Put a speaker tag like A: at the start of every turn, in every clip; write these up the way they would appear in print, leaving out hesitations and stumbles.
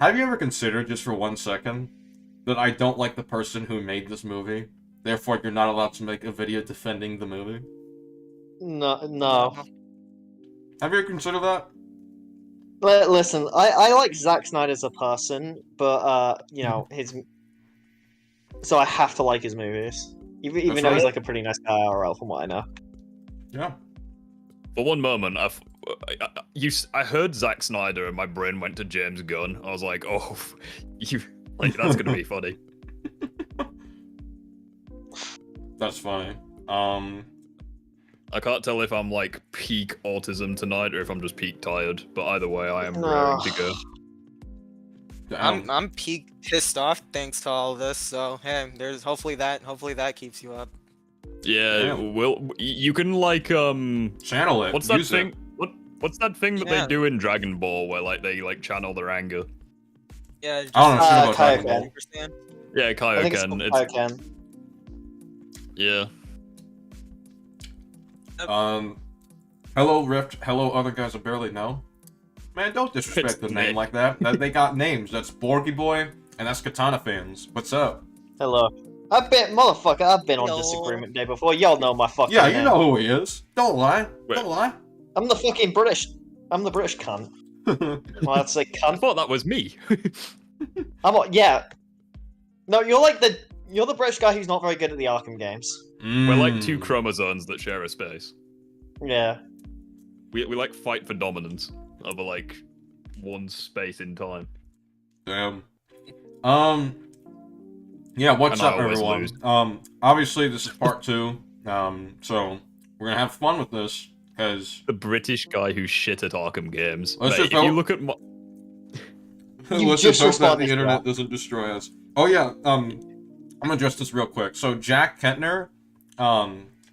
A: Have you ever considered, just for 1 second, that I don't like the person who made this movie? Therefore, you're not allowed to make a video defending the movie?
B: No.
A: Have you ever considered that?
B: But listen, I like Zack Snyder as a person, but you know, so I have to like his movies. Even though he's
A: right.
B: like a pretty nice guy IRL from what I know.
A: Yeah.
C: For one moment, I heard Zack Snyder and my brain went to James Gunn. I was like, oh, that's gonna be funny.
A: That's funny.
C: I can't tell if I'm like peak autism tonight or if I'm just peak tired, but either way, I am
B: No.
C: raring to go.
D: I'm peak pissed off thanks to all of this. So hey, there's hopefully that keeps you up.
C: Yeah, you can like
A: channel it.
C: What's that
A: Use
C: thing?
A: It.
C: What's that thing that they do in Dragon Ball where like they like channel their anger?
D: Yeah, just,
A: I don't know shit about Dragon
B: Kaioken.
D: understand.
C: Yeah,
B: I think it's
C: Kaioken.
B: called Kaioken.
C: Yeah.
A: Hello Rift. Hello other guys I barely know. Man, don't disrespect the name like that. They got names. That's Borky Boy and that's Katana Fans. What's up?
B: Hello. I've been on Disagreement Day before. Y'all know my fucking
A: Yeah,
B: name.
A: you know who he is. Don't lie.
C: Wait.
A: Don't lie.
B: I'm the fucking British. I'm the British cunt. Well, I'd say
C: I
B: cunt.
C: thought that was me.
B: Yeah. No, you're the British guy who's not very good at the Arkham games.
C: We're like two chromosomes that share a space.
B: Yeah.
C: We like fight for dominance over like one space in time.
A: Damn. Yeah, what's
C: And I
A: up,
C: always
A: everyone?
C: lose.
A: Obviously this is part 2. So we're gonna have fun with this, because
C: The British guy who shit at Arkham games.
A: Let's
C: Mate,
A: just
C: if you
A: hope-
C: look at
A: let's
B: just
A: just hope that
B: responded
A: the
B: to
A: internet
B: that.
A: doesn't destroy us. Oh yeah, I'm gonna address this real quick. So Jack Kentner,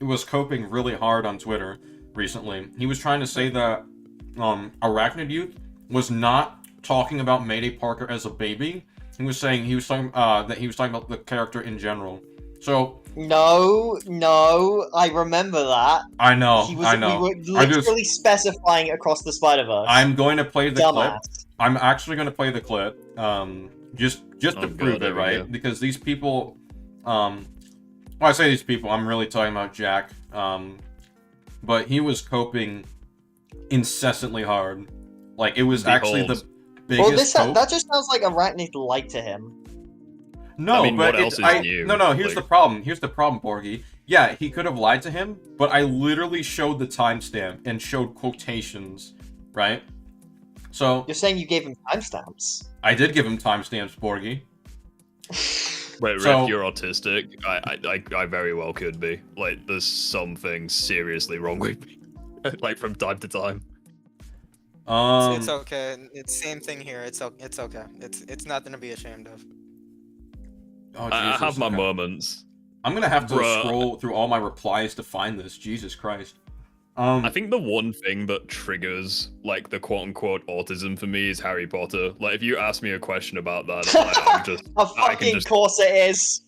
A: was coping really hard on Twitter recently. He was trying to say that, Arachnid Youth was not talking about Mayday Parker as a baby. He was talking about the character in general. So
B: No, I remember that.
A: I know.
B: We were
A: I just-
B: literally specifying across the Spider-Verse.
A: I'm going to play the clip.
B: Dumbass.
A: I'm actually going to play the clip, just to
C: Oh,
A: prove
C: God,
A: it, right?
C: yeah.
A: Because these people, when I say these people, I'm really talking about Jack, but he was coping incessantly hard. Like, it was actually the
B: Well,
A: biggest cope.
B: that just sounds like Arachnid lied to him.
A: No,
C: I mean,
A: but
C: what else is new?
A: No, here's
C: Like-
A: the problem. Here's the problem, Borgie. Yeah, he could have lied to him, but I literally showed the timestamp and showed quotations, right? So
B: You're saying you gave him timestamps.
A: I did give him timestamps, Borgie.
C: Wait, Rick,
A: So-
C: you're autistic. I very well could be. Like, there's something seriously wrong with me. Like from time to time.
D: It's okay. It's same thing here. It's okay. It's nothing to be ashamed of.
A: Oh,
C: I
A: Jesus,
C: have my
A: okay.
C: moments.
A: I'm gonna have to
C: Bruh.
A: scroll through all my replies to find this. Jesus Christ.
C: I think the one thing that triggers like the quote-unquote autism for me is Harry Potter. Like, if you ask me a question about that, I'm just
B: Of
C: I can
B: fucking
C: just
B: course it is.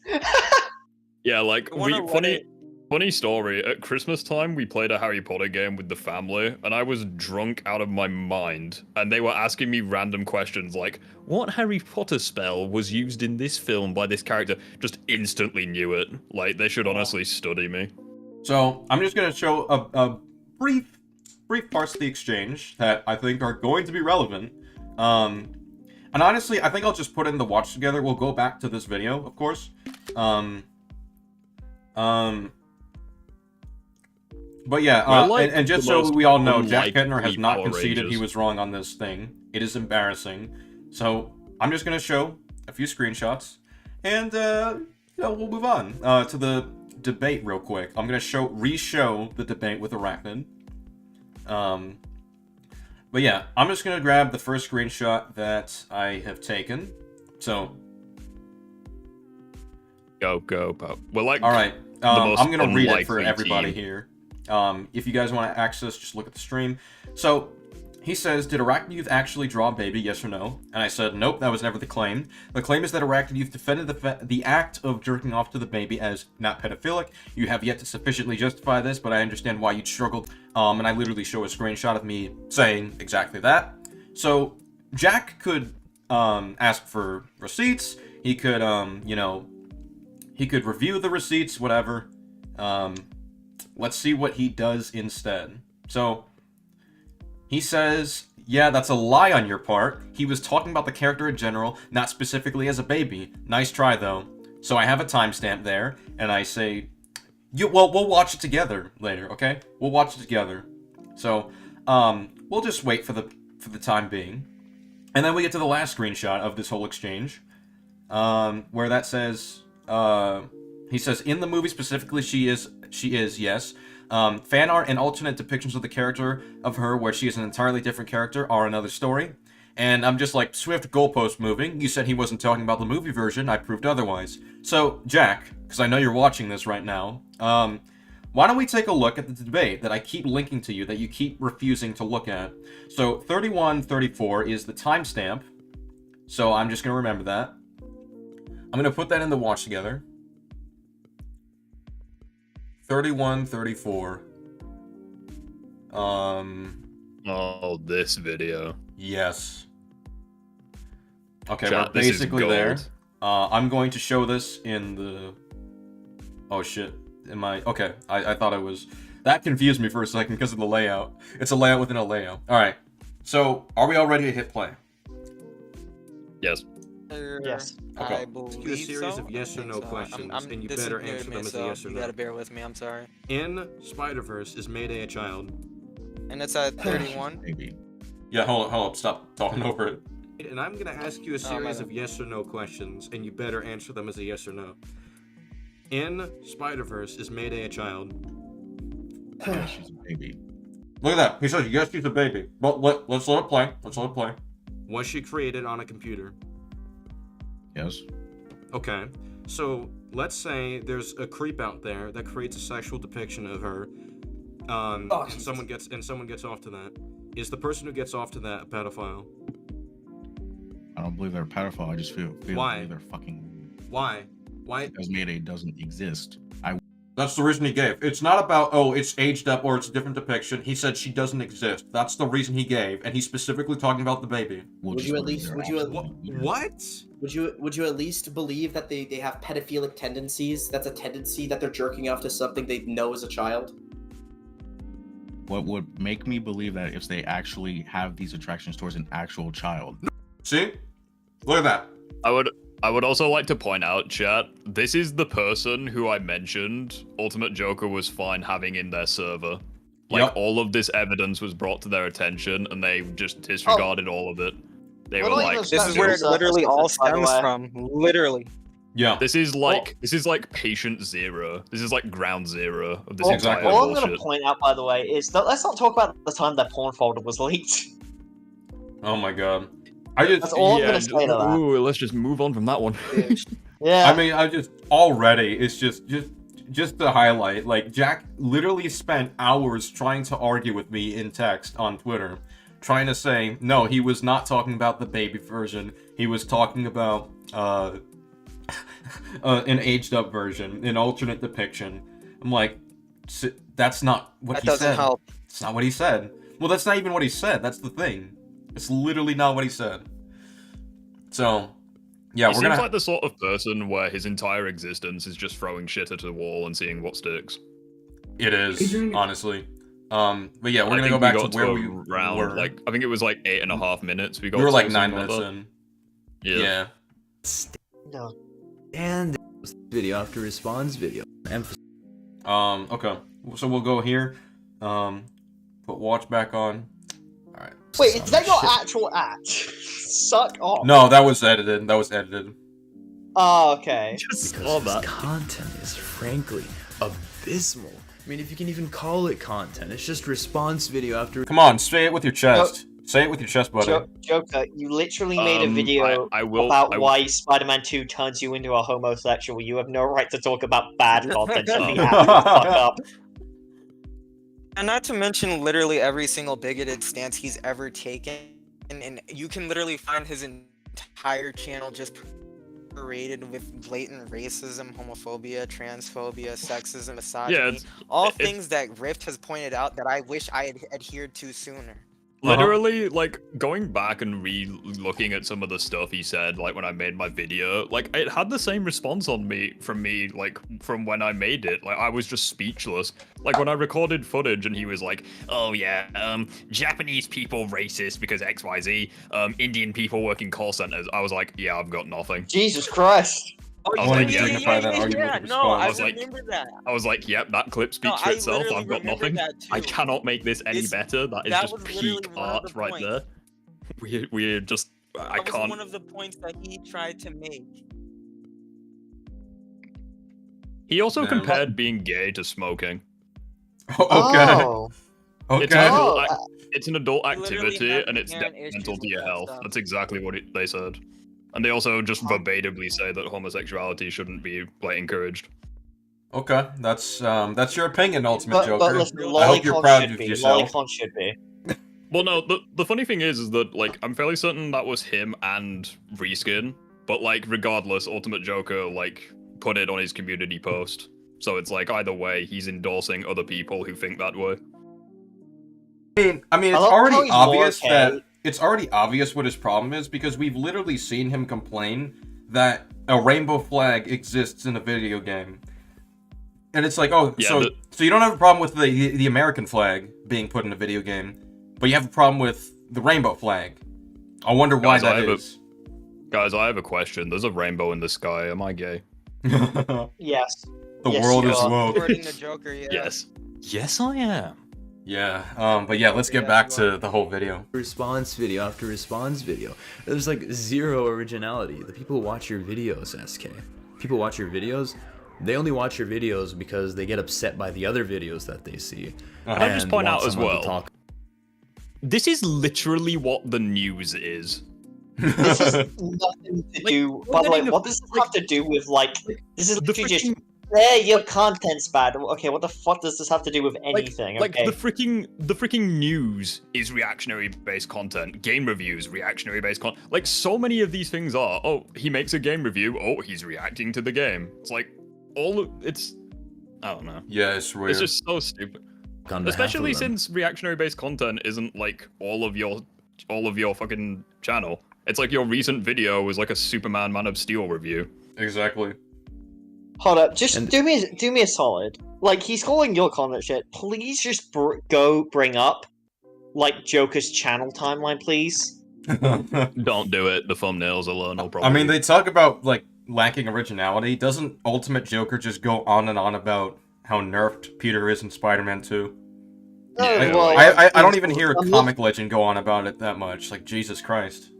C: yeah. Like,
D: I wonder what
C: funny story. At Christmas time, we played a Harry Potter game with the family, and I was drunk out of my mind. And they were asking me random questions like, "What Harry Potter spell was used in this film by this character?" Just instantly knew it. Like, they should honestly study me.
A: So I'm just gonna show a brief parts of the exchange that I think are going to be relevant. And honestly, I think I'll just put in the watch together. We'll go back to this video, of course. But yeah,
C: We're like
A: and just
C: the
A: so
C: most
A: we all know, Jack
C: unlikely
A: Kettner has not
C: Power
A: conceded
C: Rangers.
A: he was wrong on this thing. It is embarrassing. So I'm just gonna show a few screenshots, and we'll move on to the debate real quick. I'm gonna re-show the debate with Arachnid. But yeah, I'm just gonna grab the first screenshot that I have taken. So,
C: Go, Pope. We're like,
A: all right,
C: most
A: I'm gonna read it for
C: unlikely
A: everybody
C: team.
A: here. If you guys want to access, just look at the stream. So, he says, did Arachnid Youth actually draw baby, yes or no? And I said, nope, that was never the claim. The claim is that Arachnid Youth defended the act of jerking off to the baby as not pedophilic. You have yet to sufficiently justify this, but I understand why you struggled. And I literally show a screenshot of me saying exactly that. So, Jack could ask for receipts. He could, you know, he could review the receipts, whatever. Let's see what he does instead. So, he says, yeah, that's a lie on your part. He was talking about the character in general, not specifically as a baby. Nice try, though. So I have a timestamp there, and I say, well, we'll watch it together later, okay? We'll watch it together. So, we'll just wait for the time being. And then we get to the last screenshot of this whole exchange, where that says, he says, in the movie specifically, she is, yes. Fan art and alternate depictions of the character of her where she is an entirely different character are another story. And I'm just like, Swift goalpost moving. You said he wasn't talking about the movie version. I proved otherwise. So, Jack, because I know you're watching this right now, why don't we take a look at the debate that I keep linking to you, that you keep refusing to look at. So, 3134 is the timestamp. So, I'm just going to remember that. I'm going to put that in the watch together. 3134.
C: Oh, this video.
A: Yes. Okay,
C: Chat,
A: we're
C: this is
A: basically there.
C: gold.
A: I'm going to show this in the... Oh, shit. Okay, I thought it was... That confused me for a second because of the layout. It's a layout within a layout. Alright, so are we all ready to hit play?
C: Yes.
B: Yes.
A: Okay.
D: I believe
E: Do a series
D: so.
E: of yes or
D: I
E: no
D: think so.
E: questions, and you
D: this is
E: better
D: new to
E: answer
D: me,
E: them as a
D: so
E: yes or
D: you
E: no.
D: gotta bear with me. I'm sorry.
E: In Spider-Verse, is Mayday a child?
D: And it's at 31.
F: Maybe.
A: Yeah, hold up, stop talking over it.
E: And I'm gonna ask you a
D: my
E: series
D: bad.
E: of yes or no questions, and you better answer them as a yes or no. In Spider-Verse, is Mayday a child?
F: Yeah, she's a baby.
A: Look at that. He says, yes, she's a baby. But let's let it play. Let's let it play.
E: Was she created on a computer?
F: Yes.
E: Okay. So let's say there's a creep out there that creates a sexual depiction of her, and someone gets off to that. Is the person who gets off to that a pedophile?
F: I don't believe they're a pedophile. I just feel
E: Why?
F: they're fucking.
E: Why? Why?
F: Because Mayday doesn't exist.
A: That's the reason he gave. It's not about, oh, it's aged up or it's a different depiction. He said she doesn't exist. That's the reason he gave. And he's specifically talking about the baby.
G: Would you at least
E: What?
G: would you at least believe that they have pedophilic tendencies? That's a tendency that they're jerking off to something they know as a child?
F: What would make me believe that if they actually have these attractions towards an actual child?
A: See? Look at that.
C: I would also like to point out, chat, this is the person who I mentioned Ultimate Joker was fine having in their server. Like,
A: Yep.
C: all of this evidence was brought to their attention, and they just disregarded all of it. They were
B: Literally
C: like,
B: just-
D: This is where it literally all stems from. Literally.
A: Yeah.
C: this is like patient zero. This is like ground zero of this
B: All,
A: exactly
C: entire
B: all I'm going to
C: bullshit.
B: point out, by the way, is that let's not talk about the time that porn folder was leaked.
A: Oh my god. I just...
B: That's all I'm going to say to that.
C: Ooh, let's just move on from that one.
B: Yeah.
A: I mean, I just... Already, it's just to highlight, like, Jack literally spent hours trying to argue with me in text on Twitter. Trying to say, no, he was not talking about the baby version. He was talking about, an aged up version, an alternate depiction. I'm like, that's not what
D: That
A: he
D: doesn't
A: said.
D: help.
A: It's not what he said. Well, that's not even what he said. That's the thing. It's literally not what he said. So, yeah,
C: He
A: we're
C: seems
A: gonna.
C: like the sort of person where his entire existence is just throwing shit at a wall and seeing what sticks.
A: It is, honestly. But yeah, we're
C: I
A: gonna
C: think
A: go back
C: got
A: to where
C: a
A: we
C: round,
A: were.
C: like, I think it was like 8.5 minutes. We got
A: We were
C: to,
A: like
C: something
A: 9
C: like
A: minutes
C: that.
A: in.
C: Yeah.
B: No.
H: And video after response video.
A: Okay. So we'll go here. Put watch back on. All right.
B: Wait, is that your actual act? Suck off.
A: No, that was edited. That was edited.
B: Oh, okay.
C: Just
H: Because
C: saw
H: this
C: that.
H: content is frankly abysmal. I mean, if you can even call it content, it's just response video after.
A: Come on, say it with your chest. Say it with your chest, buddy.
B: Joker, you literally made a video
C: I will,
B: about
C: I will-
B: why Spider-Man 2 turns you into a homosexual. You have no right to talk about bad content. Shut the
C: Oh.
B: fuck up.
D: And not to mention literally every single bigoted stance he's ever taken. And you can literally find his entire channel just paraded with blatant racism, homophobia, transphobia, sexism, misogyny.
C: Yeah,
D: all
C: it-
D: things that Rift has pointed out that I wish I had adhered to sooner.
C: Literally, like, going back and re-looking at some of the stuff he said, like, when I made my video, like, it had the same response on me, like, from when I made it. Like, I was just speechless. Like, when I recorded footage and he was like, oh, yeah, Japanese people racist because XYZ, Indian people work in call centers. I was like, yeah, I've got nothing.
B: Jesus Christ.
D: Oh,
C: I
A: I
C: was
A: want
C: like,
A: to
C: yeah,
A: dignify that argument with a
D: No, I
A: response.
C: like-
D: remember that.
C: I was like, yep, that clip speaks
D: No,
C: for
D: I
C: itself.
D: literally
C: I've got
D: remember
C: nothing.
D: that
C: I
D: too.
C: cannot make this any
D: This-
C: better. That is
D: that
C: just
D: was literally
C: peak
D: one of
C: art
D: the
C: right
D: points.
C: there. We're just, I
D: That was
C: can't.
D: one of the points that he tried to make.
C: He also
A: Man.
C: compared being gay to smoking.
A: Okay.
B: Oh.
C: It's an
A: Okay.
C: adult,
B: Oh,
C: it's an adult
D: He literally
C: activity,
D: has
C: and it's
D: inherent
C: detrimental
D: issues
C: to your
D: with that
C: health.
D: stuff.
C: That's exactly what they said. And they also just verbatimly say that homosexuality shouldn't be like encouraged.
A: Okay. That's your opinion, Ultimate
B: But
A: Joker.
B: listen,
A: I hope you're
B: Lolicon
A: proud
B: should
A: of
B: be.
A: yourself.
B: Lolicon should be.
C: Well, no, the funny thing is that, like, I'm fairly certain that was him and Reskin, but, like, regardless, Ultimate Joker, like, put it on his community post. So it's like, either way, he's endorsing other people who think that way.
A: I mean, it's
B: love how
A: already
B: he's more
A: obvious
B: okay.
A: that it's already obvious what his problem is because we've literally seen him complain that a rainbow flag exists in a video game, and it's like, oh,
C: Yeah,
A: so you don't have a problem with the American flag being put in a video game, but you have a problem with the rainbow flag. I wonder why
C: Guys, I
A: that
C: have
A: is.
C: Guys, I have a question. There's a rainbow in the sky. Am I gay?
A: The
B: Yes. Yes,
A: world
B: you
A: is
B: are.
A: woke.
D: According to Joker, yeah.
C: Yes. Yes, I am.
A: Yeah. But yeah, let's get
D: Yeah,
A: back
D: you
A: to the whole video.
H: Response video after response video. There's like zero originality. The people who watch your videos, SK. People watch your videos. They only watch your videos because they get upset by the other videos that they see.
A: Can
C: I just
H: and
C: point
H: want
C: out as
H: someone to
C: well-
H: talk
C: This is literally what the news is.
B: This has nothing to do. By the way, what does this have to do with like? This is
C: The
B: literally just.
C: freaking-
B: Your content's bad. Okay, what the fuck does this have to do with anything?
C: Like
B: okay.
C: the freaking news is reactionary based content. Game reviews reactionary based content. Like so many of these things are. Oh, he makes a game review. Oh, he's reacting to the game. It's like it's. I don't know.
A: Yeah, it's weird.
C: It's just so stupid.
H: on behalf
C: Especially
H: of them.
C: since reactionary based content isn't like all of your fucking channel. It's like your recent video was like a Superman Man of Steel review.
A: Exactly.
B: Hold up, just
H: And-
B: do me a solid. Like he's calling your content shit. Please just bring up like Joker's channel timeline, please.
C: Don't do it. The thumbnails alone will probably.
A: I mean, they talk about like lacking originality. Doesn't Ultimate Joker just go on and on about how nerfed Peter is in Spider-Man 2?
B: No,
C: Yeah,
B: well,
A: I don't even hear a
B: I'm not-
A: comic legend go on about it that much. Like, Jesus Christ.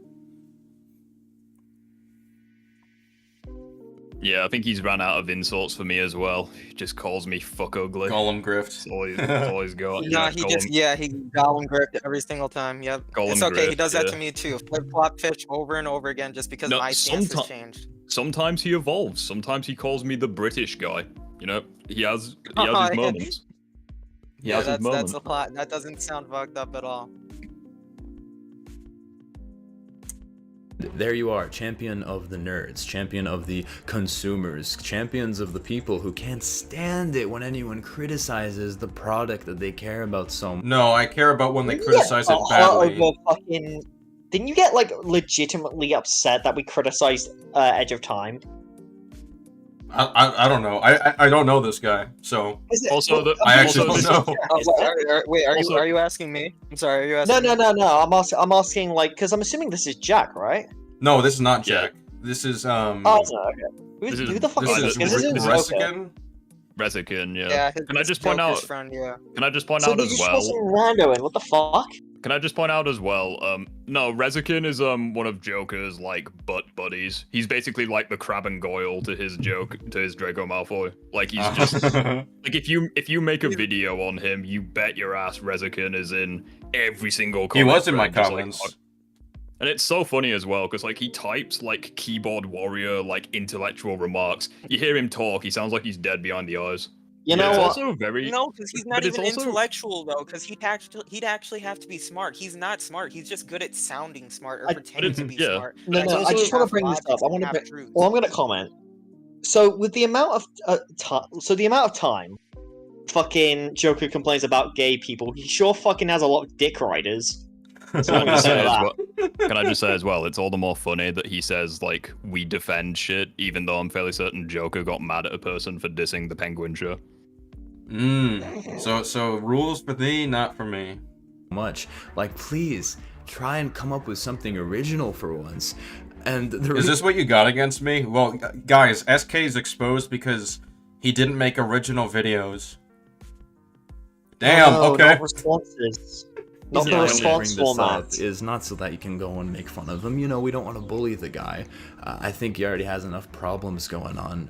C: Yeah, I think he's ran out of insults for me as well. He just calls me fuck ugly.
A: Gollum grift.
C: That's all he's got.
D: No, he
C: Gollum-
D: he Gollum gripped every single time. Yep.
C: Gollum
D: It's okay. He
C: grift,
D: does that
C: yeah.
D: to me too. Flip flop fish over and over again just because
C: No,
D: my stance has
C: someti-
D: changed.
C: Sometimes he evolves. Sometimes he calls me the British guy. You know, he has his
D: Yeah.
C: moments. He
D: Yeah,
C: has his
D: that's
C: moments.
D: a plot. That doesn't sound fucked up at all.
H: There you are, champion of the nerds, champion of the consumers, champions of the people who can't stand it when anyone criticizes the product that they care about so much.
A: No, I care about when they
B: Didn't you
A: criticize
B: get
A: it badly.
B: over fucking... Didn't you get like legitimately upset that we criticized Edge of Time?
A: I don't know. I don't know this guy, so
C: Also,
A: I actually
C: also
A: don't
C: this-
A: know.
D: Wait,
C: Also-
D: are you asking me? I'm sorry, are you
B: No,
D: asking
B: no, no, no. I'm asking like because I'm assuming this is Jack, right?
A: No, this is not
C: Yeah.
A: Jack. This is
B: Oh, it's not, okay.
C: This is-
B: Who the fuck
A: this
B: is
A: is
B: this? Because this is okay.
A: Resican.
C: Rezikin, yeah.
D: Yeah,
C: Can I just point
D: Joker's
C: out?
D: friend, yeah.
C: Can I just point
B: So
C: out
B: they
C: as
B: just
C: well?
B: put some rando in. What the fuck?
C: Can I just point out as well? No, Rezikin is one of Joker's like butt buddies. He's basically like the Crab and Goyle to his Draco Malfoy. Like he's just like if you make a video on him, you bet your ass Rezikin is in every single.
A: He
C: comment
A: was in my
C: thread, just, like,
A: comments.
C: and it's so funny as well because like he types like keyboard warrior like intellectual remarks. You hear him talk, he sounds like he's dead behind the eyes.
B: You
C: It's
B: know what?
C: also very
D: No, because he's not
C: but it's
D: even
C: also-
D: intellectual though. Because he'd actually have to be smart. He's not smart. He's just good at sounding smart or
B: I-
D: pretending to be
C: yeah.
D: smart.
B: No,
D: Like,
B: no.
D: he
B: I just
D: doesn't
B: want
D: have
B: to bring this
D: logic,
B: up. I
D: he
B: want to.
D: doesn't have truth.
B: Well, I'm going to comment. So with the amount of the amount of time, fucking Joker complains about gay people. He sure fucking has a lot of dick riders. So what
C: Can
B: you
C: I
B: say
C: say
B: to
C: as
B: that?
C: well- can I just say as well, it's all the more funny that he says, like, we defend shit, even though I'm fairly certain Joker got mad at a person for dissing the Penguin show.
A: So rules for thee, not for me.
H: much. Like, please try and come up with something original for once. And the
A: Is this what you got against me? Well, guys, SK is exposed because he didn't make original videos. Damn,
B: No,
A: okay.
B: not responses. Not
H: reason
B: the
H: I don't
B: response
H: bring this
B: format.
H: up is not so that you can go and make fun of him. You know, we don't want to bully the guy. I think he already has enough problems going on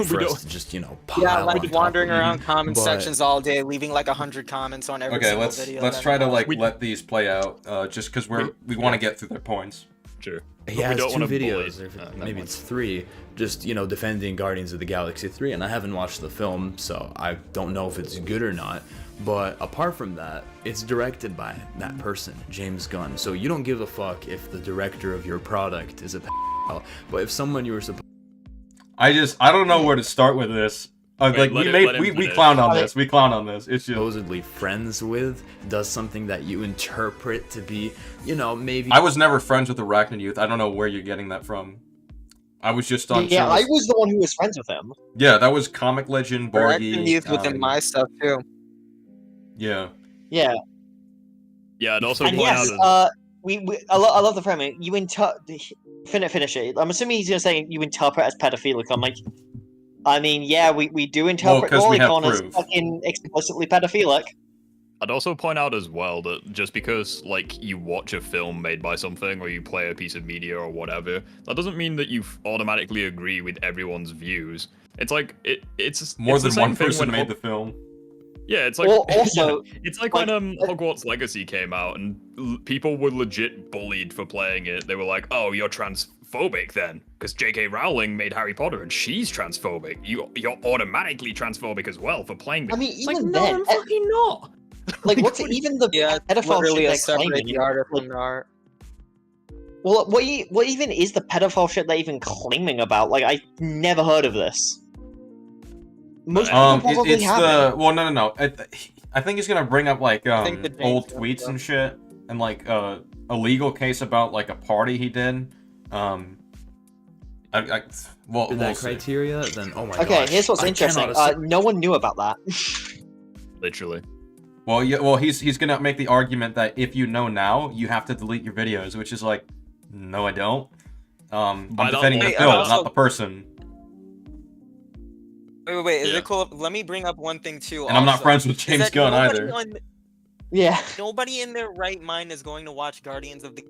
H: for us to just, you know, pile
D: Yeah,
H: on
D: like
H: top
D: wandering
H: of him.
D: around comment
H: But-
D: sections all day, leaving like 100 comments on every
A: Okay,
D: single
A: let's
D: video.
A: try to like
C: We-
A: let these play out, just because we want to get through their points.
C: Sure.
H: He
C: But we
H: has
C: don't
H: 2
C: wanna bully.
H: videos, or
C: That
H: maybe
C: much.
H: it's 3, just, you know, defending Guardians of the Galaxy 3, and I haven't watched the film, so I don't know if it's good or not. But apart from that, it's directed by that person, James Gunn. So you don't give a fuck if the director of your product is a pedophile, but if someone you were supposed
A: I don't know where to start with this.
C: Wait,
A: Like
C: let him
A: we
C: finish.
A: clown on this. We clown on this. It's just
H: supposedly friends with does something that you interpret to be, you know, maybe
A: I was never friends with Arachnid Youth. I don't know where you're getting that from. I was just on.
B: Yeah, I
A: channels-
B: was the one who was friends with him.
A: Yeah, that was Comic Legend,
D: Directing
A: Borgie.
D: youth within my stuff too.
A: Yeah.
B: Yeah,
C: Yeah, and also
B: and
C: point
B: yes,
C: out
B: I love the framing. You finish it. I'm assuming he's gonna say you interpret as pedophilic. I'm like, I mean, yeah, we do interpret
A: 'cause we have
B: Lolicon as
A: proof.
B: fucking explicitly pedophilic.
C: I'd also point out as well that just because like you watch a film made by something or you play a piece of media or whatever, that doesn't mean that you automatically agree with everyone's views. It's like it's
A: More
C: it's the
A: than
C: same
A: one
C: thing
A: person
C: when
A: made the film.
C: Yeah, it's like
B: Well, also,
C: it's like
B: like-
C: when Hogwarts Legacy came out and people were legit bullied for playing it. They were like, "Oh, you're transphobic then, because J.K. Rowling made Harry Potter and she's transphobic. You're automatically transphobic as well for playing this."
B: I mean,
C: It's like,
B: even
C: no,
B: then,
C: I'm fucking not.
B: like, what's
C: what-
B: even the
D: Yeah,
B: pedophile
D: literally
B: shit
D: a
B: they're
D: separate
B: claiming?
D: the art from the art.
B: Well, what even is the pedophile shit they're even claiming about? Like, I never heard of this. Most people probably
A: It's
B: haven't.
A: the no. I think he's gonna bring up like
D: think the James
A: old
D: Gunn
A: tweets
D: stuff.
A: and shit, and like a legal case about like a party he did. Well,
H: did
A: we'll
H: that
A: see.
H: criteria, then oh my
B: Okay,
H: gosh.
B: here's what's
H: I
B: interesting.
H: cannot
B: No one knew about that.
C: Literally.
A: Well, yeah. Well, he's gonna make the argument that if you know now, you have to delete your videos, which is like, no, I don't. I'm
C: By that
A: defending the
C: logic-
A: film,
D: also-
A: not the person,
D: Wait. Is
C: Yeah.
D: it cool? Let me bring up one thing too.
A: and I'm not
D: also,
A: friends with
D: is
A: James
D: that
A: Gunn
D: nobody
A: either.
B: Yeah.
D: Nobody in their right mind is going to watch Guardians of the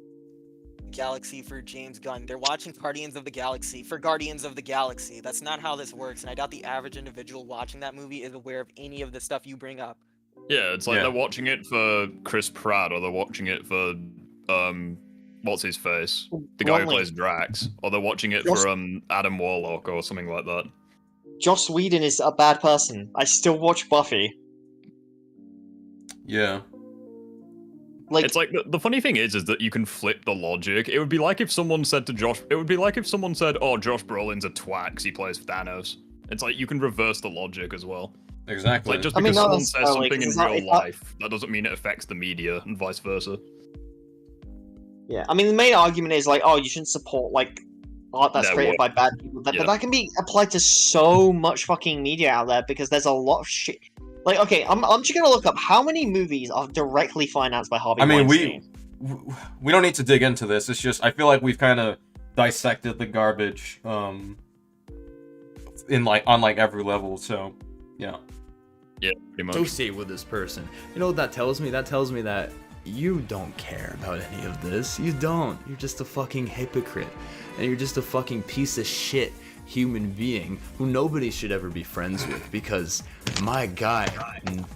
D: Galaxy for James Gunn. They're watching Guardians of the Galaxy for Guardians of the Galaxy. That's not how this works, and I doubt the average individual watching that movie is aware of any of the stuff you bring up.
C: Yeah, it's like
A: Yeah.
C: they're watching it for Chris Pratt or they're watching it for what's his face? The guy who
B: Brolin.
C: plays Drax. Or they're watching it
B: Joss-
C: for Adam Warlock or something like that.
B: Joss Whedon is a bad person. I still watch Buffy.
A: Yeah.
B: Like,
C: It's like the funny thing is that you can flip the logic. It would be like if someone said to Josh it would be like if someone said, "Oh, Josh Brolin's a twat 'cause he plays Thanos." It's like you can reverse the logic as well.
A: Exactly.
C: Like just
B: I mean,
C: because
B: not
C: someone says
B: necessarily,
C: something in
B: 'cause it's not-
C: real
B: it's not-
C: life, that doesn't mean it affects the media and vice versa.
B: yeah. I mean, the main argument is like, oh, you shouldn't support like art that's
C: No,
B: created
C: well,
B: by bad people. But
C: yeah.
B: that can be applied to so much fucking media out there because there's a lot of shit. Like, okay, I'm just gonna look up how many movies are directly financed by Harvey
A: I mean,
B: Weinstein.
A: we don't need to dig into this. It's just I feel like we've kind of dissected the garbage in like on like every level. So yeah.
C: Yeah, pretty much.
H: associate with this person. You know what that tells me? That tells me that you don't care about any of this. You don't. You're just a fucking hypocrite. And you're just a fucking piece of shit human being who nobody should ever be friends with because, my God,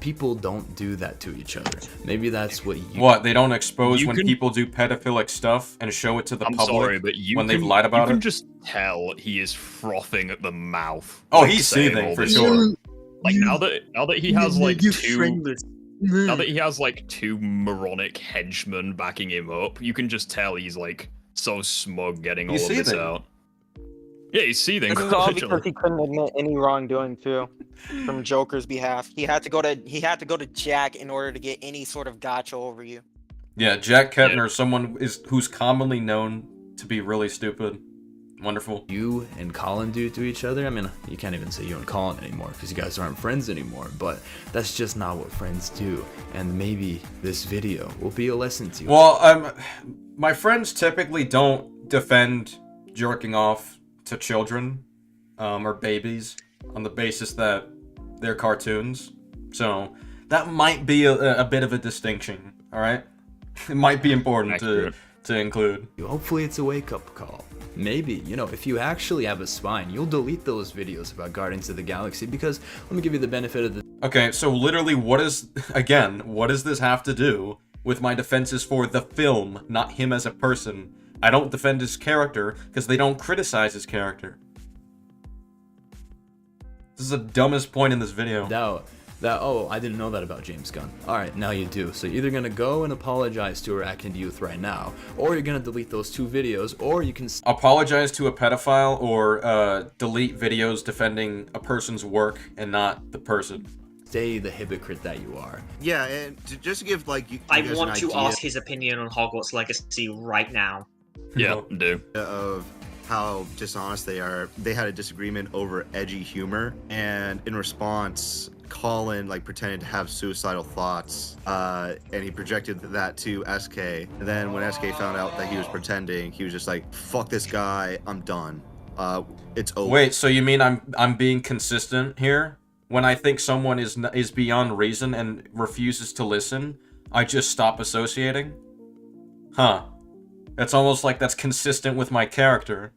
H: people don't do that to each other. Maybe that's what you...
A: What, they don't expose
C: You
A: when
C: can-
A: people do pedophilic stuff and show it to the
C: I'm
A: public
C: sorry, but you
A: when
C: can,
A: they've lied about
C: you can
A: it?
C: just tell he is frothing at the mouth.
A: Oh,
C: like,
A: he's
C: saying
A: seething
C: all
A: for
C: this
A: sure.
C: shit. Like now that he has like now that he has like 2 moronic henchmen backing him up, you can just tell he's like so smug getting all
A: He's
C: of this
A: seething.
C: out. Yeah, he's seething.
D: This is all
C: literally.
D: because he couldn't admit any wrongdoing too, from Joker's behalf. He had to go to Jack in order to get any sort of gotcha over you.
A: Yeah, Jack Kettner, someone who's commonly known to be really stupid. Wonderful.
H: You and Colin do to each other. I mean, you can't even say you and Colin anymore because you guys aren't friends anymore, but that's just not what friends do. And maybe this video will be a lesson to you.
A: Well, my friends typically don't defend jerking off to children or babies on the basis that they're cartoons. So that might be a bit of a distinction, all right? It might be important to include.
H: Hopefully it's a wake-up call. Maybe, you know, if you actually have a spine, you'll delete those videos about Guardians of the Galaxy because let me give you the benefit of the...
A: Okay, so literally what does this have to do with my defenses for the film, not him as a person? I don't defend his character because they don't criticize his character. This is the dumbest point in this video.
H: Oh, I didn't know that about James Gunn. Alright, now you do. So you're either gonna go and apologize to Arachnid Youth right now, or you're gonna delete those 2 videos, or you can...
A: Apologize to a pedophile, or delete videos defending a person's work and not the person.
H: Stay the hypocrite that you are.
I: Yeah, and just to give, like, you
J: I
I: guys
J: want
I: an
J: to
I: idea
J: ask his opinion on Hogwarts Legacy right now.
C: Yeah, do.
I: of how dishonest they are. They had a disagreement over edgy humor, and in response, Colin pretended to have suicidal thoughts, and he projected that to SK. And then when SK found out that he was pretending, he was just like, "Fuck this guy, I'm done. It's over."
A: Wait, so you mean I'm being consistent here? When I think someone is beyond reason and refuses to listen, I just stop associating? Huh. It's almost like that's consistent with my character.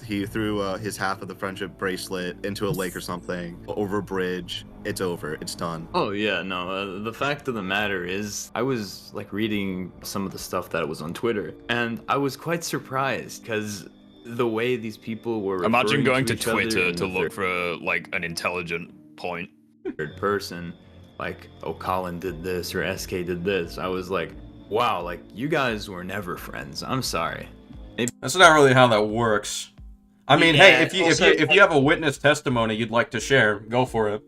I: He threw his half of the friendship bracelet into a lake or something, over a bridge. It's over. It's done.
H: Oh yeah, no, the fact of the matter is, I was reading some of the stuff that was on Twitter, and I was quite surprised, because the way these people were
C: Imagine going to
H: each other
C: Twitter
H: in
C: to
H: the
C: look for, an intelligent point.
H: third person, oh, Colin did this, or SK did this. I was like, wow, you guys were never friends. I'm sorry.
A: That's not really how that works. I mean,
J: Yeah,
A: hey, if you have a witness testimony you'd like to share, go for it.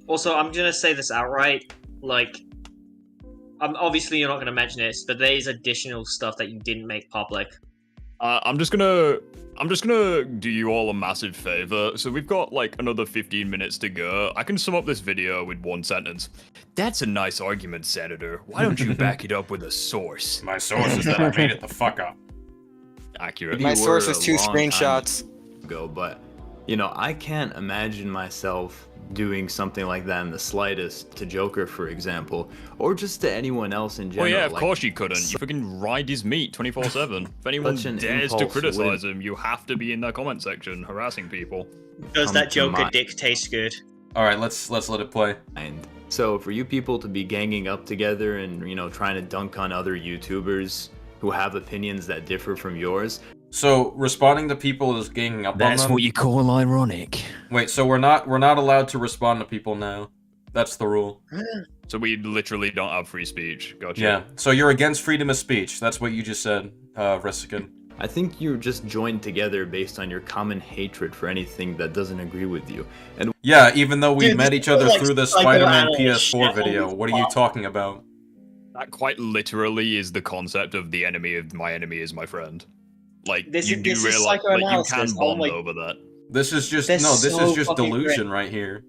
J: Also, I'm gonna say this outright, obviously you're not gonna mention this, but there is additional stuff that you didn't make public.
C: I'm just gonna do you all a massive favor. So we've got another 15 minutes to go. I can sum up this video with one sentence. That's a nice argument, Senator. Why don't you back it up with a source?
A: My source is that I made it the fuck up.
C: Accurate.
D: My
H: You
D: source
H: were
D: is
H: a
D: 2
H: long time
D: screenshots.
H: ago, but I can't imagine myself doing something like that in the slightest to Joker, for example, or just to anyone else in
C: Well,
H: general.
C: yeah, of course you couldn't. You fucking ride his meat 24/7. If anyone
H: Such an
C: dares to
H: impulse
C: criticize him, you have to be in their comment section harassing people.
J: Does
H: Come
J: that
H: to
J: Joker
H: mind.
J: dick taste good?
A: All right, let's let it play.
H: So for you people to be ganging up together and trying to dunk on other YouTubers who have opinions that differ from yours.
A: So responding to people is ganging up on them?
C: you call ironic.
A: Wait, so we're not allowed to respond to people now. That's the rule.
C: So we literally don't have free speech. Gotcha.
A: Yeah. So you're against freedom of speech. That's what you just said, Resikin.
H: I think you're just joined together based on your common hatred for anything that doesn't agree with you. And
A: Yeah, even though we
J: Dude,
A: met
J: this
A: each other
J: is
A: through the
J: like
A: Spider-Man
J: psychoanalyst
A: PS4
J: shit.
A: video. What are you talking about?
C: That quite literally is the concept of the enemy of my enemy is my friend.
J: This
C: you
J: is-
C: do
J: this is
C: realize you
J: psychoanalysis.
C: can
J: Oh
C: bond
J: my-
C: over that.
A: This is just
J: That's
A: this
J: so
A: is just
J: fucking
A: delusion
J: great.
A: right here.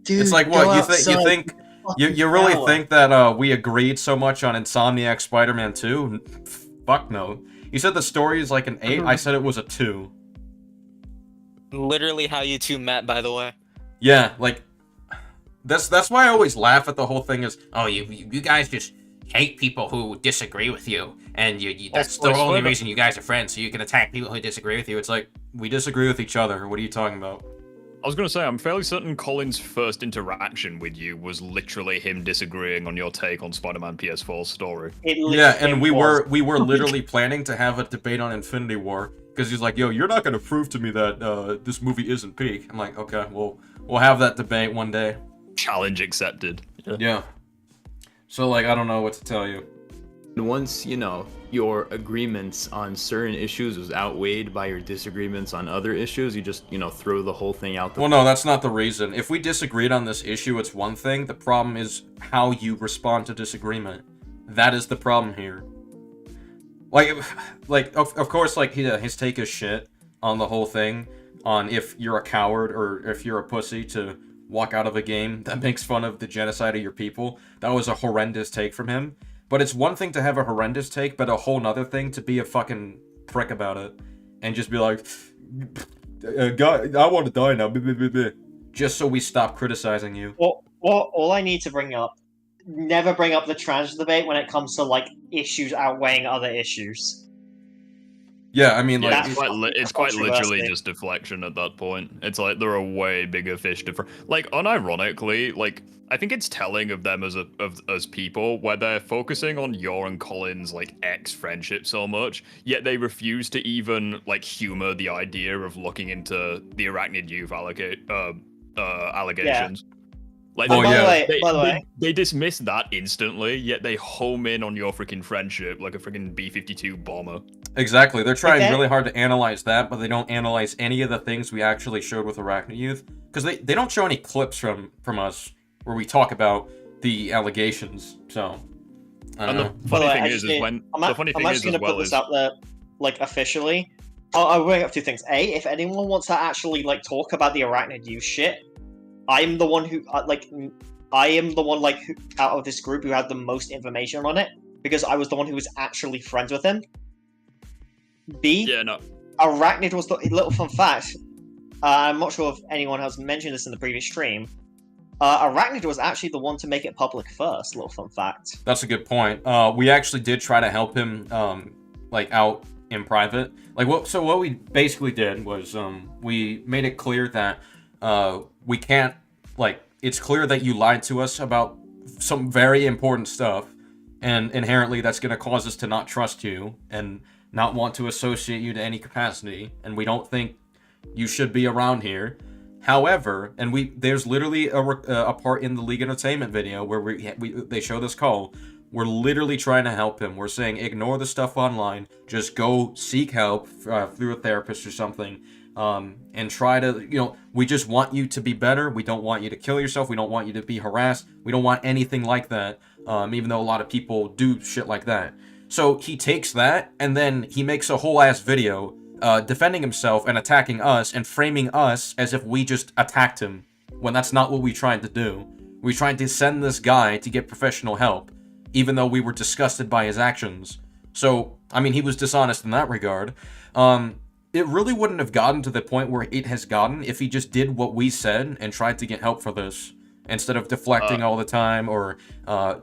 J: Dude,
A: It's like what you think you really think that we agreed so much on Insomniac Spider-Man 2? Fuck no. You said the story is like an 8. I said it was a 2.
D: Literally how you two met, by the way.
A: Yeah, that's why I always laugh at the whole thing is, oh, you guys just hate people who disagree with you, and that's the only reason you guys are friends, so you can attack people who disagree with you. It's like, we disagree with each other. What are you talking about?
C: I was gonna say, I'm fairly certain Colin's first interaction with you was literally him disagreeing on your take on Spider-Man PS4's story.
A: Yeah, and we were literally planning to have a debate on Infinity War, because he's like, yo, you're not gonna prove to me that this movie isn't peak. I'm like, okay, we'll have that debate one day.
C: Challenge accepted.
A: Yeah. So, I don't know what to tell you.
H: And once, your agreements on certain issues was outweighed by your disagreements on other issues, you just, throw the whole thing out the
A: Well, no, that's not the reason. If we disagreed on this issue, it's one thing. The problem is how you respond to disagreement. That is the problem here. Like of course, like his take is shit on the whole thing, on if you're a coward or if you're a pussy to walk out of a game that makes fun of the genocide of your people. That was a horrendous take from him. But it's one thing to have a horrendous take, but a whole nother thing to be a fucking prick about it and just be like, God, I want to die now, just so we stop criticizing you.
B: All I need to bring up, never bring up the trans debate when it comes to like issues outweighing other issues.
A: Yeah, I mean,
C: Yeah,
A: like,
C: it's quite literally just deflection at that point. It's like there are way bigger fish to fry. Like, unironically, like I think it's telling of them as people where they're focusing on your and Colin's like ex friendship so much, yet they refuse to even like humor the idea of looking into the Arachnid Youth allegations. Like,
A: Well, yeah.
B: By the way,
C: they dismiss that instantly, yet they home in on your freaking friendship like a freaking B-52 bomber.
A: Exactly. They're trying
B: Okay.
A: really hard to analyze that, but they don't analyze any of the things we actually showed with Arachnid Youth. Because they don't show any clips from us where we talk about the allegations. So, I don't
C: And
A: know.
C: the funny
B: By the way,
C: thing
B: I
C: is,
B: just need-
C: when
B: I'm
C: the funny thing is
B: actually
C: as
B: gonna put
C: well
B: this
C: is
B: out there, like officially. I'll bring up two things. A, if anyone wants to actually like talk about the Arachnid Youth shit, I'm the one who I am the one like who, out of this group who had the most information on it because I was the one who was actually friends with him. B,
C: yeah, no,
B: Arachnid was the little fun fact. I'm not sure if anyone has mentioned this in the previous stream. Arachnid was actually the one to make it public first. Little fun fact.
A: That's a good point. We actually did try to help him, like, out in private. Like, what we basically did was, we made it clear that, we can't, like, it's clear that you lied to us about some very important stuff, and inherently that's going to cause us to not trust you, and not want to associate you to any capacity, and we don't think you should be around here. However, and there's literally a part in the League Entertainment video where they show this call. We're literally trying to help him. We're saying ignore the stuff online, just go seek help through a therapist or something, and try to, we just want you to be better. We don't want you to kill yourself. We don't want you to be harassed. We don't want anything like that, even though a lot of people do shit like that. So he takes that, and then he makes a whole ass video defending himself and attacking us and framing us as if we just attacked him, when that's not what we tried to do. We tried to send this guy to get professional help, even though we were disgusted by his actions. So, I mean, he was dishonest in that regard. It really wouldn't have gotten to the point where it has gotten if he just did what we said and tried to get help for this, instead of deflecting all the time or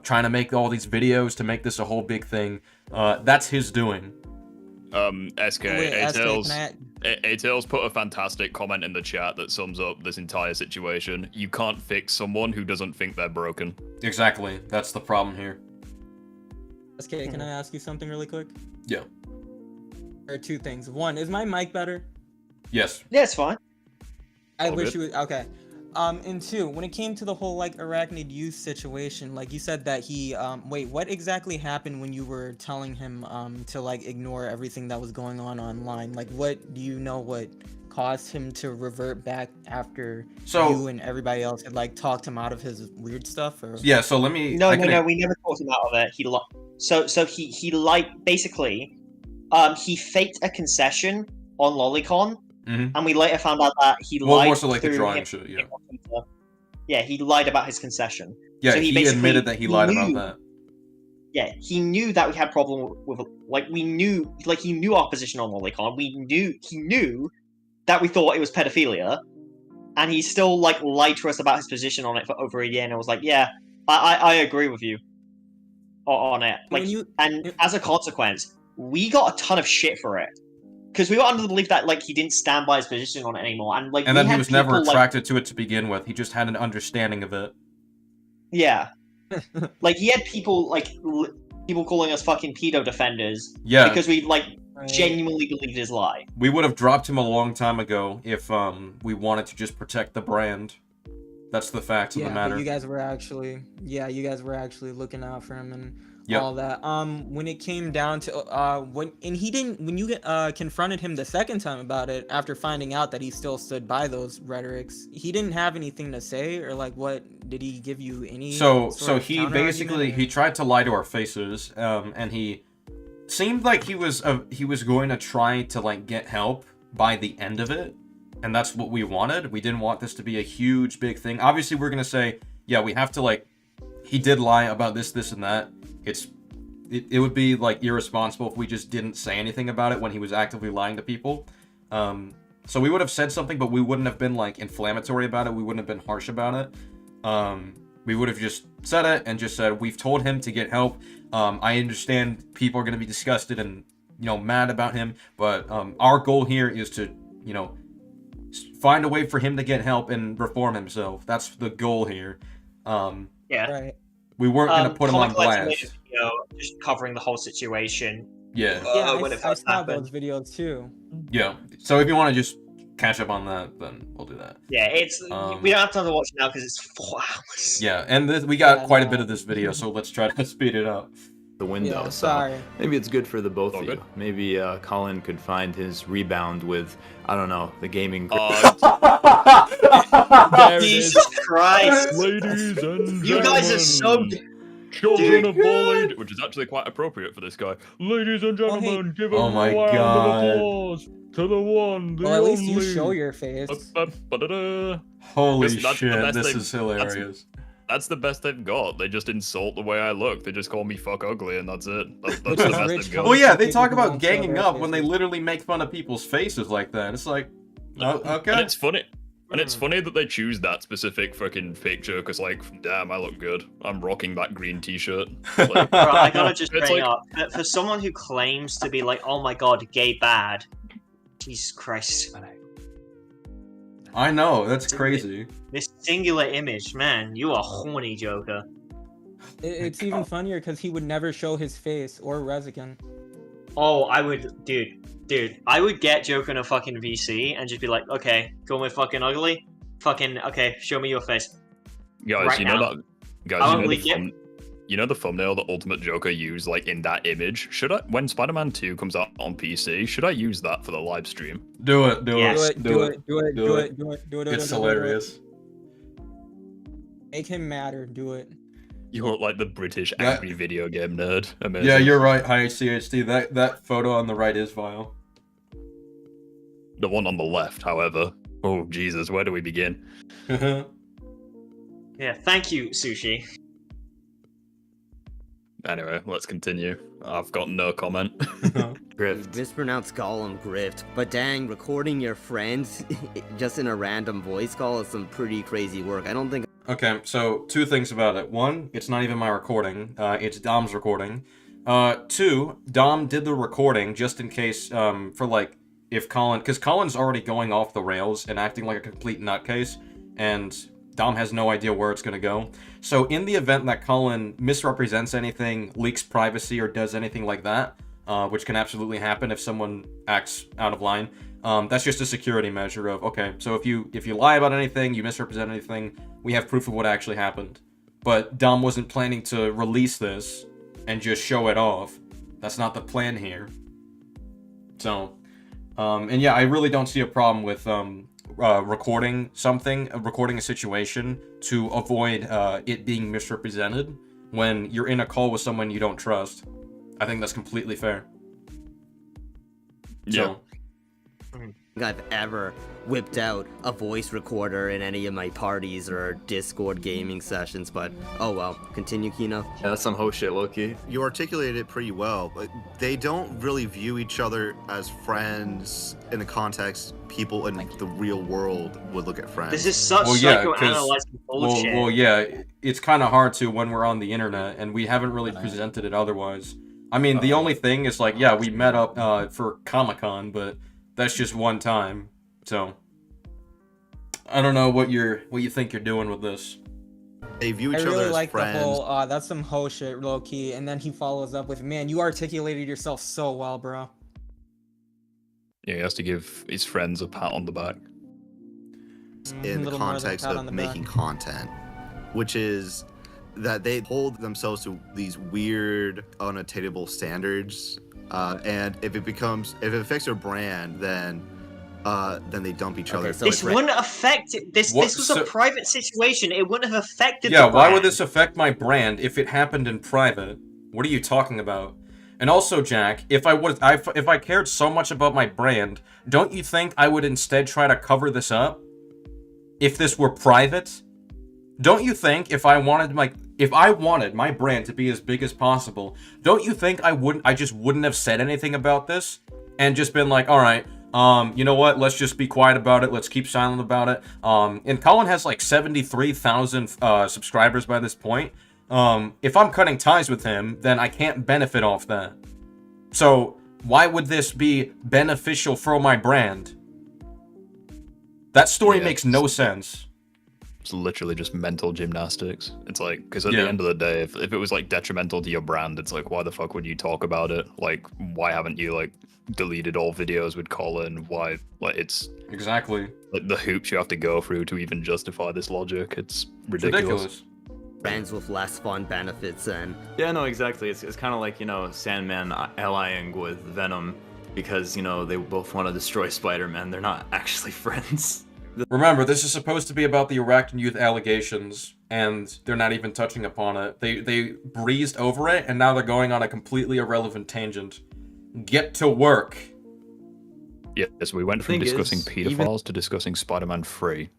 A: trying to make all these videos to make this a whole big thing. That's his doing.
C: SK, A-Tails put a fantastic comment in the chat that sums up this entire situation. You can't fix someone who doesn't think they're broken.
A: Exactly. That's the problem here.
K: SK, can I ask you something really quick?
A: Yeah.
K: There are two things. One, is my mic better?
A: Yes.
B: Yeah, it's fine.
K: I
C: All
K: wish
C: good.
K: you would. Okay. And two, when it came to the whole like Arachnid Youth situation, like you said that he wait, what exactly happened when you were telling him to like ignore everything that was going on online? Like, what do you know what caused him to revert back after you and everybody else had like talked him out of his weird stuff? Or
A: Yeah, so let me...
B: No, we never talked him out of it. He lied. Basically, he faked a concession on Lolicon, and we later found out that he lied.
A: More so like the
B: through
A: drawing
B: him-
A: shit, yeah.
B: Yeah, he lied about his concession.
A: Yeah,
B: So
A: he
B: basically-
A: admitted that he lied about
B: knew-
A: that.
B: Yeah, he knew that we had problem with he knew our position on Lolicon. He knew that we thought it was pedophilia, and he still like lied to us about his position on it for over a year. And I was like, yeah, I agree with you on it. Like, and as a consequence, we got a ton of shit for it because we were under the belief that like he didn't stand by his position on it anymore, and like
A: And
B: we
A: then he
B: had
A: was never
B: people, like-
A: attracted to it to begin with. He just had an understanding of it.
B: Yeah. Like, he had people, like, people calling us fucking pedo defenders.
A: Yeah.
B: Because we, like, genuinely believed his lie.
A: We would have dropped him a long time ago if we wanted to just protect the brand. That's the fact of the matter.
K: But you guys were actually looking out for him, and
A: Yep.
K: all that. When it came down to when you confronted him the second time about it, after finding out that he still stood by those rhetorics, he didn't have anything to say, or like, what did he give you any?
A: So
K: sort of
A: he
K: counter-argument,
A: basically
K: or-
A: he tried to lie to our faces, and he seemed like he was going to try to like get help by the end of it, and that's what we wanted. We didn't want this to be a huge big thing. Obviously, we're gonna say, yeah, we have to like, he did lie about this, and that. It would be like irresponsible if we just didn't say anything about it when he was actively lying to people. So we would have said something, but we wouldn't have been like inflammatory about it. We wouldn't have been harsh about it. We would have just said it and just said, we've told him to get help. I understand people are going to be disgusted and, mad about him, but our goal here is to, find a way for him to get help and reform himself. That's the goal here.
B: Yeah.
K: Right.
A: We weren't going to put him on
B: Comic made a
A: blast.
B: video just covering the whole situation.
A: Yeah.
K: Yeah,
B: When it
K: I
B: first
K: saw
B: happened.
K: those videos too.
A: Yeah. So if you want to just catch up on that, then we'll do that.
B: Yeah, it's we don't have time to watch it now because it's 4 hours.
A: Yeah, and we got
K: Yeah,
A: quite a
K: no.
A: bit of this video, so let's try to speed it up.
H: The window.
K: Yeah,
H: So
K: sorry.
H: maybe it's good for the both
C: All
H: of you.
C: good.
H: Maybe Colin could find his rebound with, I don't know, the gaming.
C: There it
B: Jesus
C: is.
B: Christ!
C: Ladies and
B: You guys are so.
C: children
B: Dude.
C: of all ages, which is actually quite appropriate for this guy. Ladies and
K: Well, hey-
C: gentlemen, give
A: Oh
C: a
A: my
C: round
A: God.
C: of applause to the one, the
K: Well, at least you
C: only.
K: show your face.
C: Ba-da-da.
A: Holy
C: That's the
A: shit,
C: best
A: this
C: thing-
A: is hilarious.
C: That's the best they've got. They just insult the way I look. They just call me fuck ugly, and that's it. That's
K: Which
C: the
K: is
C: best
K: rich
C: they've got.
A: Well, yeah, they
K: people
A: talk
K: who
A: about
K: won't show
A: ganging
K: their
A: up when they
K: faces.
A: literally make fun of people's faces like that. It's like, oh,
C: And
A: okay.
C: it's funny. And it's funny that they choose that specific fucking picture, because, like, damn, I look good. I'm rocking that green t-shirt. Like,
B: Bro, I gotta just
C: It's
B: bring
C: like-
B: up for someone who claims to be like, oh my god, gay bad. Jesus Christ.
A: I know, that's crazy.
B: This singular image, man, you are horny, Joker.
K: It's even funnier because he would never show his face or Rezikin.
B: Oh, I would, dude, I would get Joker in a fucking VC and just be like, okay, go with fucking ugly, fucking okay, show me your face.
C: guys,
B: Right
C: you know
B: now.
C: that. Guys,
B: I'll
C: you know
B: leak it.
C: you know the thumbnail that Ultimate Joker used, like in that image. Should I, when Spider-Man 2 comes out on PC, should I use that for the live stream?
A: Do it, do
B: Yes.
A: it, do it.
K: Do it.
A: do
K: Do
A: it.
K: it. Do it. Do it.
A: It's
K: do it, do it, do it.
A: hilarious.
K: Make him matter. Do it.
C: You look like the British
A: That-
C: angry video game nerd. Amazing.
A: Yeah, you're right, High CHD. That photo on the right is vile.
C: The one on the left, however. Oh, Jesus, where do we begin?
B: Yeah, thank you, Sushi.
C: Anyway, let's continue. I've got no comment.
H: Grift.
L: Mispronounced Gollum Grift, but dang, recording your friends just in a random voice call is some pretty crazy work. I don't think.
A: Okay, so two things about it. One, it's not even my recording. It's Dom's recording. Two, Dom did the recording just in case, for like, if Colin, because Colin's already going off the rails and acting like a complete nutcase, and Dom has no idea where it's going to go. So in the event that Colin misrepresents anything, leaks privacy, or does anything like that, which can absolutely happen if someone acts out of line, that's just a security measure of, okay, so if you lie about anything, you misrepresent anything, we have proof of what actually happened. But Dom wasn't planning to release this and just show it off. That's not the plan here. So, and yeah, I really don't see a problem with recording something, recording a situation to avoid it being misrepresented when you're in a call with someone you don't trust. I think that's completely fair.
C: Yeah.
L: I've ever whipped out a voice recorder in any of my parties or Discord gaming sessions, but oh well. Continue, Kino.
H: Yeah, that's some ho shit, Loki.
I: You articulated it pretty well, but they don't really view each other as friends in the context people in the real world would look at friends.
B: This is such
A: Well, yeah, 'cause-
B: psychoanalyzing bullshit.
A: Well, yeah, it's kind of hard to when we're on the internet, and we haven't really presented it otherwise. I mean, the only thing is, like, yeah, we met up for Comic-Con, but that's just one time. So, I don't know what you think you're doing with this.
I: They view
K: I
I: each other
K: really
I: as
K: like
I: friends.
K: the whole, that's some ho shit, low key. And then he follows up with, man, you articulated yourself so well, bro.
C: Yeah, he has to give his friends a pat on the back.
I: in
K: A
I: the
K: little more than a
I: context
K: pat on
I: of
K: the
I: making
K: back.
I: content, which is that they hold themselves to these weird, unattainable standards, and if it affects their brand, then they dump each other.
L: so
J: This wouldn't affect it. This was a private situation. It wouldn't have affected.
A: Yeah,
J: the
A: why would
J: brand.
A: this affect my brand if it happened in private? What are you talking about? And also, Jack, if I cared so much about my brand, don't you think I would instead try to cover this up? If this were private? Don't you think if I wanted my brand to be as big as possible, don't you think I just wouldn't have said anything about this and just been like, all right, you know what? Let's just be quiet about it. Let's keep silent about it. And Colin has like 73,000 subscribers by this point. If I'm cutting ties with him, then I can't benefit off that. So why would this be beneficial for my brand? That story makes no sense.
C: It's literally just mental gymnastics. It's like, because at the end of the day, if it was like detrimental to your brand, it's like, why the fuck would you talk about it? Like, why haven't you like deleted all videos with Colin? Why, like, it's
A: exactly
C: like the hoops you have to go through to even justify this logic. It's ridiculous.
L: Brands with less fun benefits and
H: Yeah, no, exactly. It's kind of like, you know, Sandman allying with Venom because, you know, they both want to destroy Spider-Man. They're not actually friends.
A: Remember, this is supposed to be about the Arachnid Youth allegations, and they're not even touching upon it. They breezed over it, and now they're going on a completely irrelevant tangent. Get to work.
C: Yes, we went from discussing pedophiles to discussing Spider-Man 3.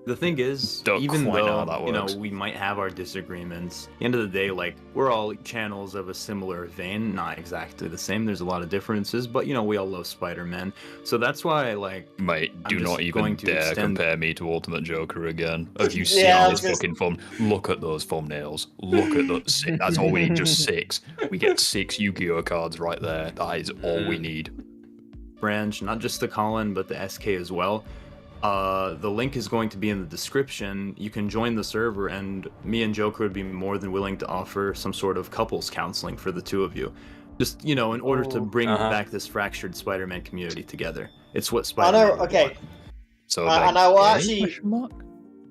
H: The thing is,
C: Don't
H: even
C: quite know how
H: though,
C: that
H: you know,
C: works.
H: we might have our disagreements, at the end of the day, like, we're all channels of a similar vein, not exactly the same, there's a lot of differences, but, you know, we all love Spider-Man, so that's why, like...
C: Mate, do not even dare compare me to Ultimate Joker again. Have you
J: Yeah,
C: seen this fucking thumb? Look at those thumbnails. Look at those. That's all we need, just 6. We get 6 Yu-Gi-Oh cards right there. That is all we need.
H: Branch, not just the Colin, but the SK as well. The link is going to be in the description. You can join the server, and me and Joker would be more than willing to offer some sort of couples counseling for the two of you. Just, you know, in order to bring back this fractured Spider-Man community together. It's what Spider-Man would want.
C: So,
J: and I will actually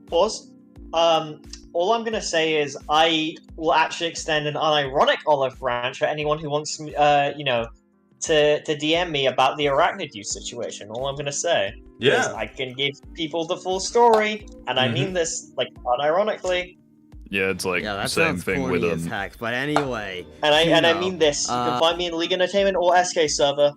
J: pause. All I'm gonna say is I will actually extend an unironic olive branch for anyone who wants, you know, to DM me about the Arachnid Youth situation. All I'm gonna say.
A: Yeah.
J: I can give people the full story, and I mean this like unironically.
C: Yeah, it's like
L: that
C: same
L: sounds
C: thing with
L: corny as heck, but anyway.
J: And I mean this. You can find me in League Entertainment or SK server.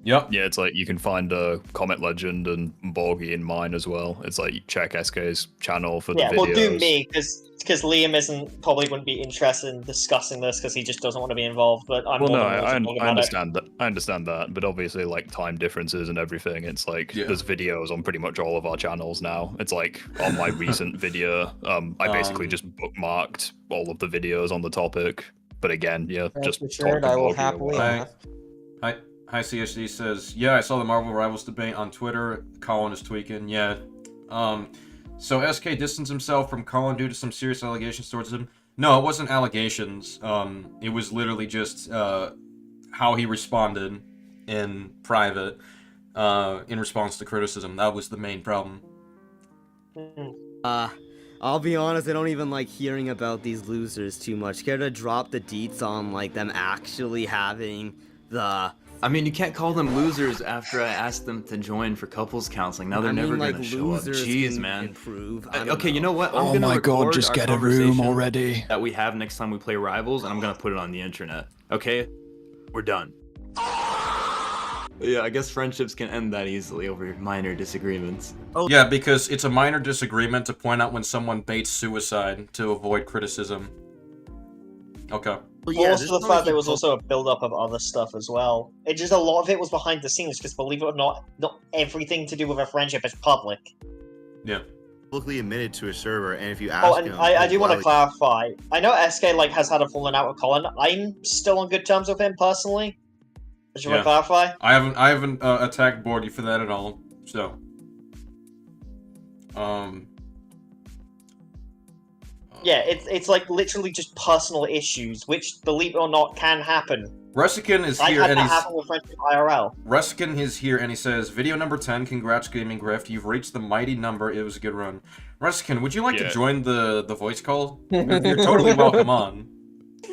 A: Yep.
C: Yeah, it's like you can find Comet Legend and Borgie in mine as well. It's like you check SK's channel for the videos.
J: Well, do me because Liam probably wouldn't be interested in discussing this because he just doesn't want to be involved. But I'm
C: I understand that. I understand that, but obviously, like time differences and everything. It's like there's videos on pretty much all of our channels now. It's like on my recent video, I basically just bookmarked all of the videos on the topic. But again, just
K: assured, I will happily.
A: Hi, CSD says, yeah, I saw the Marvel Rivals debate on Twitter. Colin is tweaking, yeah. So SK distanced himself from Colin due to some serious allegations towards him. No, it wasn't allegations. It was literally just how he responded in private in response to criticism. That was the main problem.
L: I'll be honest, I don't even like hearing about these losers too much. Care to drop the deets on like them actually having the...
H: I mean, you can't call them losers after I asked them to join for couples counseling. Now they're never gonna show up. Jeez, man.
L: Improve.
H: Okay, you know what?
C: Oh my god, just get a room already.
H: That we have next time we play Rivals, and I'm gonna put it on the internet. Okay? We're done. Yeah, I guess friendships can end that easily over minor disagreements.
A: Yeah, because it's a minor disagreement to point out when someone baits suicide to avoid criticism. Okay.
J: Also, the fact there was also a build-up of other stuff as well. It just a lot of it was behind the scenes, because believe it or not everything to do with a friendship is public.
A: Yeah.
I: Publicly admitted to a server, and if you ask him,
J: I do want to clarify. I know SK has had a falling out with Colin. I'm still on good terms with him personally. I just want to clarify.
A: I haven't attacked Bordy for that at all. So.
J: Yeah, it's like literally just personal issues, which, believe it or not, can happen.
A: Russican is
J: I
A: here
J: had
A: and
J: that
A: he's
J: happen with Friendship IRL.
A: Russican is here and he says, "Video number 10. Congrats, Gaming Grift. You've reached the mighty number. It was a good run." Russican, would you like to join the voice call? You're totally welcome on.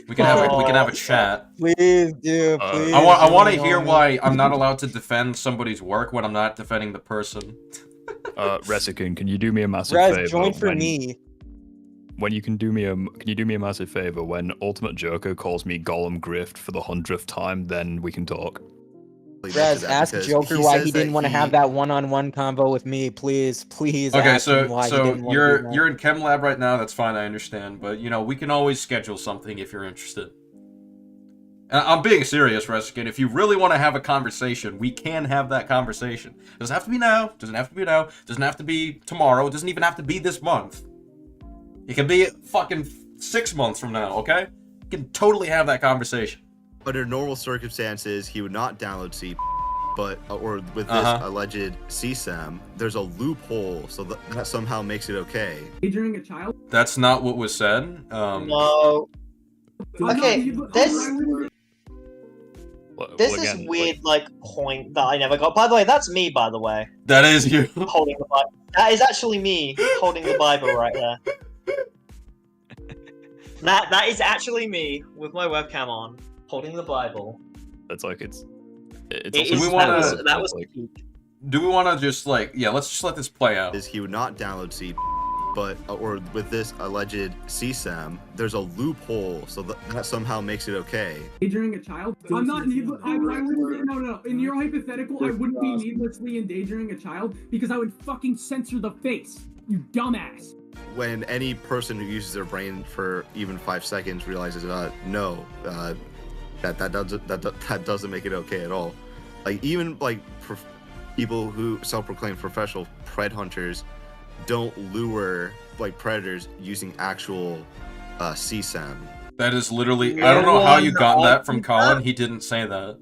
A: We can have a chat.
K: Please, dude. Please.
A: I want to hear why I'm not allowed to defend somebody's work when I'm not defending the person.
C: Resikin, can you do me a massive
K: Res,
C: favor?
K: join for me.
C: When you can you do me a massive favor? When Ultimate Joker calls me Gollum Grift for the 100th time, then we can talk.
K: Res, ask Joker why he didn't want to have that one-on-one combo with me. Please, please.
A: Okay,
K: ask him why he
A: so
K: didn't want to do that.
A: you're in Chem Lab right now. That's fine, I understand. But you know, we can always schedule something if you're interested. And I'm being serious, Resikin. If you really want to have a conversation, we can have that conversation. Doesn't have to be now. Doesn't have to be now. Doesn't have to be tomorrow. It doesn't even have to be this month. It can be fucking 6 months from now, okay? You can totally have that conversation.
I: Under normal circumstances, he would not download C, but or with this alleged CSAM, there's a loophole, so that somehow makes it okay.
M: During a child?
A: That's not what was said.
J: No. Okay, this
C: again,
J: is weird, like, point that I never got. By the way, that's me, by the way.
A: That is you.
J: Holding the Bible. That is actually me holding the Bible right there. That is actually me with my webcam on, holding the Bible.
C: That's like it's
A: Do we want to? Do we want to just like let's just let this play out.
I: Is he would not download C, but or with this alleged CSAM, there's a loophole, so that somehow makes it okay.
M: Endangering a child? I'm not no. In your hypothetical, I wouldn't be needlessly endangering a child because I would fucking censor the face. You dumbass.
I: When any person who uses their brain for even 5 seconds realizes, no, that doesn't make it okay at all. Like even like people who self-proclaim professional pred hunters don't lure like predators using actual CSAM.
A: That is literally. I don't know how you got that from Colin. He didn't say that.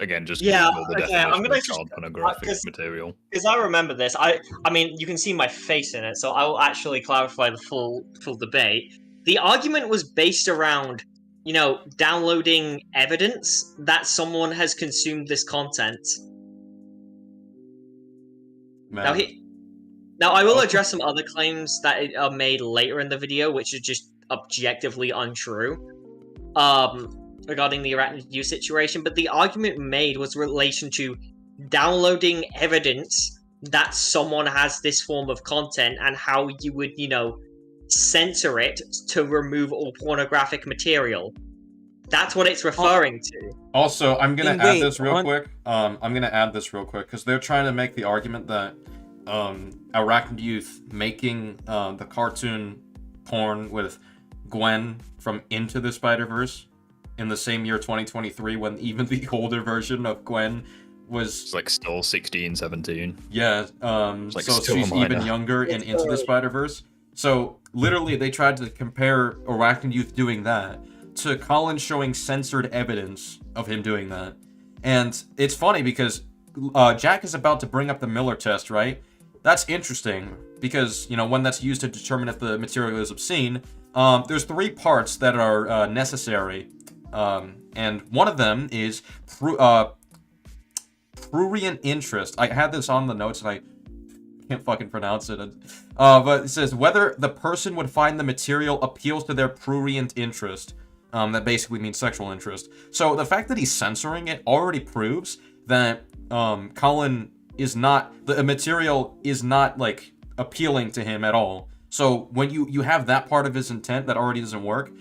C: Again, just
J: yeah.
C: the
J: Okay, I'm gonna
C: child pornographic material.
J: Because I remember this. I mean, you can see my face in it, so I will actually clarify the full debate. The argument was based around, you know, downloading evidence that someone has consumed this content.
A: Man.
J: Now I will address some other claims that are made later in the video, which are just objectively untrue. Regarding the arachnid use situation, but the argument made was in relation to downloading evidence that someone has this form of content and how you would, you know, censor it to remove all pornographic material. That's what it's referring to.
A: Also, I'm gonna add this real quick. I'm gonna add this real quick because they're trying to make the argument that Arachnid Youth making the cartoon porn with Gwen from Into the Spider-Verse in the same year 2023 when even the older version of Gwen was
C: it's like still 16, 17.
A: Yeah,
C: like
A: so she's even younger in Into the Spider-Verse. So literally they tried to compare Arachnid Youth doing that to Colin showing censored evidence of him doing that. And it's funny because Jack is about to bring up the Miller test, right? That's interesting because, you know, when that's used to determine if the material is obscene, there's 3 parts that are necessary. And one of them is prurient interest. I had this on the notes and I can't fucking pronounce it. But it says whether the person would find the material appeals to their prurient interest. That basically means sexual interest. So the fact that he's censoring it already proves that Colin is not, the material is not like appealing to him at all. So when you have that part of his intent that already doesn't work.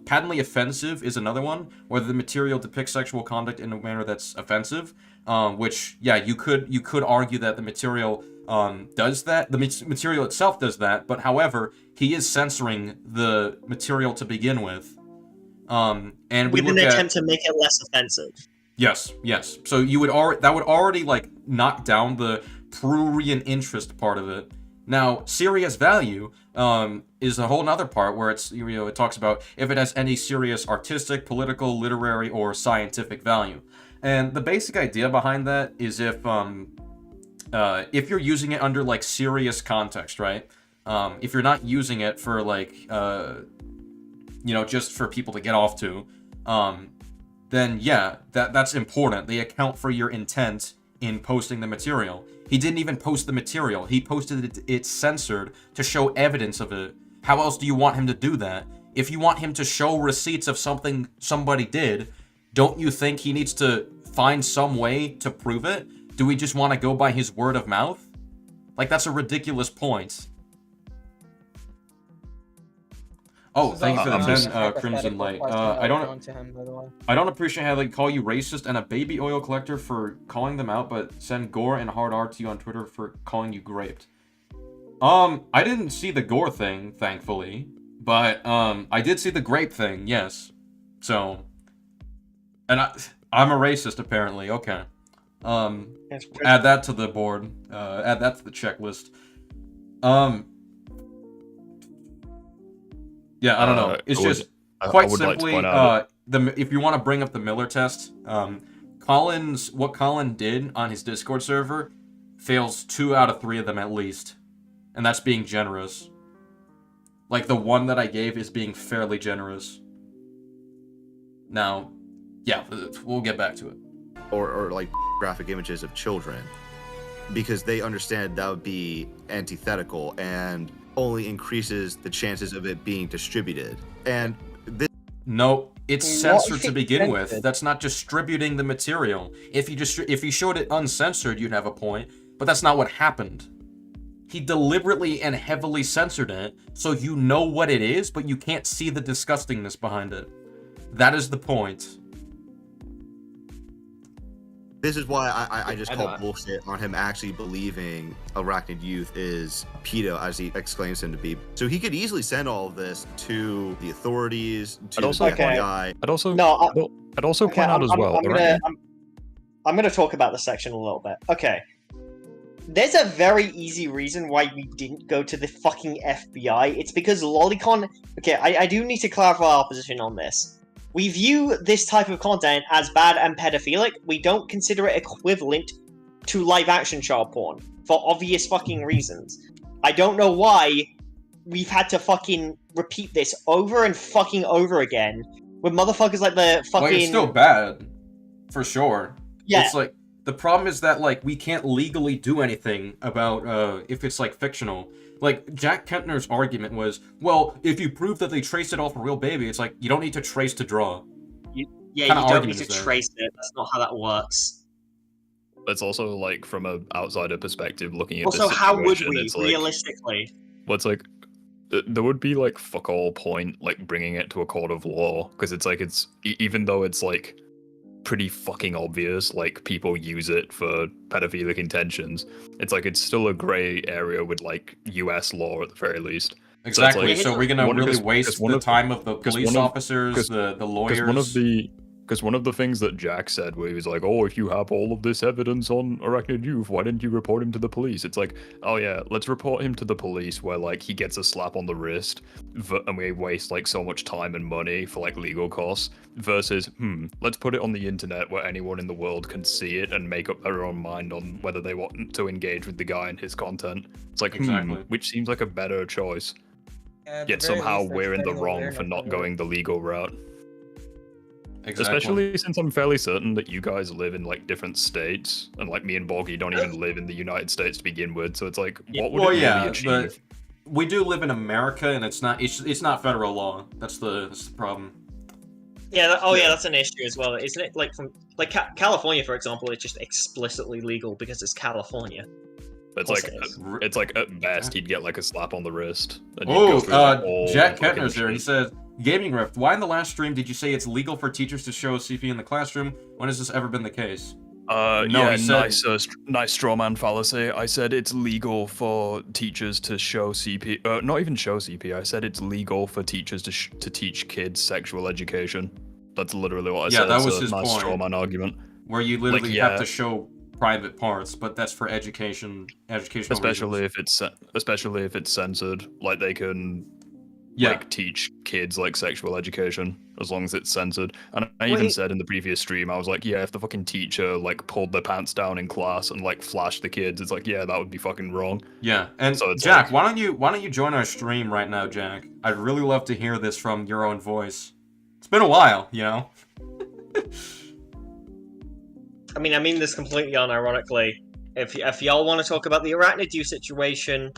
A: Patently offensive is another one, where the material depicts sexual conduct in a manner that's offensive. Which, yeah, you could argue that the material does that. The material itself does that, but however, he is censoring the material to begin with. And we
J: with an attempt to make it less offensive.
A: Yes. So that would already like knock down the prurient interest part of it. Now, serious value is a whole nother part where it's, you know, it talks about if it has any serious artistic, political, literary, or scientific value. And the basic idea behind that is if you're using it under like serious context, right? If you're not using it for like, you know, just for people to get off to, then yeah, that's important. They account for your intent in posting the material. He didn't even post the material. He posted it censored to show evidence of it. How else do you want him to do that? If you want him to show receipts of something somebody did, don't you think he needs to find some way to prove it? Do we just want to go by his word of mouth? Like, that's a ridiculous point. Oh, thank you for the 10 Crimson Light. I don't appreciate how they call you racist and a baby oil collector for calling them out, but send gore and hard art to you on Twitter for calling you graped. I didn't see the gore thing, thankfully, but I did see the grape thing, yes. So, and I'm a racist apparently. Okay. Add that to the board. Add that to the checklist. Yeah, I don't know. It's just quite simply, if you want to bring up the Miller test, what Colin did on his Discord server fails 2 out of 3 of them at least, and that's being generous. Like, the one that I gave is being fairly generous. Now, yeah, we'll get back to it.
I: Or like graphic images of children, because they understand that would be antithetical and only increases the chances of it being distributed. And this...
A: No, it's censored to begin with. That's not distributing the material. If you showed it uncensored, you'd have a point, but that's not what happened. He deliberately and heavily censored it, so you know what it is, but you can't see the disgustingness behind it. That is the point.
I: This is why I just call bullshit on him actually believing Arachnid Youth is pedo, as he exclaims him to be. So he could easily send all of this to the authorities, to the FBI.
C: I'd also point out as well.
J: I'm going to talk about the section a little bit. Okay. There's a very easy reason why we didn't go to the fucking FBI. It's because Lolicon... Okay, I do need to clarify our position on this. We view this type of content as bad and pedophilic. We don't consider it equivalent to live-action child porn, for obvious fucking reasons. I don't know why we've had to fucking repeat this over and fucking over again with motherfuckers like the fucking...
A: Well, it's still bad, for sure.
J: Yeah.
A: It's like, the problem is that, like, we can't legally do anything about, if it's, like, fictional. Like, Jack Kentner's argument was, well, if you prove that they traced it off a real baby, it's like, you don't need to trace to draw.
J: You don't need to trace it. That's not how that works.
C: It's also, like, from an outsider perspective, looking at
J: also,
C: this
J: how would
C: situation,
J: we,
C: it's like,
J: realistically?
C: well, it's like, there would be, like, fuck all point, like, bringing it to a court of law, because it's like, even though it's, like, pretty fucking obvious, like, people use it for pedophilic intentions, it's like, it's still a gray area with, like, US law at the very least.
A: Exactly, so we're gonna really waste the time of the police officers, the lawyers.
C: Because one of the things that Jack said, where he was like, oh, if you have all of this evidence on Arachnid Youth, why didn't you report him to the police? It's like, oh yeah, let's report him to the police where, like, he gets a slap on the wrist, and we waste, like, so much time and money for, like, legal costs, versus, let's put it on the internet where anyone in the world can see it and make up their own mind on whether they want to engage with the guy and his content. It's like, which seems like a better choice. Yet somehow we're in the wrong for not going the legal route.
A: Exactly.
C: Especially since I'm fairly certain that you guys live in, like, different states, and, like, me and Borgie don't even live in the United States to begin with, so it's like, what would it really achieve?
A: But we do live in America, and it's not federal law. That's the problem.
J: Yeah, that's an issue as well, isn't it? Like, from California, for example, it's just explicitly legal because it's California.
C: It's like at best he'd get, like, a slap on the wrist.
A: Jack Kettner's there. He said, Gaming Rift, why in the last stream did you say it's legal for teachers to show CP in the classroom? When has this ever been the case?
C: Nice straw man fallacy. I said it's legal for teachers to show CP. Not even show CP. I said it's legal for teachers to teach kids sexual education. That's literally what I said.
A: Yeah, that was his
C: nice
A: point.
C: Straw man argument.
A: Where you literally have to show private parts, but that's for educational
C: especially
A: reasons.
C: Especially if it's censored, like they can like teach kids like sexual education as long as it's censored. And I even said in the previous stream, I was like, yeah, if the fucking teacher like pulled their pants down in class and like flashed the kids, it's like, yeah, that would be fucking wrong.
A: Yeah, and so Jack, like, why don't you join our stream right now, Jack? I'd really love to hear this from your own voice. It's been a while, you know.
J: I mean this completely unironically. If y'all want to talk about the arachnid you situation,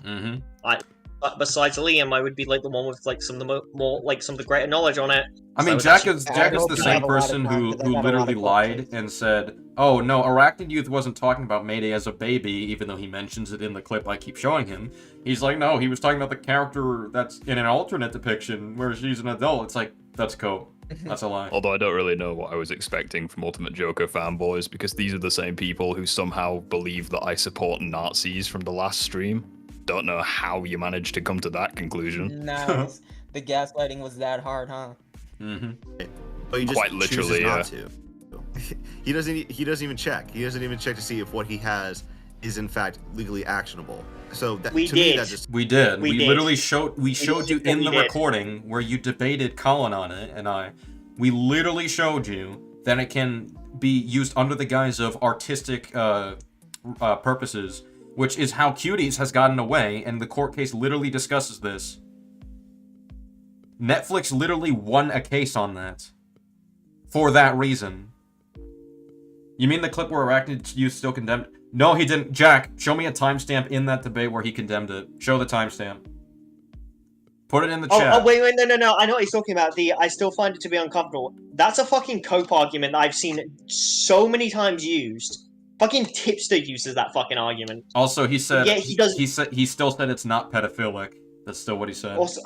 J: besides Liam, I would be like the one with like some of the more like some of the greater knowledge on it.
A: I mean, Jack is the same person who literally lied and said, "Oh no, Arachnid Youth wasn't talking about Mayday as a baby," even though he mentions it in the clip I keep showing him. He's like, "No, he was talking about the character that's in an alternate depiction where she's an adult." It's like, that's cool. That's a lie.
C: Although I don't really know what I was expecting from Ultimate Joker fanboys, because these are the same people who somehow believe that I support Nazis from the last stream. Don't know how you managed to come to that conclusion.
K: Nice. The gaslighting was that hard, huh?
I: But he just
C: Quite literally,
I: chooses not to. He doesn't even check. He doesn't even check to see if what he has is in fact legally actionable. So that,
J: we
I: to
J: did.
I: me, that just
A: We did. We
J: did.
A: literally showed you in the
J: did.
A: recording where you debated Colin on it, and we literally showed you that it can be used under the guise of artistic purposes, which is how Cuties has gotten away, and the court case literally discusses this. Netflix literally won a case on that. For that reason. You mean the clip where Arachnid Youth still condemned? No, he didn't. Jack, show me a timestamp in that debate where he condemned it. Show the timestamp. Put it in the chat.
J: Oh, wait, no. I know what he's talking about. I still find it to be uncomfortable. That's a fucking cope argument that I've seen so many times used. Fucking Tipster uses that fucking argument.
A: Also, he said
J: Yeah, he does.
A: He still said it's not pedophilic. That's still what he said.
J: Also,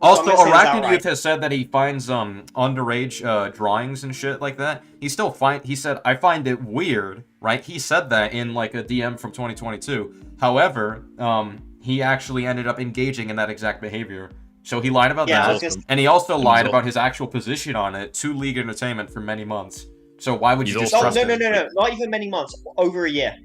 A: Also,
J: I'm gonna say this
A: Arachnid
J: outright.
A: Youth has said that he finds underage drawings and shit like that. He said, I find it weird, right? He said that in like a DM from 2022. However, he actually ended up engaging in that exact behavior. So he lied about that. And he also lied about his actual position on it to League Entertainment for many months. So why would you just trust him?
J: No. Not even many months. Over a year.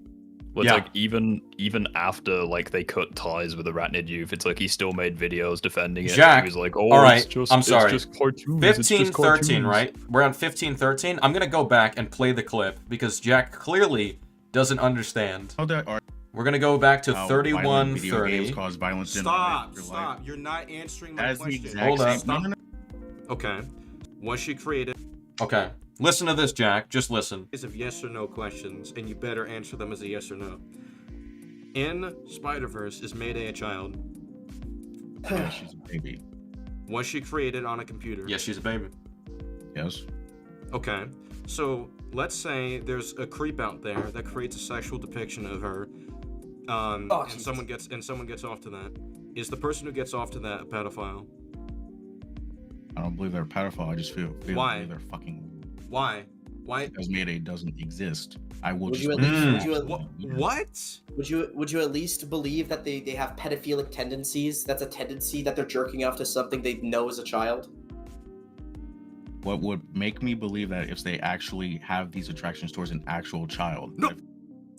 C: Well, it's like even after like they cut ties with Arachnid Youth, it's like he still made videos defending it.
A: Jack,
C: He was like, "Oh,
A: all right,
C: it's just,
A: I'm sorry.
C: It's just cartoons. It's just
A: 15-13,
C: cartoons."
A: right? We're on 15-13. I'm gonna go back and play the clip because Jack clearly doesn't understand. We're gonna go back to 31-30.
F: Cause violence
E: Stop. You're not answering my question.
A: Hold up.
E: Okay. Was she created?
A: Okay. Listen to this, Jack. Just listen.
E: Of yes or no questions, and you better answer them as a yes or no. In Spider-Verse, is Mayday a child?
F: Yeah, she's a baby.
E: Was she created on a computer?
A: Yes, she's a baby.
F: Yes.
E: Okay. So let's say there's a creep out there that creates a sexual depiction of her, and someone gets off to that. Is the person who gets off to that a pedophile?
F: I don't believe they're a pedophile. I just feel
E: Why?
F: they're fucking.
E: Why?
F: Because Mayday doesn't exist. I will
G: Would
F: just.
G: you at least,
E: What?
G: Would you at least believe that they have pedophilic tendencies? That's a tendency that they're jerking off to something they know as a child.
F: What would make me believe that if they actually have these attractions towards an actual child?
E: No.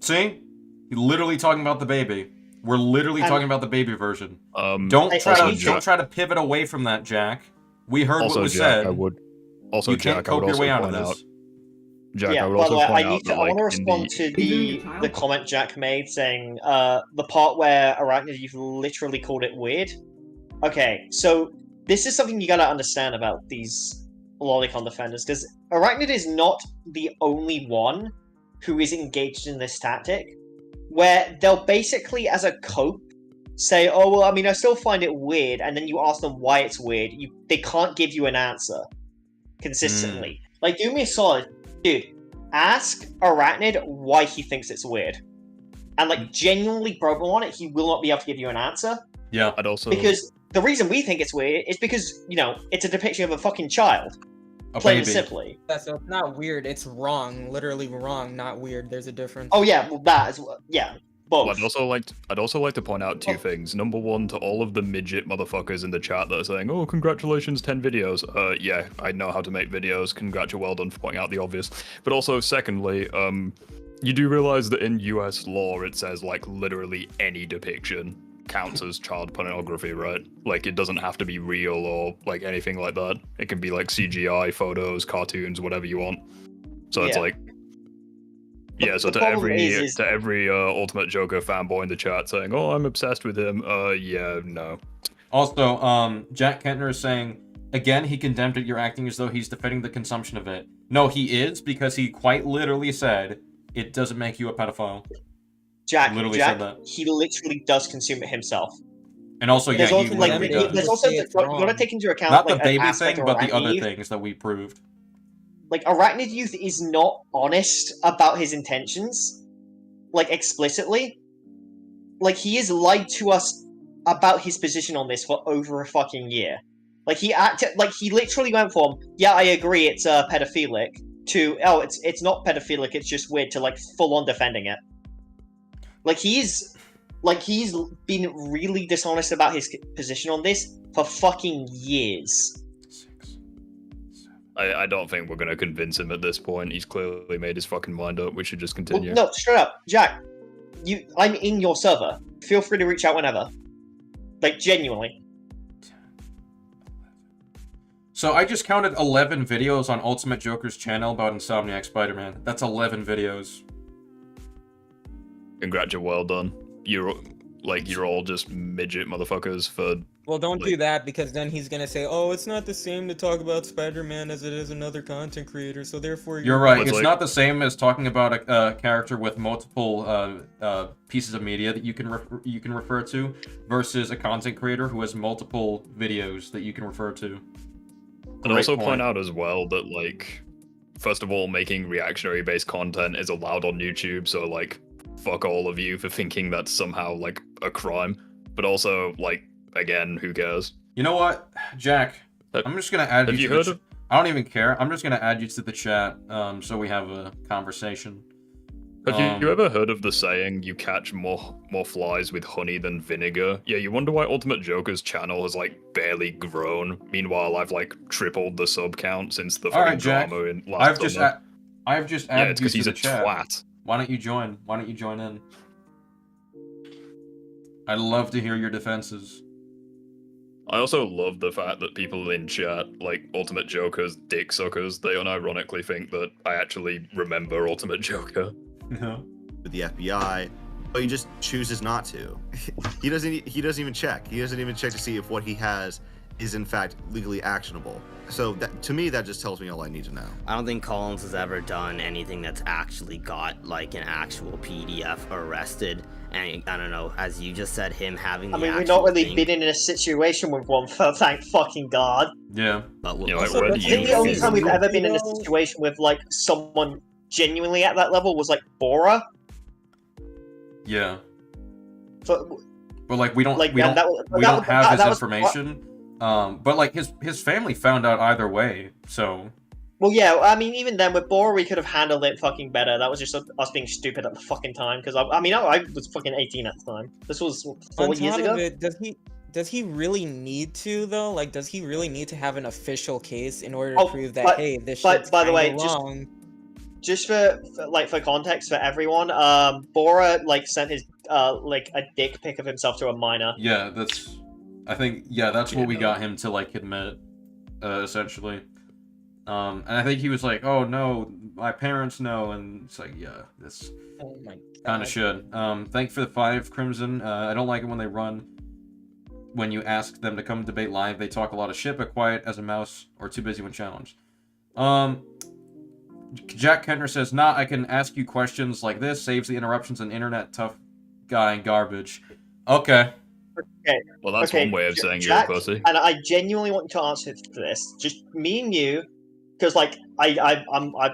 A: See? You're literally talking about the baby. We're literally talking about the baby version. Don't try to pivot away from that, Jack. We heard what was said.
C: Also,
A: you can't cope your way out of this.
C: Jack,
J: yeah,
C: I would
J: by the
C: also
J: way,
C: point
J: I
C: out that,
J: want to
C: like,
J: respond to the comment Jack made saying the part where Arachnid Youth literally called it weird. Okay, so this is something you gotta understand about these lolicon defenders, because Arachnid is not the only one who is engaged in this tactic, where they'll basically, as a cope, say, oh, well, I mean, I still find it weird, and then you ask them why it's weird. They can't give you an answer consistently. Like, do me a solid, dude, ask Arachnid why he thinks it's weird. And, like, genuinely probe him on it, he will not be able to give you an answer.
A: Yeah.
C: I'd also...
J: Because the reason we think it's weird is because, you know, it's a depiction of a fucking child. Plain and simply.
K: So it's not weird, it's wrong. Literally wrong, not weird. There's a difference.
J: Oh, yeah, well, that as well. Yeah.
C: Well, I'd also like to point out two things. Number one, to all of the midget motherfuckers in the chat that are saying, "Oh, congratulations, 10 videos." Yeah, I know how to make videos. Congrats, you're well done for pointing out the obvious. But also, secondly, you do realize that in US law it says like literally any depiction counts as child pornography, right? Like it doesn't have to be real or like anything like that. It can be like CGI, photos, cartoons, whatever you want. So it's like. Yeah, so to every Ultimate Joker fanboy in the chat saying, "Oh, I'm obsessed with him," yeah, no.
A: Also, Jack Kentner is saying, again, he condemned it, you're acting as though he's defending the consumption of it. No, he is, because he quite literally said, it doesn't make you a pedophile.
J: Jack,
A: said that.
J: he literally does consume it himself.
A: And also,
J: there's
A: yeah,
J: also,
A: he
J: like,
A: literally does.
J: there's also you gotta take into account
A: Not
J: like
A: the baby
J: an aspect
A: thing,
J: of
A: but the other
J: Arachnid.
A: things that we proved.
J: Like, Arachnid Youth is not honest about his intentions, like, explicitly. Like, he has lied to us about his position on this for over a fucking year. Like, he literally went from, yeah, I agree, it's pedophilic, to, oh, it's not pedophilic, it's just weird, to, like, full-on defending it. Like, he's been really dishonest about his position on this for fucking years.
C: I don't think we're gonna convince him at this point. He's clearly made his fucking mind up. We should just continue.
J: Well, no, straight up, Jack. I'm in your server. Feel free to reach out whenever. Like, genuinely.
A: So I just counted 11 videos on Ultimate Joker's channel about Insomniac Spider-Man. That's 11 videos.
C: Congrats, you're well done. You're all just midget motherfuckers for.
K: Well, don't do that, because then he's gonna say, "Oh, it's not the same to talk about Spider-Man as it is another content creator." So therefore,
A: you're right. It's not the same as talking about a character with multiple pieces of media that you can refer to, versus a content creator who has multiple videos that you can refer to.
C: And also point out as well that, like, first of all, making reactionary-based content is allowed on YouTube. So, like, fuck all of you for thinking that's somehow like a crime. But also, like, again, who cares?
A: You know what, Jack? I'm just gonna add you to the I don't even care. I'm just gonna add you to the chat, so we have a conversation.
C: Have you ever heard of the saying, you catch more flies with honey than vinegar? Yeah, you wonder why Ultimate Joker's channel has, like, barely grown. Meanwhile, I've, like, tripled the sub count since the fucking drama in last summer.
A: I've just added
C: it's because
A: you
C: he's
A: to
C: a
A: the chat.
C: twat.
A: Why don't you join? Why don't you join in? I'd love to hear your defenses.
C: I also love the fact that people in chat, like Ultimate Joker's dick suckers, they unironically think that I actually remember Ultimate Joker.
A: No.
I: With the FBI, but he just chooses not to. He doesn't even check. He doesn't even check to see if what he has is in fact legally actionable. So that, to me, that just tells me all I need to know.
L: I don't think Collins has ever done anything that's actually got like an actual PDF arrested. And I don't know, as you just said, him having the
J: we've not really been in a situation with one, for thank fucking God.
A: Yeah.
L: But
C: you know,
J: I think the only time we've ever been in a situation with, like, someone genuinely at that level was, like, Bora.
A: Yeah.
J: But
A: like, we don't
J: like,
A: we
J: yeah,
A: don't have his
J: was
A: information. But like his family found out either way, so.
J: Well, yeah, I mean, even then, with Bora, we could have handled it fucking better. That was just us being stupid at the fucking time, because I was fucking 18 at the time. This was 4 years ago.
K: Of it, does he really need to, though? Like, does he really need to have an official case in order to prove that, hey, this shit's
J: by the way,
K: wrong?
J: Just for context for everyone, Bora, like, sent his, like, a dick pic of himself to a minor.
A: Yeah, that's what we got him to, like, admit, essentially. And I think he was like, "Oh no, my parents know," and it's like, yeah, this kind of should. Thank you for the 5 Crimson. I don't like it when they run. When you ask them to come debate live, they talk a lot of shit, but quiet as a mouse or too busy when challenged. Jack Kentner says, "Nah, I can ask you questions like this. Saves the interruptions and internet tough guy and garbage." Okay.
J: Okay.
C: Well, that's one way of saying
J: Jack,
C: you're a pussy.
J: And I genuinely want you to answer for this. Just me and you, because like I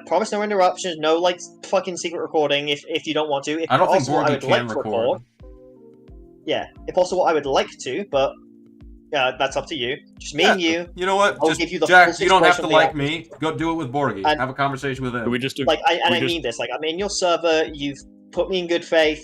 J: promise no interruptions, no like fucking secret recording if you don't want to. If
A: I don't think
J: possible,
A: Borgie can record.
J: Yeah, if possible, I would like to, but that's up to you. Just me and you.
A: You know what?
J: I'll
A: Just
J: give you the
A: Jack,
J: full
A: you don't have to
J: situation
A: like
J: of the
A: me. Go do it with Borgie.
J: And-
A: Have a conversation with him.
C: We just do,
J: Like I mean this. Like I'm in your server. You've put me in good faith.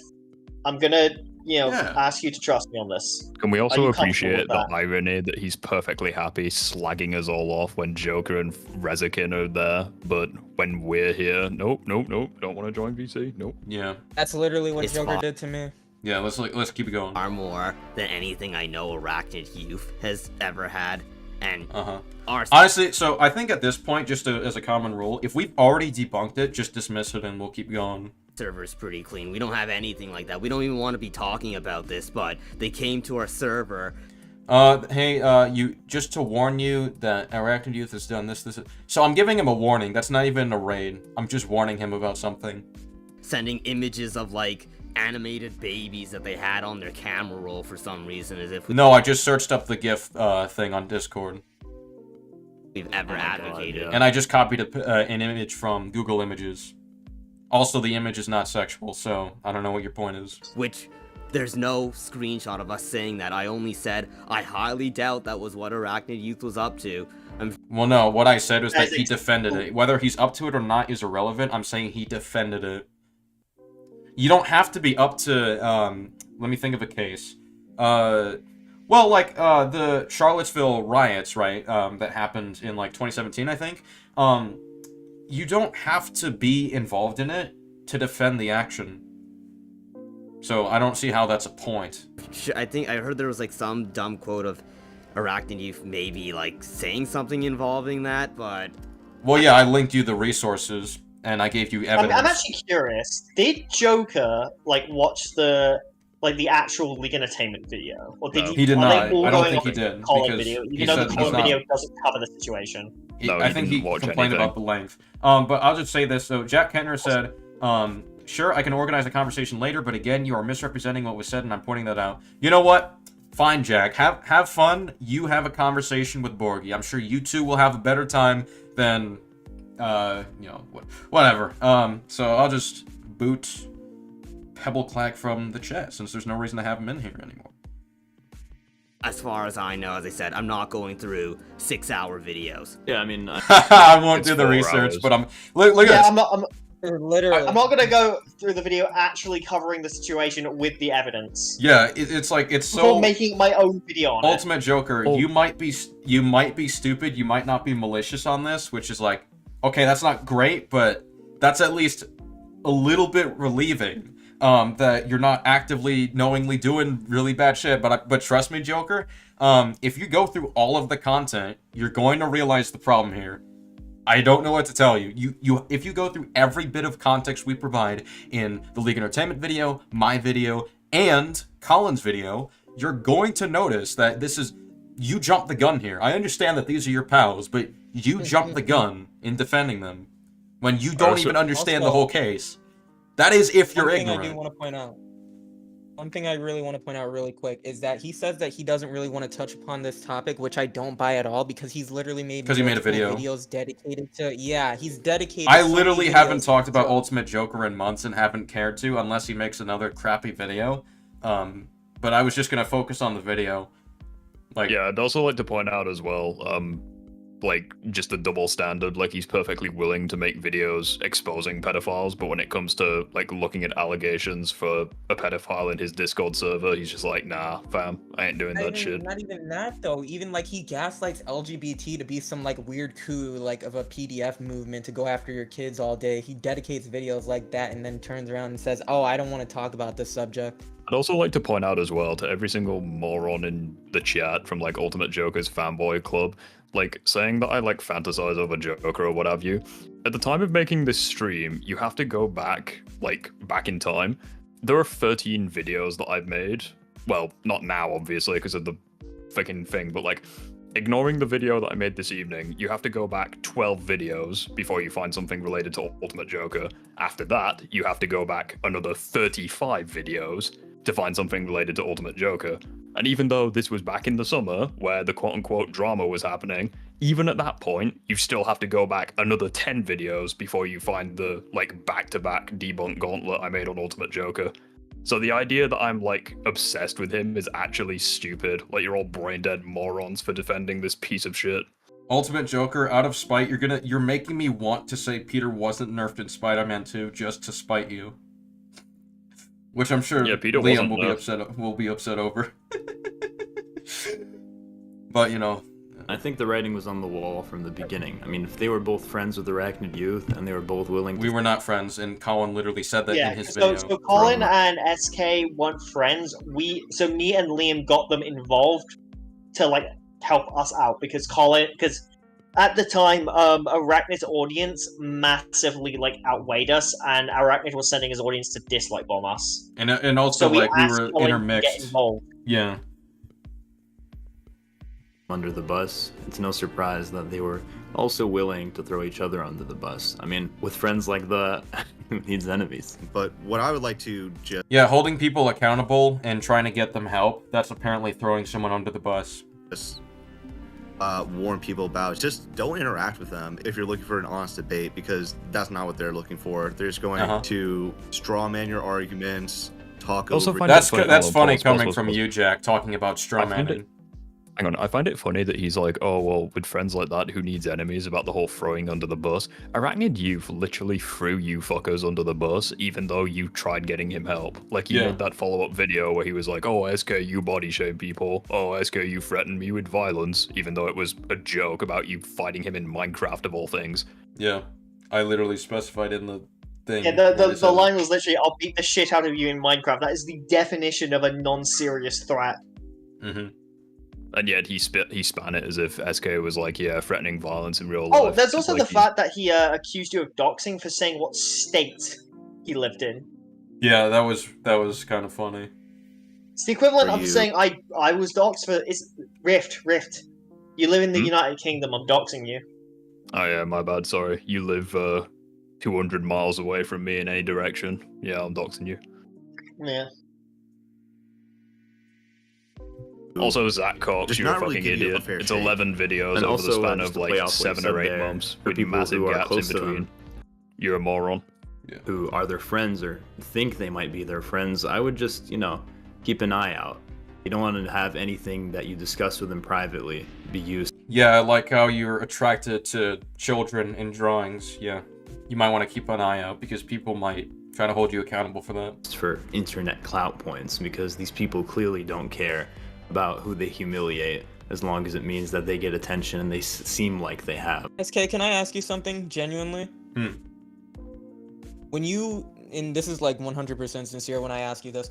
J: I'm gonna ask you to trust me on this.
C: Can we
J: Are
C: also
J: you comfortable
C: appreciate
J: with
C: the
J: that?
C: irony that he's perfectly happy slagging us all off when Joker and Rezakin are there, but when we're here, nope, don't want to join VC, nope.
A: Yeah.
K: That's literally what
L: It's
K: Joker
L: fine.
K: did to me.
A: Yeah, let's keep it going.
L: Far more than anything I know Arachnid Youth has ever had. And
A: honestly, so I think at this point, just as a common rule, if we've already debunked it, just dismiss it and we'll keep going.
L: server's pretty clean. We don't have anything like that. We don't even want to be talking about this, but they came to our server.
A: Hey, you, just to warn you that Arachnid Youth has done this. So I'm giving him a warning. That's not even a raid. I'm just warning him about something.
L: sending images of like animated babies that they had on their camera roll for some reason, as if
A: No, I just searched up the GIF thing on Discord.
L: we've ever advocated.
A: And I just copied an image from Google Images. Also, the image is not sexual, so I don't know what your point is.
L: Which there's no screenshot of us saying that. I only said I highly doubt that was what Arachnid Youth was up to.
A: Well, no, what I said was that he defended it. Whether he's up to it or not is irrelevant. I'm saying he defended it. You don't have to be up to, let me think of a case. Well, like, the Charlottesville riots, right, that happened in, like, 2017, I think. You don't have to be involved in it to defend the action. So, I don't see how that's a point.
L: I think I heard there was, like, some dumb quote of Arachnid Youth maybe, like, saying something involving that, but...
A: Well, yeah, I linked you the resources, and I gave you evidence.
J: I'm actually curious. Did Joker watch the actual League Entertainment video, or did
A: he did not? I don't think he
J: off
A: did,
J: the Colin
A: because
J: video,
A: he
J: even though
A: said
J: the
A: he's
J: Colin
A: not.
J: video doesn't cover the situation.
A: I think he complained about the length. But I'll just say this. So Jack Kentner said, sure, I can organize a conversation later, but again, you are misrepresenting what was said, and I'm pointing that out. You know what? Fine, Jack. Have fun. You have a conversation with Borgie. I'm sure you two will have a better time than, whatever. So I'll just boot Pebbleclack from the chat, since there's no reason to have him in here anymore.
L: As far as I know, as I said, I'm not going through 6-hour videos.
H: Yeah, I mean...
A: I won't do the research, but I'm... Look at this.
K: Literally.
J: I'm not gonna go through the video actually covering the situation with the evidence.
A: Yeah, it's like, it's so...
J: Before making my own video on
A: Ultimate Joker, you might be stupid, you might not be malicious on this, which is like, okay, that's not great, but that's at least a little bit relieving. That you're not actively, knowingly doing really bad shit, but trust me, Joker, if you go through all of the content, you're going to realize the problem here. I don't know what to tell you. If you go through every bit of context we provide in the League Entertainment video, my video, and Colin's video, you're going to notice that you jumped the gun here. I understand that these are your pals, but you jumped the gun in defending them when you don't even understand the whole case. That is if you're ignorant.
K: I do want to point out. One thing I really want to point out really quick is that he says that he doesn't really want to touch upon this topic, which I don't buy at all, because he's literally made
A: he made a video.
K: Videos dedicated to he's dedicated.
A: I literally haven't talked about Ultimate Joker in months and haven't cared to, unless he makes another crappy video. But I was just gonna focus on the video.
C: Yeah, I'd also like to point out as well, just a double standard. Like, he's perfectly willing to make videos exposing pedophiles, but when it comes to looking at allegations for a pedophile in his Discord server, he's just like, nah, fam, I ain't doing that shit.
K: Not even that though. Even he gaslights LGBT to be some weird coup of a PDF movement to go after your kids all day. He dedicates videos like that and then turns around and says, "Oh, I don't want to talk about this subject."
C: I'd also like to point out as well to every single moron in the chat from Ultimate Joker's fanboy club, saying that I fantasize over Joker or what have you. At the time of making this stream, you have to go back, back in time. There are 13 videos that I've made. Well, not now, obviously, because of the freaking thing, but ignoring the video that I made this evening, you have to go back 12 videos before you find something related to Ultimate Joker. After that, you have to go back another 35 videos to find something related to Ultimate Joker. And even though this was back in the summer, where the quote-unquote drama was happening, even at that point, you still have to go back another 10 videos before you find the, back-to-back debunk gauntlet I made on Ultimate Joker. So the idea that I'm, obsessed with him is actually stupid. You're all brain-dead morons for defending this piece of shit.
A: Ultimate Joker, out of spite, you're making me want to say Peter wasn't nerfed in Spider-Man 2 just to spite you. Which I'm sure Liam will be upset over. But,
H: I think the writing was on the wall from the beginning. I mean, if they were both friends with Arachnid Youth and they were both willing to...
A: We were not friends, and Colin literally said that in his video.
J: So Colin and SK weren't friends. Me and Liam got them involved to, help us out, because at the time, Arachnid's audience massively outweighed us, and Arachnid was sending his audience to dislike bomb us.
A: And also
J: so we
A: were
J: Colin
A: intermixed.
J: To get involved.
A: Yeah.
H: under the bus, it's no surprise that they were also willing to throw each other under the bus. I mean, with friends like that, who needs enemies?
I: But what I would like to just
A: Yeah, holding people accountable and trying to get them help, that's apparently throwing someone under the bus.
I: Warn people about is just don't interact with them if you're looking for an honest debate, because that's not what they're looking for. They're just going to straw man your arguments, talk
C: Also
I: over.
C: find it
A: That's funny
C: pause,
A: coming
C: pause,
A: from
C: pause.
A: you, Jack, talking about straw manning.
C: Hang on, I find it funny that he's like, oh, well, with friends like that, who needs enemies, about the whole throwing under the bus. Arachnid Youth literally threw you fuckers under the bus, even though you tried getting him help. Like, he made that follow-up video where he was like, oh, SK, you body shame people. Oh, SK, you threatened me with violence, even though it was a joke about you fighting him in Minecraft, of all things.
A: Yeah, I literally specified in the thing.
J: Yeah, the line was literally, I'll beat the shit out of you in Minecraft. That is the definition of a non-serious threat.
A: Mm-hmm.
C: And yet he span it as if SK was like, yeah, threatening violence in real life.
J: Oh, there's also
C: like
J: the fact that he accused you of doxing for saying what state he lived in.
A: Yeah, that was kind of funny.
J: It's the equivalent
I: For
J: of
I: you.
J: saying I was doxed for Rift. You live in the United Kingdom. I'm doxing you.
C: Oh yeah, my bad. Sorry. You live 200 miles away from me in any direction. Yeah, I'm doxing you.
J: Yeah.
C: Also, Zach Cox,
I: Just
C: you're a
I: not really
C: fucking
I: give you a
C: idiot.
I: fair
C: It's
I: shake.
C: 11 videos
H: And
C: over the
H: also,
C: span
H: just
C: of
H: to play
C: like
H: off what you
C: 7 or
H: said
C: 8
H: there,
C: months
H: for
C: with
H: people
C: massive
H: who are
C: gaps in
H: close to them.
C: between. You're a moron.
H: Who are their friends or think they might be their friends, I would just, keep an eye out. You don't want to have anything that you discuss with them privately be used.
A: Yeah, I like how you're attracted to children in drawings. Yeah, you might want to keep an eye out because people might try to hold you accountable for that.
H: For internet clout points, because these people clearly don't care about who they humiliate, as long as it means that they get attention and they seem like they have.
K: SK, can I ask you something genuinely? When you, and this is like 100% sincere when I ask you this,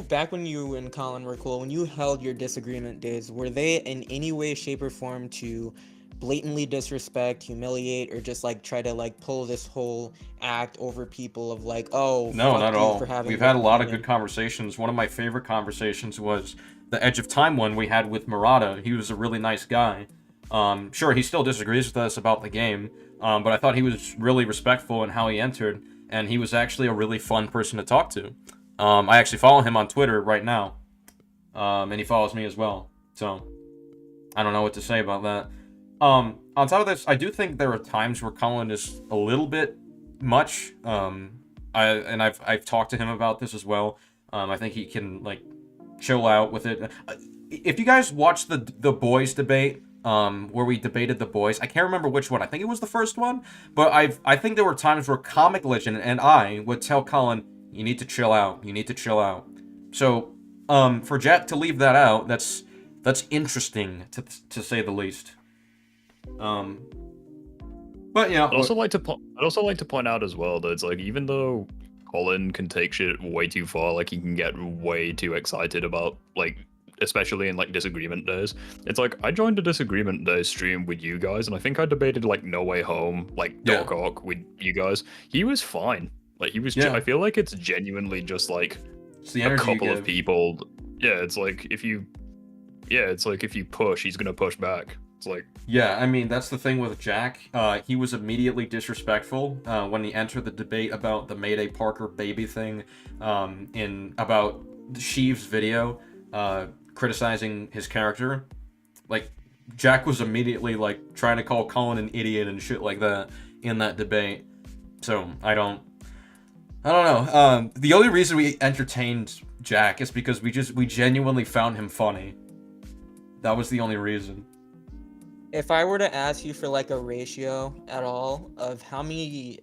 K: back when you and Colin were cool, when you held your disagreement days, were they in any way, shape, or form to blatantly disrespect, humiliate, or just like try to like pull this whole act over people of like, oh,
A: No,
K: fuck
A: not at
K: you
A: all.
K: for having
A: We've had a lot of
K: opinion?
A: good conversations. One of my favorite conversations was the Edge of Time one we had with Murata. He was a really nice guy. Sure, he still disagrees with us about the game, but I thought he was really respectful in how he entered, and he was actually a really fun person to talk to. I actually follow him on Twitter right now, and he follows me as well. So, I don't know what to say about that. On top of this, I do think there are times where Colin is a little bit much. I've talked to him about this as well. I think he can like chill out with it. If you guys watched the boys debate, where we debated the boys, I can't remember which one. I think it was the first one, but I think there were times where Comic Legend and I would tell Colin, "You need to chill out. You need to chill out." So, for Jack to leave that out, that's interesting to say the least. But yeah,
C: I'd also like to point out as well that it's like, even though Colin can take shit way too far, like he can get way too excited about, like, especially in like disagreement days. It's like, I joined a disagreement day stream with you guys, and I think I debated like No Way Home, like Doc Ock with you guys. He was fine. Like he was. I feel like it's genuinely just like
A: it's the
C: a
A: energy
C: couple
A: you
C: of
A: give.
C: people. Yeah, it's like if you push, he's gonna push back. It's like,
A: yeah, I mean, that's the thing with Jack. He was immediately disrespectful when he entered the debate about the Mayday Parker baby thing, about Sheev's video, criticizing his character. Like, Jack was immediately like trying to call Colin an idiot and shit like that in that debate. So I don't know. The only reason we entertained Jack is because we genuinely found him funny. That was the only reason.
K: If I were to ask you for like a ratio at all of how many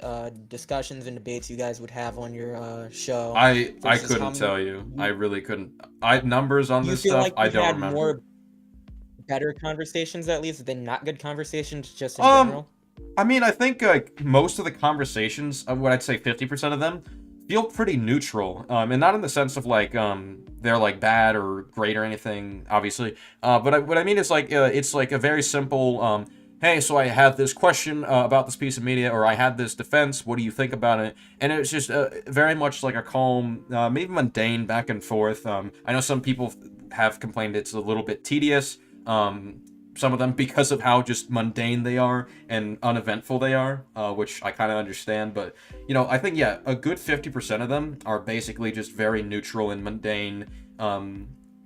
K: discussions and debates you guys would have on your show,
A: I
K: versus how
A: couldn't
K: many-
A: tell you. I really couldn't. Numbers on
K: you
A: this
K: feel
A: stuff,
K: like
A: I
K: you
A: don't
K: had
A: remember.
K: more better conversations at least than not good conversations just in
A: Um,
K: general?
A: I mean, I think like most of the conversations, what I'd say 50% of them, feel pretty neutral. And not in the sense of like they're like bad or great or anything, obviously. But what I mean is like it's like a very simple hey, so I had this question about this piece of media, or I had this defense. What do you think about it? And it's just very much like a calm, maybe mundane back and forth. I know some people have complained it's a little bit tedious. some of them because of how just mundane they are and uneventful they are, which I kind of understand. But, you know, I think, yeah, a good 50% of them are basically just very neutral and mundane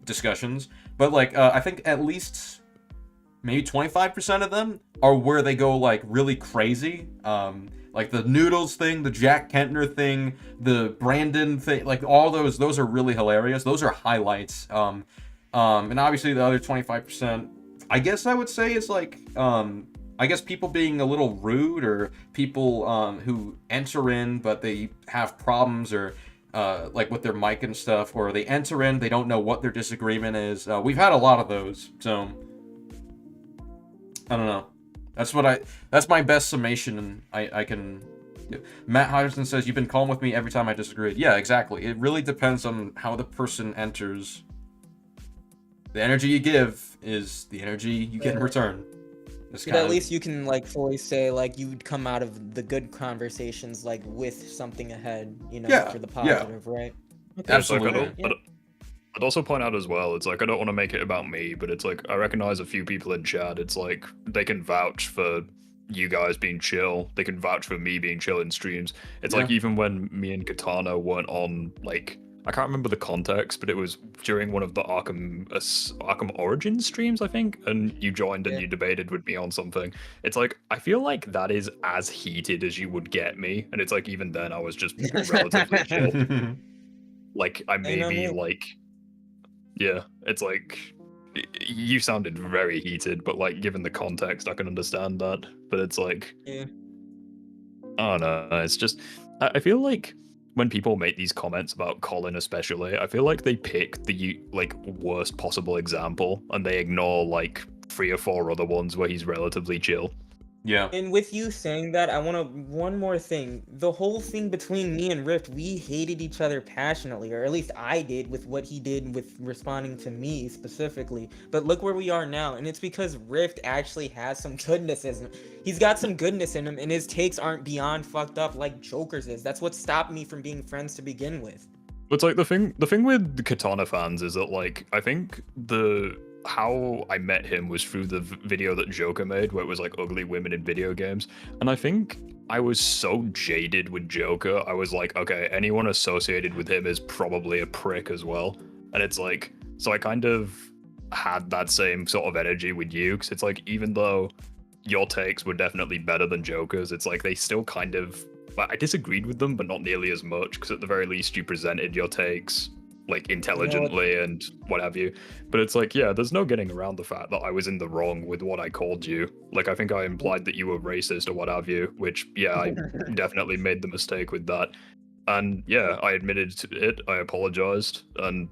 A: discussions. But, like, I think at least maybe 25% of them are where they go, like, really crazy. Like the Noodles thing, the Jack Kentner thing, the Brandon thing, like all those are really hilarious. Those are highlights. And obviously the other 25%, I guess I would say is like, I guess people being a little rude, or people who enter in but they have problems, or like with their mic and stuff, or they enter in, they don't know what their disagreement is. We've had a lot of those, so I don't know. That's my best summation I can. Matt Hodgson says, "You've been calm with me every time I disagreed." Yeah, exactly. It really depends on how the person enters. The energy you give is the energy you get in return.
K: But at least you can like fully say like you'd come out of the good conversations like with something ahead, you know, for the positive, right? Okay.
A: Absolutely.
C: I'd also point out as well, it's like, I don't want to make it about me, but it's like, I recognize a few people in chat. It's like, they can vouch for you guys being chill. They can vouch for me being chill in streams. It's like, even when me and Katana weren't on, like, I can't remember the context, but it was during one of the Arkham Origins streams, I think, and you joined and you debated with me on something. It's like, I feel like that is as heated as you would get me, and it's like, even then I was just relatively chill. Like, I maybe, like... Yeah, it's like, you sounded very heated, but like, given the context, I can understand that. But it's like, I don't know, it's just, I feel like when people make these comments about Colin especially, I feel like they pick the, like, worst possible example, and they ignore, like, 3 or 4 other ones where he's relatively chill.
A: Yeah.
K: And with you saying that, I want to one more thing. The whole thing between me and Rift, we hated each other passionately, or at least I did with what he did with responding to me specifically. But look where we are now, and it's because Rift actually has some goodness in him. He's got some goodness in him, and his takes aren't beyond fucked up like Joker's is. That's what stopped me from being friends to begin with.
C: It's like the thing with the Katana fans is that, like, I think how I met him was through the video that Joker made, where it was like ugly women in video games. And I think I was so jaded with Joker, I was like, okay, anyone associated with him is probably a prick as well. And it's like, so I kind of had that same sort of energy with you, because it's like, even though your takes were definitely better than Joker's, it's like they still kind of, I disagreed with them, but not nearly as much, because at the very least you presented your takes like intelligently and what have you. But it's like, yeah, there's no getting around the fact that I was in the wrong with what I called you. Like, I think I implied that you were racist or what have you, which, yeah, I definitely made the mistake with that. And yeah, I admitted to it, I apologized, and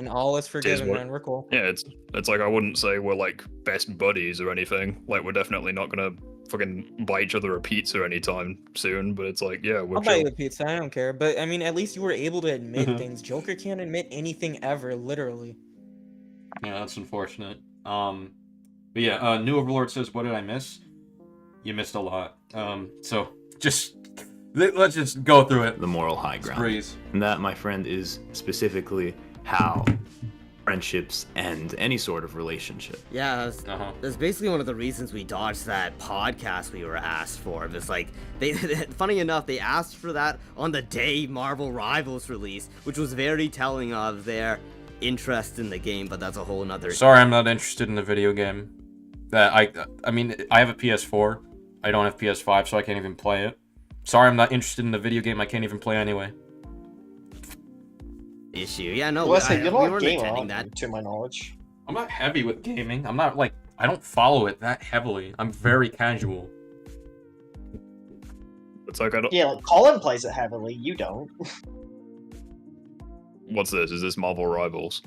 K: all is forgiven, man. We're cool.
C: Yeah, it's like, I wouldn't say we're like best buddies or anything. Like, we're definitely not gonna fucking buy each other a pizza anytime soon, but it's like, yeah, we're
K: I'll buy you a pizza, I don't care. But I mean, at least you were able to admit things. Joker can't admit anything ever, literally.
A: Yeah, that's unfortunate. But yeah, New Overlord says, "What did I miss?" You missed a lot. So just let's just go through it.
H: The moral high ground.
A: Breeze.
H: And that, my friend, is specifically how friendships end any sort of relationship.
L: Yeah, that's basically one of the reasons we dodged that podcast we were asked for. It's like, funny enough, they asked for that on the day Marvel Rivals released, which was very telling of their interest in the game, but that's a whole nother...
A: Sorry, I'm not interested in the video game. I mean, I have a PS4. I don't have PS5, so I can't even play it. Sorry, I'm not interested in the video game I can't even play anyway.
L: Issue. Yeah, no,
J: well, you're not
L: we
J: a gamer,
L: attending that.
J: to my knowledge.
A: I'm not heavy with gaming. I'm not, like, I don't follow it that heavily. I'm very casual.
C: It's like, I don't...
J: Yeah, like, Colin plays it heavily, you don't.
C: What's this? Is this Marvel Rivals?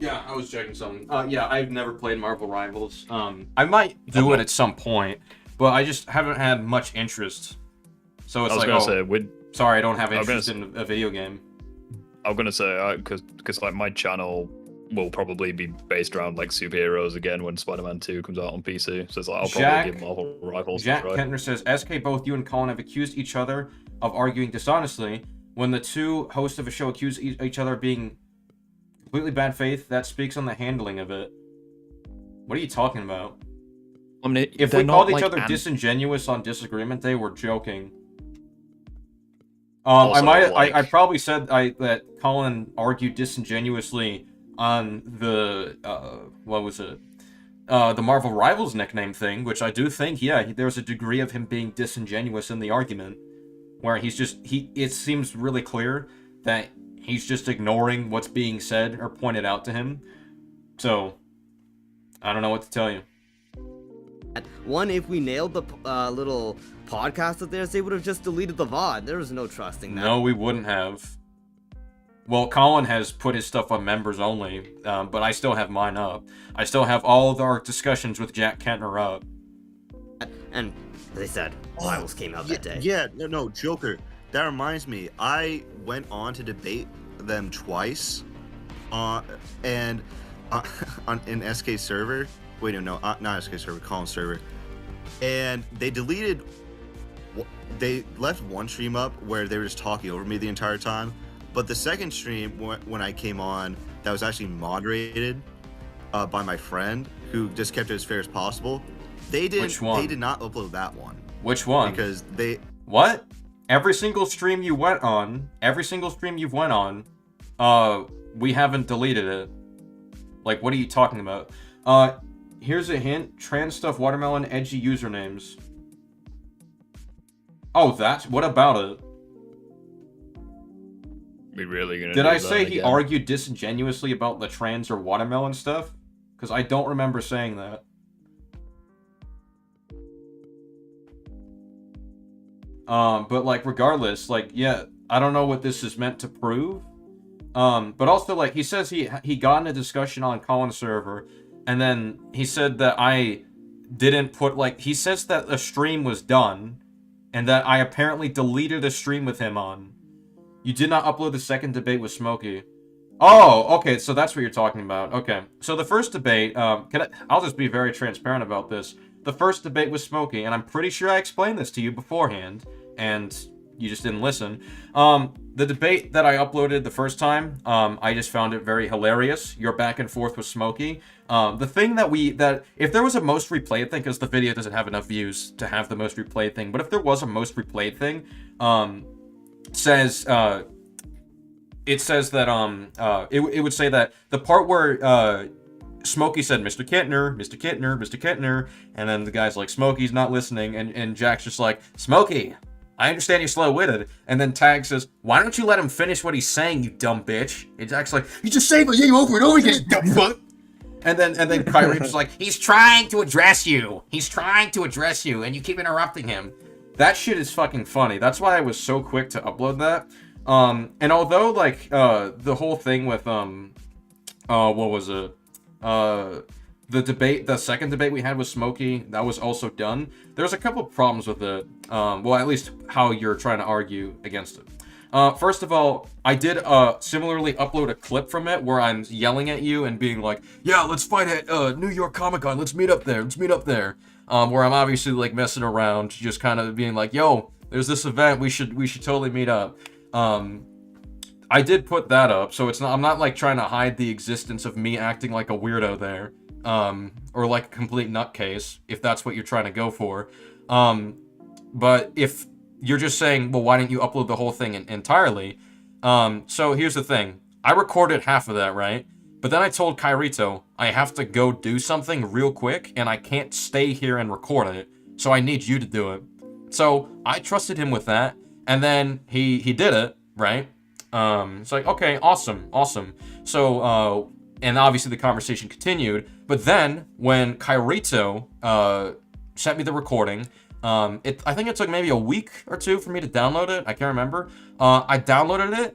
A: Yeah, I was checking something. Yeah, I've never played Marvel Rivals. I might do it at some point, but I just haven't had much interest. So it's sorry, I don't have interest in a video game.
C: I'm gonna say, because like my channel will probably be based around like superheroes again when Spider-Man 2 comes out on PC. So it's like, I'll probably give Marvel Rivals a try.
A: Kentner says, SK, both you and Colin have accused each other of arguing dishonestly. When the two hosts of a show accuse each other of being completely bad faith. That speaks on the handling of it. What are you talking about?
C: I mean,
A: If
C: they're
A: we
C: not,
A: called each
C: like,
A: other disingenuous on disagreement day, we're joking.
C: Also,
A: I probably said that Colin argued disingenuously on the what was it? The Marvel Rivals nickname thing, which I do think, yeah, there's a degree of him being disingenuous in the argument, where it seems really clear that he's just ignoring what's being said or pointed out to him. So, I don't know what to tell you.
L: One, if we nailed the little podcast of theirs, they would have just deleted the VOD. There was no trusting that.
A: No, we wouldn't have. Well, Colin has put his stuff on members only, but I still have mine up. I still have all of our discussions with Jack Kentner up.
L: And they said, Rivals came out that day.
I: Yeah, no, Joker. That reminds me, I went on to debate them twice, in SK server. Wait, no, not SK server, Colin server. And they left one stream up where they were just talking over me the entire time. But the second stream, when I came on, that was actually moderated by my friend, who just kept it as fair as possible.
A: Which one?
I: They did not upload that one.
A: Which one?
I: Because they...
A: What? Every single stream you've went on, we haven't deleted it. Like, what are you talking about? Here's a hint. Trans stuff, watermelon, edgy usernames. Oh, what about it?
C: We really gonna
A: Did
C: do
A: I
C: that
A: say he
C: again?
A: argued disingenuously about the trans or watermelon stuff? Because I don't remember saying that. But like, regardless, like, yeah, I don't know what this is meant to prove. But also, like, he says he got in a discussion on Colin's server, and then he said that I didn't put, like, he says that a stream was done, and that I apparently deleted a stream with him on. You did not upload the second debate with Smokey. Oh, okay, so that's what you're talking about. Okay, so the first debate, I'll just be very transparent about this. The first debate was Smokey, and I'm pretty sure I explained this to you beforehand, and you just didn't listen. The debate that I uploaded the first time, I just found it very hilarious. Your back and forth with Smokey. The thing that if there was a most replayed thing, because the video doesn't have enough views to have the most replayed thing, but if there was a most replayed thing, it says that it would say that the part where Smokey said Mr. Kentner, Mr. Kentner, Mr. Kentner, and then the guy's like, Smokey's not listening, and Jack's just like, Smokey, I understand you're slow-witted, and then Tag says, why don't you let him finish what he's saying, you dumb bitch? And Jack's like, you just say my name over and over again, dumb fuck. And then Kyrie's just like, he's trying to address you, and you keep interrupting him. That shit is fucking funny. That's why I was so quick to upload that. And although, like, the whole thing with, what was it? The second debate we had with Smokey, that was also done. There's a couple problems with it. Well, at least how you're trying to argue against it. First of all, I did, similarly upload a clip from it where I'm yelling at you and being like, yeah, let's fight at, New York Comic Con, let's meet up there. Where I'm obviously, like, messing around, just kind of being like, yo, there's this event, we should totally meet up. I did put that up, so I'm not like trying to hide the existence of me acting like a weirdo there, or like a complete nutcase, if that's what you're trying to go for. But if you're just saying, well, why didn't you upload the whole thing entirely? So here's the thing. I recorded half of that, right? But then I told Kairito, I have to go do something real quick, and I can't stay here and record it, so I need you to do it. So I trusted him with that, and then he did it, right? It's like, okay, awesome. So, and obviously the conversation continued, but then when Kairito sent me the recording, I think it took maybe a week or two for me to download it, I can't remember. I downloaded it,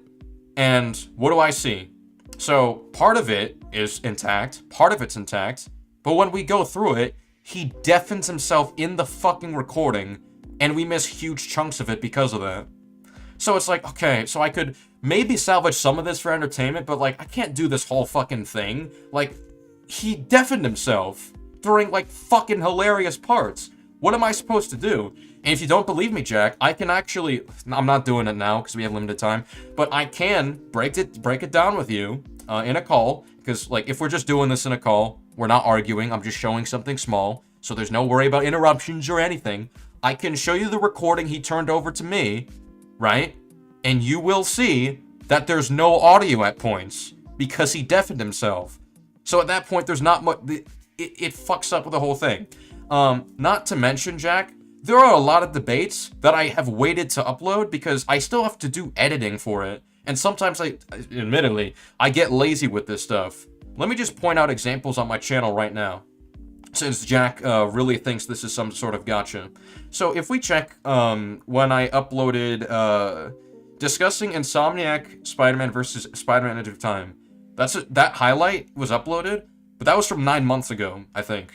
A: and what do I see? So, part of it is intact, but when we go through it, he deafens himself in the fucking recording, and we miss huge chunks of it because of that. So it's like, okay, so I could maybe salvage some of this for entertainment, but, like, I can't do this whole fucking thing. Like, he deafened himself during, like, fucking hilarious parts. What am I supposed to do? And if you don't believe me, Jack, I can actually, I'm not doing it now because we have limited time, but I can break it down with you. in a call, because, like, if we're just doing this in a call, we're not arguing, I'm just showing something small, so there's no worry about interruptions or anything. I can show you the recording he turned over to me, right? And you will see that there's no audio at points, because he deafened himself. So at that point, there's not much, it fucks up with the whole thing. Not to mention, Jack, there are a lot of debates that I have waited to upload because I still have to do editing for it. And sometimes admittedly, I get lazy with this stuff. Let me just point out examples on my channel right now, since Jack really thinks this is some sort of gotcha. So if we check when I uploaded discussing Insomniac Spider-Man versus Spider-Man Edge of Time, that highlight was uploaded, but that was from 9 months ago, I think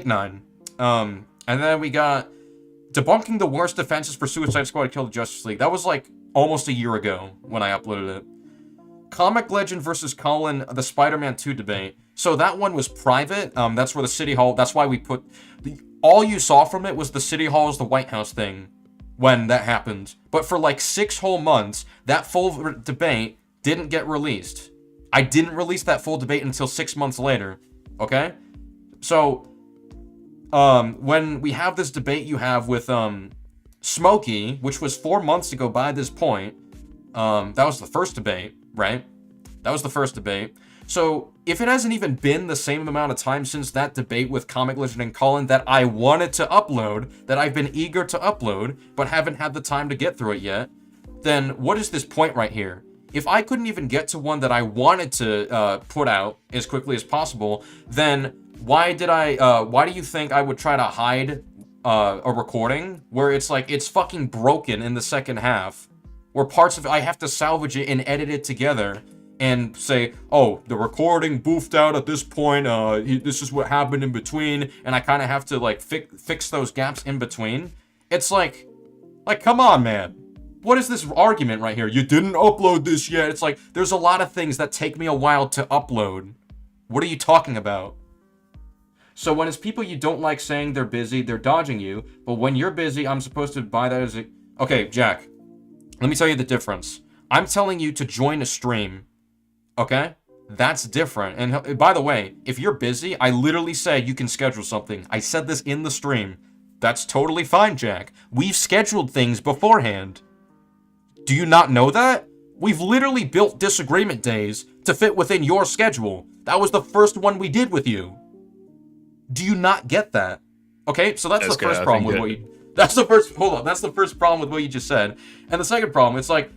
A: 9. And then we got Debunking the Worst Defenses for Suicide Squad Kill the Justice League. That was like almost a year ago when I uploaded it. Comic Legend versus Colin, the Spider-Man 2 debate. So that one was private. That's where the City Hall, that's why we put, all you saw from it was the City Hall's the White House thing when that happened. But for like 6 whole months, that full debate didn't get released. I didn't release that full debate until 6 months later, okay? So, when we have this debate you have with, Smokey, which was 4 months ago by this point, that was the first debate, right? That was the first debate. So, if it hasn't even been the same amount of time since that debate with Comic Legend and Colin that I wanted to upload, that I've been eager to upload, but haven't had the time to get through it yet, then what is this point right here? If I couldn't even get to one that I wanted to put out as quickly as possible, then why do you think I would try to hide a recording where it's like, it's fucking broken in the second half, where parts of it, I have to salvage it and edit it together and say, oh, the recording boofed out at this point, this is what happened in between, and I kind of have to, like, fix those gaps in between. It's like, come on, man. What is this argument right here? You didn't upload this yet. It's like, there's a lot of things that take me a while to upload. What are you talking about? So when it's people you don't like saying they're busy, they're dodging you, but when you're busy, I'm supposed to buy that as a... Okay, Jack, let me tell you the difference. I'm telling you to join a stream, okay? That's different. And by the way, if you're busy, I literally say you can schedule something. I said this in the stream. That's totally fine, Jack. We've scheduled things beforehand. Do you not know that? We've literally built disagreement days to fit within your schedule. That was the first one we did with you. Do you not get that? Okay, so that's the first problem with what you... That's the first... Hold on, that's the first problem with what you just said. And the second problem, it's like,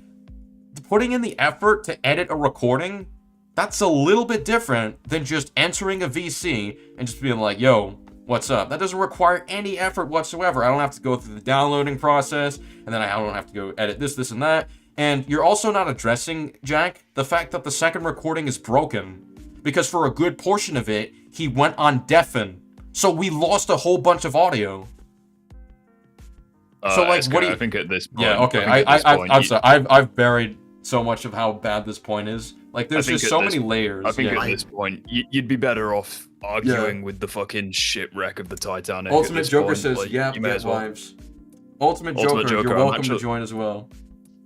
A: putting in the effort to edit a recording, that's a little bit different than just entering a VC and just being like, yo, what's up? That doesn't require any effort whatsoever. I don't have to go through the downloading process, and then I don't have to go edit this, and that. And you're also not addressing, Jack, the fact that the second recording is broken. Because for a good portion of it, he went on deafen. So we lost a whole bunch of audio. So, like, what do you...
C: I think at this point...
A: Yeah, okay, I'm sorry. I've buried so much of how bad this point is. Like, there's just so many layers.
C: I think at this point, you'd be better off arguing with the fucking shipwreck of the Titanic.
A: Ultimate Joker
C: point.
A: says,
C: like,
A: yeah,
C: you may as well.
A: Ultimate Joker, you're welcome to join as well.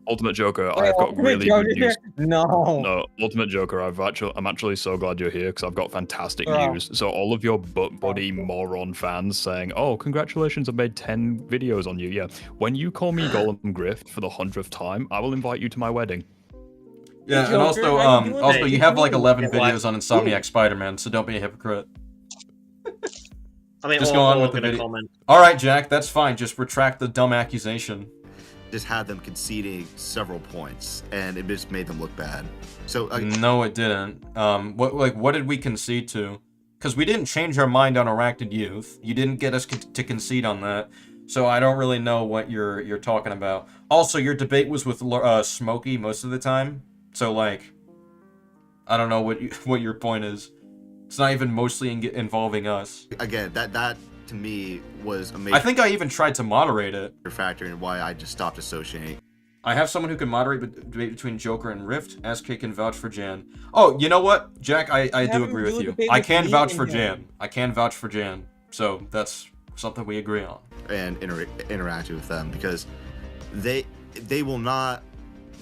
C: Ultimate Joker, I've got really good news.
K: No,
C: Ultimate Joker, I'm actually so glad you're here because I've got fantastic news. So all of your butt buddy moron fans saying, "Oh, congratulations, I've made 10 videos on you." Yeah, when you call me Golem Grift for the 100th time, I will invite you to my wedding.
A: Yeah, and also you have like 11 videos on Insomniac Spider-Man, so don't be a hypocrite.
B: I mean,
A: just go on with the video. All right, Jack, that's fine. Just retract the dumb accusation.
I: Just had them conceding several points, and it just made them look bad. So
A: no, it didn't. What did we concede to? Because we didn't change our mind on Arachnid Youth. You didn't get us to concede on that. So I don't really know what you're talking about. Also, your debate was with Smokey most of the time. So like, I don't know what your point is. It's not even mostly involving us.
I: Again, that to me was amazing.
A: I think I even tried to moderate it.
I: Factor in why I just stopped associating.
A: I have someone who can moderate the debate between Joker and Rift. SK can vouch for Jan. Oh, you know what, Jack? I do agree with you. I can vouch for Jan. I can vouch for Jan. So that's something we agree on.
I: And interact with them because they will not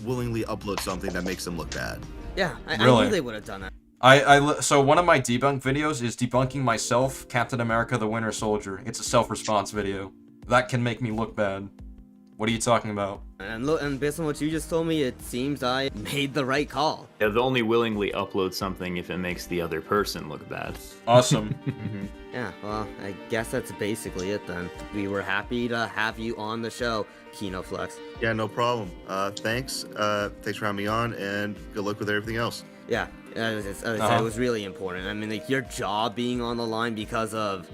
I: willingly upload something that makes them look bad.
L: Yeah, I
A: Really?
L: knew they would have done that.
A: So one of my debunk videos is debunking myself, Captain America: The Winter Soldier. It's a self-response video. That can make me look bad. What are you talking about?
L: And look, and based on what you just told me, it seems I made the right call.
H: Yeah, they'll only willingly upload something if it makes the other person look bad.
A: Awesome.
L: Yeah, well, I guess that's basically it then. We were happy to have you on the show, Kino Flex.
I: Yeah, no problem. Thanks. Thanks for having me on, and good luck with everything else.
L: Yeah, as I said, it was really important. I mean, like, your job being on the line because of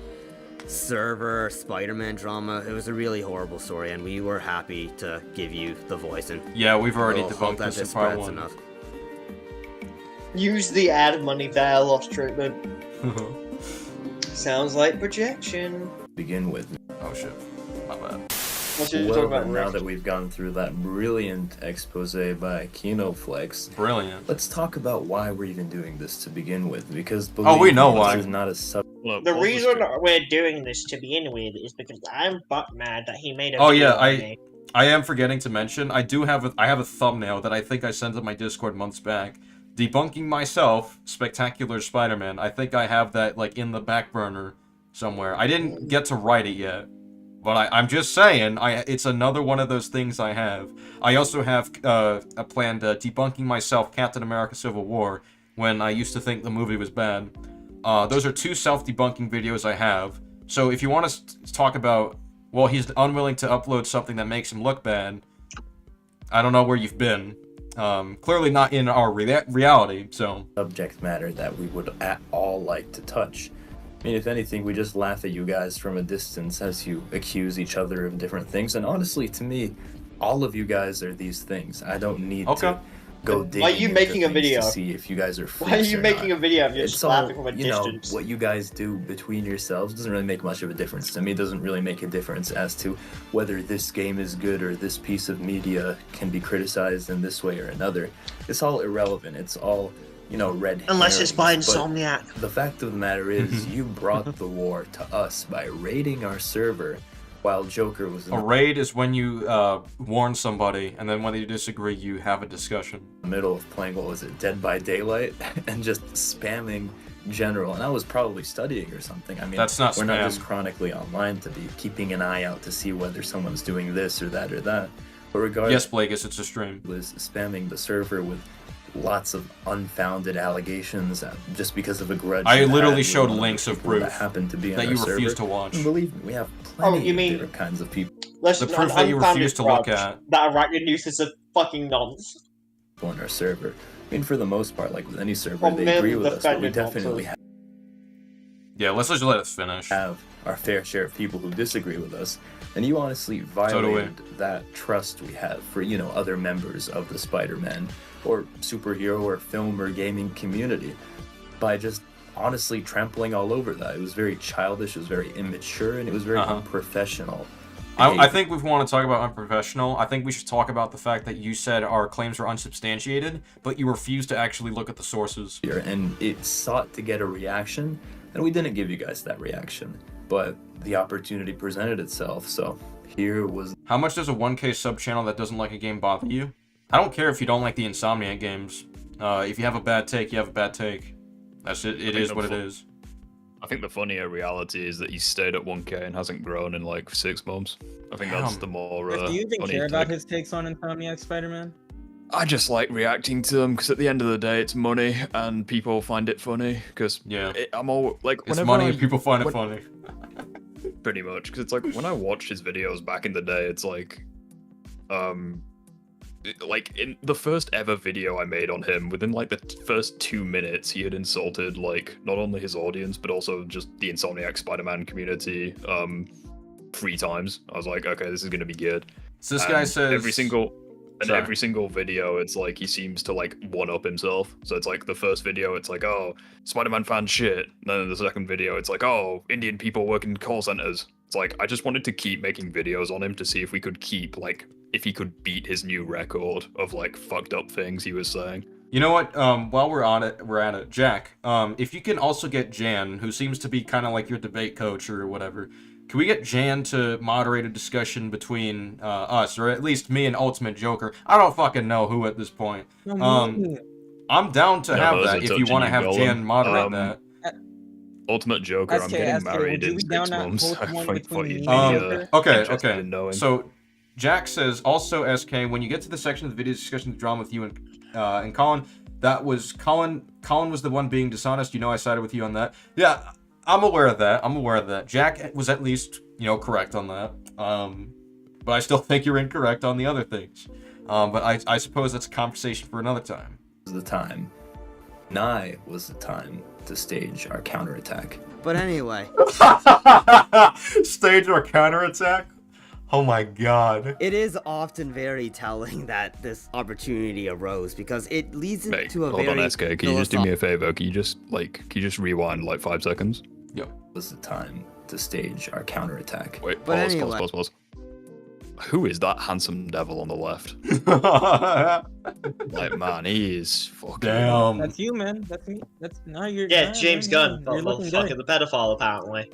L: server Spider-Man drama, it was a really horrible story, and we were happy to give you the voice. And
A: yeah, we've already
L: we'll hope
A: debunked
L: that
A: this in part one.
L: enough.
J: Use the ad money there, lost treatment. Sounds like projection.
H: Begin with.
A: Oh shit, my bad.
J: What should you
H: Well,
J: talk about
H: then, now
J: next?
H: that we've gone through that brilliant expose by KinoFlex,
A: Brilliant.
H: let's talk about why we're even doing this to begin with. Because
A: Oh, we
H: believe
A: know
H: me,
A: why.
H: This is not a sub.
J: The reason we're doing this to begin with is because I'm butt mad that he made a
A: Oh
J: video
A: yeah,
J: on me.
A: I am forgetting to mention, I have a thumbnail that I think I sent to my Discord months back. Debunking myself, Spectacular Spider-Man. I think I have that like in the back burner somewhere. I didn't get to write it yet. But I'm just saying, it's another one of those things I have. I also have a planned debunking myself, Captain America: Civil War, when I used to think the movie was bad. Those are two self-debunking videos I have. So if you want to talk about, well, he's unwilling to upload something that makes him look bad, I don't know where you've been. Clearly not in our reality, so...
H: Subject matter that we would at all like to touch. I mean, if anything, we just laugh at you guys from a distance as you accuse each other of different things. And honestly, to me, all of you guys are these things. I don't need to go digging
J: Why are you
H: into
J: making a
H: things
J: video?
H: to see if you guys are freaks
J: Why are you
H: or
J: making
H: not.
J: a video of you
H: It's
J: just
H: all,
J: laughing from a
H: you know,
J: distance?
H: what you guys do between yourselves doesn't really make much of a difference to me. It doesn't really make a difference as to whether this game is good or this piece of media can be criticized in this way or another. It's all irrelevant. It's all, you know, red
J: Unless it's by
H: herrings. But
J: Insomniac.
H: the fact of the matter is, you brought the war to us by raiding our server while Joker was in
A: A raid is when you warn somebody, and then when you disagree, you have a discussion.
H: the middle of playing, what was it, Dead by Daylight, and just spamming general. And I was probably studying or something. I mean,
A: That's not
H: we're not
A: spam.
H: just chronically online to be keeping an eye out to see whether someone's doing this or that or that. But regardless,
A: Yes, Blagus, it's a stream.
H: was spamming the server with lots of unfounded allegations just because of a grudge.
A: I
H: you had
A: literally
H: with
A: showed
H: one the
A: links of
H: people
A: proof
H: that happened to be
A: that
H: on
A: you
H: our
A: refused
H: server.
A: to watch.
H: And believe me, we have plenty
J: you
H: of
J: mean-
H: different kinds of people
J: Listen,
A: The proof that you
J: unfounded
A: refuse to look
J: grudge
A: at.
J: That arachnid news is a fucking nonsense.
H: on our server. I mean, for the most part, like with any server,
J: Well,
H: they
J: men
H: agree with us, but we
J: defended
H: definitely
J: nonsense.
A: Yeah, let's just let it finish.
H: have our fair share of people who disagree with us, and you honestly
A: do we.
H: violated that trust we have for, you know, other members of the Spider-Man or superhero or film or gaming community by just honestly trampling all over that. It was very childish, it was very immature, and it was very unprofessional.
A: I think we want to talk about unprofessional. I think we should talk about the fact that you said our claims were unsubstantiated, but you refused to actually look at the sources.
H: And it sought to get a reaction, and we didn't give you guys that reaction, but the opportunity presented itself, so here was...
A: How much does a 1K sub channel that doesn't like a game bother you? I don't care if you don't like the Insomniac games. If you have a bad take, you have a bad take. That's it. It is what it is.
C: I think the funnier reality is that he stayed at 1K and hasn't grown in like 6 months. I think that's the more
K: Do you even
C: funny
K: care about
C: take.
K: his takes on Insomniac Spider-Man?
C: I just like reacting to them because at the end of the day, it's money and people find it funny. Because I'm all like,
A: It's
C: whenever
A: money
C: I-
A: and people find it funny.
C: Pretty much, because it's like when I watched his videos back in the day, it's like in the first ever video I made on him, within like the first 2 minutes, he had insulted like not only his audience but also just the Insomniac Spider-Man community 3 times. I was like, okay, this is gonna be good.
A: So this guy says
C: every single
A: Sorry.
C: every single video, it's like he seems to like one up himself. So it's like the first video, it's like, oh, Spider-Man fan shit. And then the second video, it's like, oh, Indian people work in call centers. It's like I just wanted to keep making videos on him to see if we could keep like if he could beat his new record of like fucked up things he was saying.
A: You know what? While we're at it. Jack, if you can also get Jan, who seems to be kind of like your debate coach or whatever, can we get Jan to moderate a discussion between us, or at least me and Ultimate Joker? I don't fucking know who at this point. I'm down to
C: Yeah,
A: have
C: those
A: that
C: are
A: if you
C: touching
A: want to
C: you,
A: have
C: Golem.
A: Jan moderate that.
C: Ultimate Joker, I'm getting married
K: would you
C: in
K: be
C: 6
K: down to
C: months.
K: host
C: I
K: one
C: thought
K: between
C: you'd
K: me
C: be
K: and Joker?
C: interested in knowing.
A: So Jack says also SK when you get to the section of the video discussion the drama with you and Colin, that was Colin was the one being dishonest. You know I sided with you on that. Yeah, I'm aware of that. Jack was at least, correct on that. But I still think you're incorrect on the other things. But I suppose that's a conversation for another time.
H: The time. Now was the time to stage our counterattack.
L: But anyway.
A: Stage our counterattack? Oh my god.
L: It is often very telling that this opportunity arose because it leads into a
C: Hold
L: very
C: on, SK, can you just do me a favor? Can you just rewind like 5 seconds?
A: Yep.
H: Was the time to stage our counterattack.
C: Wait,
L: But
C: pause,
L: anyway.
C: pause. Who is that handsome devil on the left? Like, man, he is fucking...
A: Damn.
K: That's you, man. That's me. That's now you're.
B: Yeah,
K: nah,
B: James
K: nah,
B: Gunn,
K: nah, you're looking
B: motherfucker,
K: good.
B: the pedophile, apparently.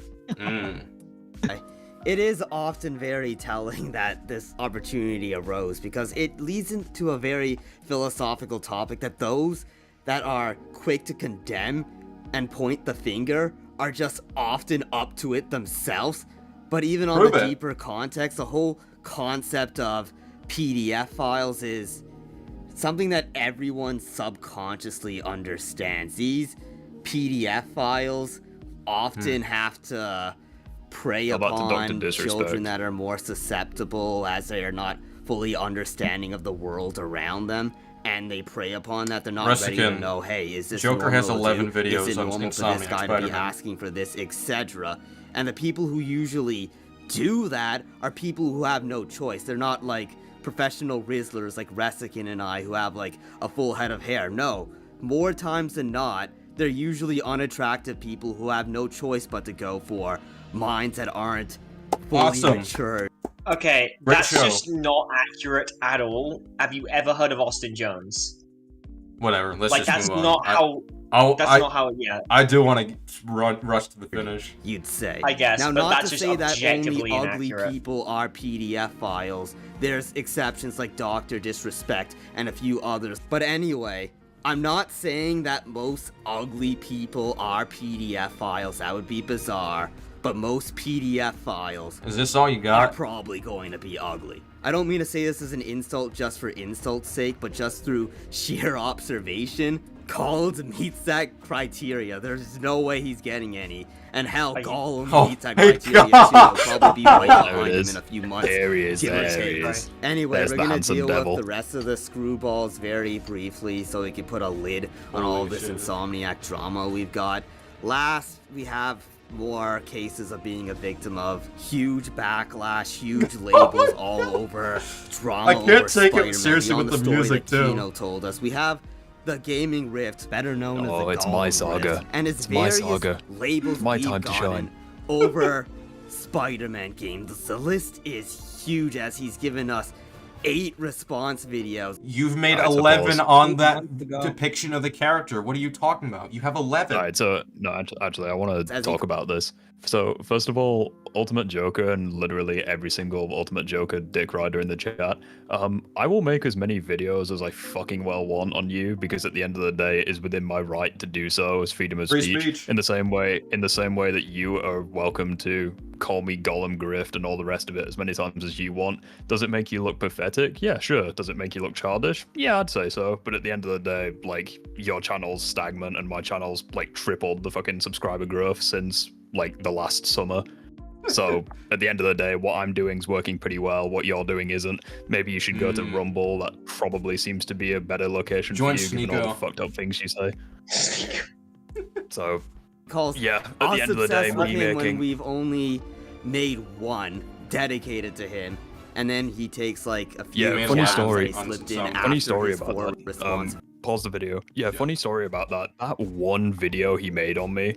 L: It is often very telling that this opportunity arose because it leads into a very philosophical topic that those that are quick to condemn and point the finger are just often up to it themselves. But even on the deeper context, the whole concept of PDF files is something that everyone subconsciously understands. These PDF files often have to prey
C: How about the Dr.
L: upon
C: Disrespect?
L: children that are more susceptible as they are not fully understanding of the world around them, and they prey upon that. They're not ready to
A: Russican.
L: know, hey, is this
A: Joker has
L: normal to
A: 11
L: do?
A: videos
L: Is it
A: on
L: normal for this
A: Insomniac
L: guy to be
A: Spider-Man.
L: asking for this, etc.? And the people who usually do that are people who have no choice. They're not like professional Rizzlers like Resikin and I who have like a full head of hair. No, more times than not, they're usually unattractive people who have no choice but to go for minds that aren't fully mature.
J: Okay,
A: Great
J: that's
A: show.
J: just not accurate at all. Have you ever heard of Austin Jones?
A: Whatever, let's
J: Like,
A: just
J: that's
A: move on.
J: not how. That's not how. Yeah.
A: I do want to rush to the finish.
L: You'd say.
J: I guess,
L: Now,
J: but
L: not
J: that's
L: to
J: just
L: say that
J: objectively
L: only ugly
J: inaccurate.
L: people are PDF files. There's exceptions like Dr. Disrespect and a few others. But anyway, I'm not saying that most ugly people are PDF files. That would be bizarre. But most PDF files
A: Is this all you
L: are
A: got?
L: probably going to be ugly. I don't mean to say this as an insult just for insult's sake, but just through sheer observation, Collins meets that criteria. There's no way he's getting any. And hell, Gollum meets that criteria too. He'll probably be right behind him in a few months.
C: There he is,
L: give or
C: there
L: take.
C: he is.
L: Anyway,
C: There's
L: we're
C: the
L: gonna
C: handsome
L: deal
C: devil.
L: with the rest of the screwballs very briefly so we can put a lid on all
A: Holy
L: this
A: shit.
L: Insomniac drama we've got. Last, we have more cases of being a victim of huge backlash, huge labels all over, drama
A: I can't
L: over
A: take it
L: Spider-Man,
A: seriously
L: beyond
A: with the
L: story
A: music,
L: that
A: too.
L: Kino told us. We have the Gaming Rift, better known as the
C: It's my
L: Gollum
C: saga.
L: Rift, and its
C: It's my
L: various
C: saga.
L: labels
C: My
L: we've
C: time to
L: gotten
C: shine.
L: over Spider-Man games. The list is huge as he's given us 8 response videos.
A: You've made
C: Alright, so
A: 11
C: pause.
A: on that
K: months ago.
A: depiction of the character. What are you talking about? You have 11.
C: Alright, so no, actually, I want to
L: As
C: talk about this. So, first of all, Ultimate Joker and literally every single Ultimate Joker dick rider in the chat. I will make as many videos as I fucking well want on you because at the end of the day, it is within my right to do so as freedom of
A: Free
C: speech.
A: speech.
C: In the same way that you are welcome to call me Gollum Grift and all the rest of it as many times as you want. Does it make you look pathetic? Yeah, sure. Does it make you look childish? Yeah, I'd say so. But at the end of the day, like, your channel's stagnant and my channel's like tripled the fucking subscriber growth since like the last summer. So at the end of the day, what I'm doing is working pretty well. What you're doing isn't. Maybe you should go to Rumble. That probably seems to be a better location
A: Join
C: for you, given all the
A: Sneeko.
C: fucked up things you say. So
L: Calls
C: yeah, at
L: us
C: the end of the day,
L: obsessed with
C: me
L: him when
C: making
L: we've only made one dedicated to him, and then he takes like a few
C: Yeah, funny
L: tabs
C: story.
L: that he slipped in
A: Funny
L: after
C: funny story
L: his
C: about
L: 4
C: that.
L: response.
C: Pause the video. Yeah, funny story about that. That one video he made on me,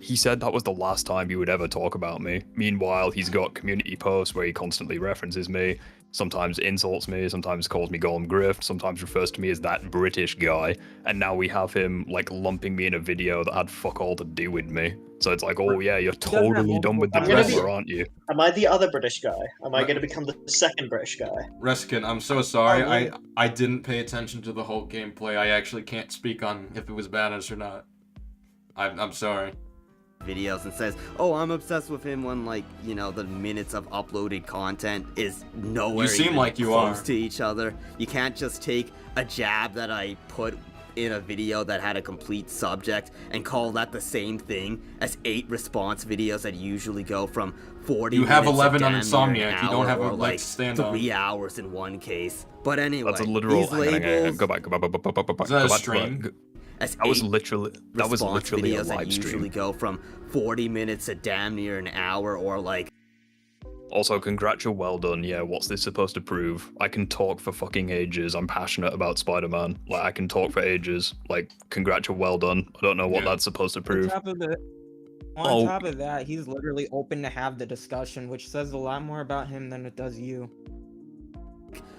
C: he said that was the last time he would ever talk about me. Meanwhile, he's got community posts where he constantly references me. sometimes insults me, sometimes calls me Golem Grift, sometimes refers to me as that British guy, and now we have him like lumping me in a video that had fuck all to do with me. So it's like, oh yeah, you're totally done with the
J: I'm gonna
C: presser,
J: be-
C: aren't you?
J: Am I the other British guy? Am I going to become the second British guy?
A: Reskin, I'm so sorry. I didn't pay attention to the whole gameplay. I actually can't speak on if it was badass or not. I'm sorry.
L: Videos and says, oh, I'm obsessed with him when, like, you know, the minutes of uploaded content is nowhere
A: You seem
L: even
A: like you
L: close
A: are.
L: to each other. You can't just take a jab that I put in a video that had a complete subject and call that the same thing as 8 response videos that usually go from 40
A: You have
L: minutes to
A: 11 on
L: damn
A: Insomniac.
L: near an
A: You don't
L: hour,
A: have a
L: or
A: leg
L: like
A: to stand
L: 3
A: on.
L: hours in one case. But anyway,
C: That's a literal.
L: these
C: Hang on,
L: labels
C: go back.
A: Is that a stream?
L: as
C: That was
L: 8
C: literally a
L: videos that
C: live
L: usually
C: stream.
L: go from 40 minutes to damn near an hour, or like.
C: Also, well done. Yeah, what's this supposed to prove? I can talk for fucking ages. I'm passionate about Spider-Man. Like, I can talk for ages. Like, well done. I don't know what that's supposed to prove.
K: On top of that, he's literally open to have the discussion, which says a lot more about him than it does you.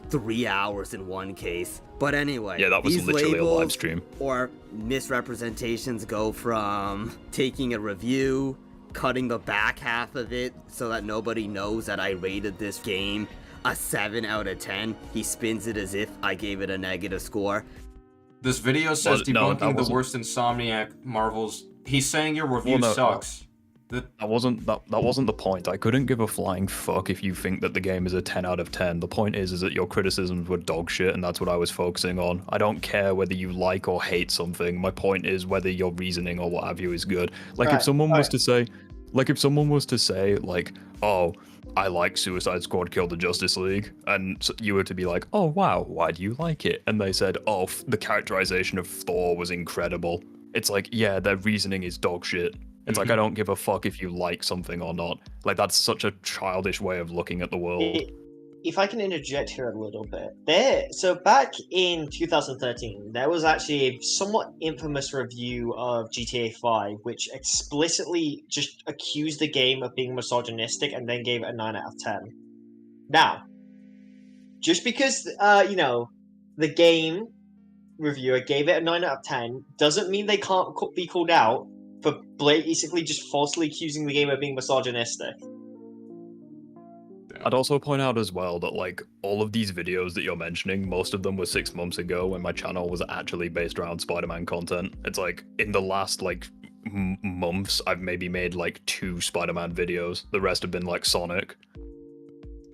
L: 3 hours in one case. But anyway,
C: Yeah, that was
L: these
C: literally a live
L: labels
C: stream.
L: or misrepresentations go from taking a review, cutting the back half of it so that nobody knows that I rated this game a 7 out of 10. He spins it as if I gave it a negative score.
A: This video says
C: Well, no,
A: debunking
C: that
A: the
C: wasn't-
A: worst Insomniac Marvels. He's saying your review
C: Well, no,
A: sucks.
C: That wasn't the point. I couldn't give a flying fuck if you think that the game is a 10 out of 10. The point is that your criticisms were dog shit, and that's what I was focusing on. I don't care whether you like or hate something. My point is whether your reasoning or what have you is good. Like if someone was to say, like, oh, I like Suicide Squad Kill the Justice League, and you were to be like, oh wow, why do you like it? And they said, oh, the characterization of Thor was incredible. It's like, yeah, their reasoning is dog shit. It's like, I don't give a fuck if you like something or not. Like, that's such a childish way of looking at the world.
J: If I can interject here a little bit, so back in 2013, there was actually a somewhat infamous review of GTA 5, which explicitly just accused the game of being misogynistic and then gave it a 9 out of 10. Now, just because, the game reviewer gave it a 9 out of 10 doesn't mean they can't be called out for basically just falsely accusing the game of being misogynistic.
C: I'd also point out as well that, like, all of these videos that you're mentioning, most of them were 6 months ago when my channel was actually based around Spider-Man content. It's like, in the last, like, months, I've maybe made, like, 2 Spider-Man videos. The rest have been, like, Sonic.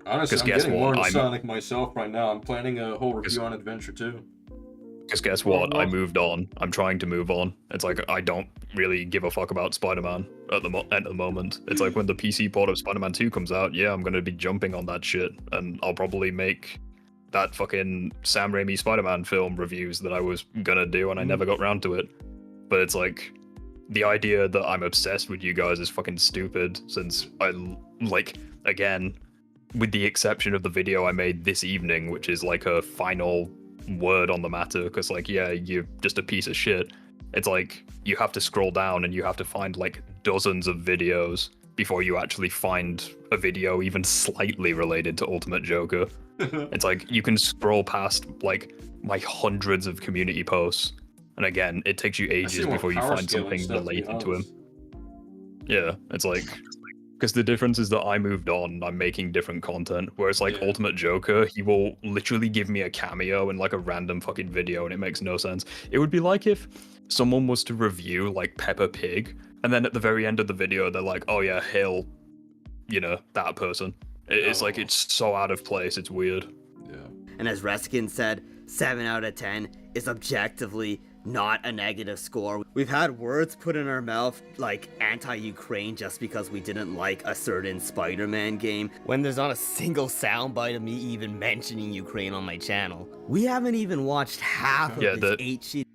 A: Honestly, I'm getting more into Sonic myself right now. I'm planning a whole review on Adventure 2.
C: Because guess what? I moved on. I'm trying to move on. It's like, I don't really give a fuck about Spider-Man at the moment. It's like when the PC port of Spider-Man 2 comes out, yeah, I'm gonna be jumping on that shit, and I'll probably make that fucking Sam Raimi Spider-Man film reviews that I was gonna do, and I never got round to it. But it's like, the idea that I'm obsessed with you guys is fucking stupid, since I, like, again, with the exception of the video I made this evening, which is like a final word on the matter, because like, yeah, you're just a piece of shit. It's like, you have to scroll down and you have to find like dozens of videos before you actually find a video even slightly related to Ultimate Joker. It's like, you can scroll past like my hundreds of community posts, and again, it takes you ages before you find something related to him. Yeah, it's like, because the difference is that I moved on and I'm making different content, whereas like Ultimate Joker, he will literally give me a cameo in like a random fucking video, and it makes no sense. It would be like if someone was to review like Peppa Pig, and then at the very end of the video, they're like, oh yeah, hail, that person. It's like, it's so out of place, it's weird.
A: Yeah.
L: And as Reskin said, 7 out of 10 is objectively not a negative score. We've had words put in our mouth like anti-Ukraine just because we didn't like a certain Spider-Man game, when there's not a single soundbite of me even mentioning Ukraine on my channel. We haven't even watched half of this 8 sheet.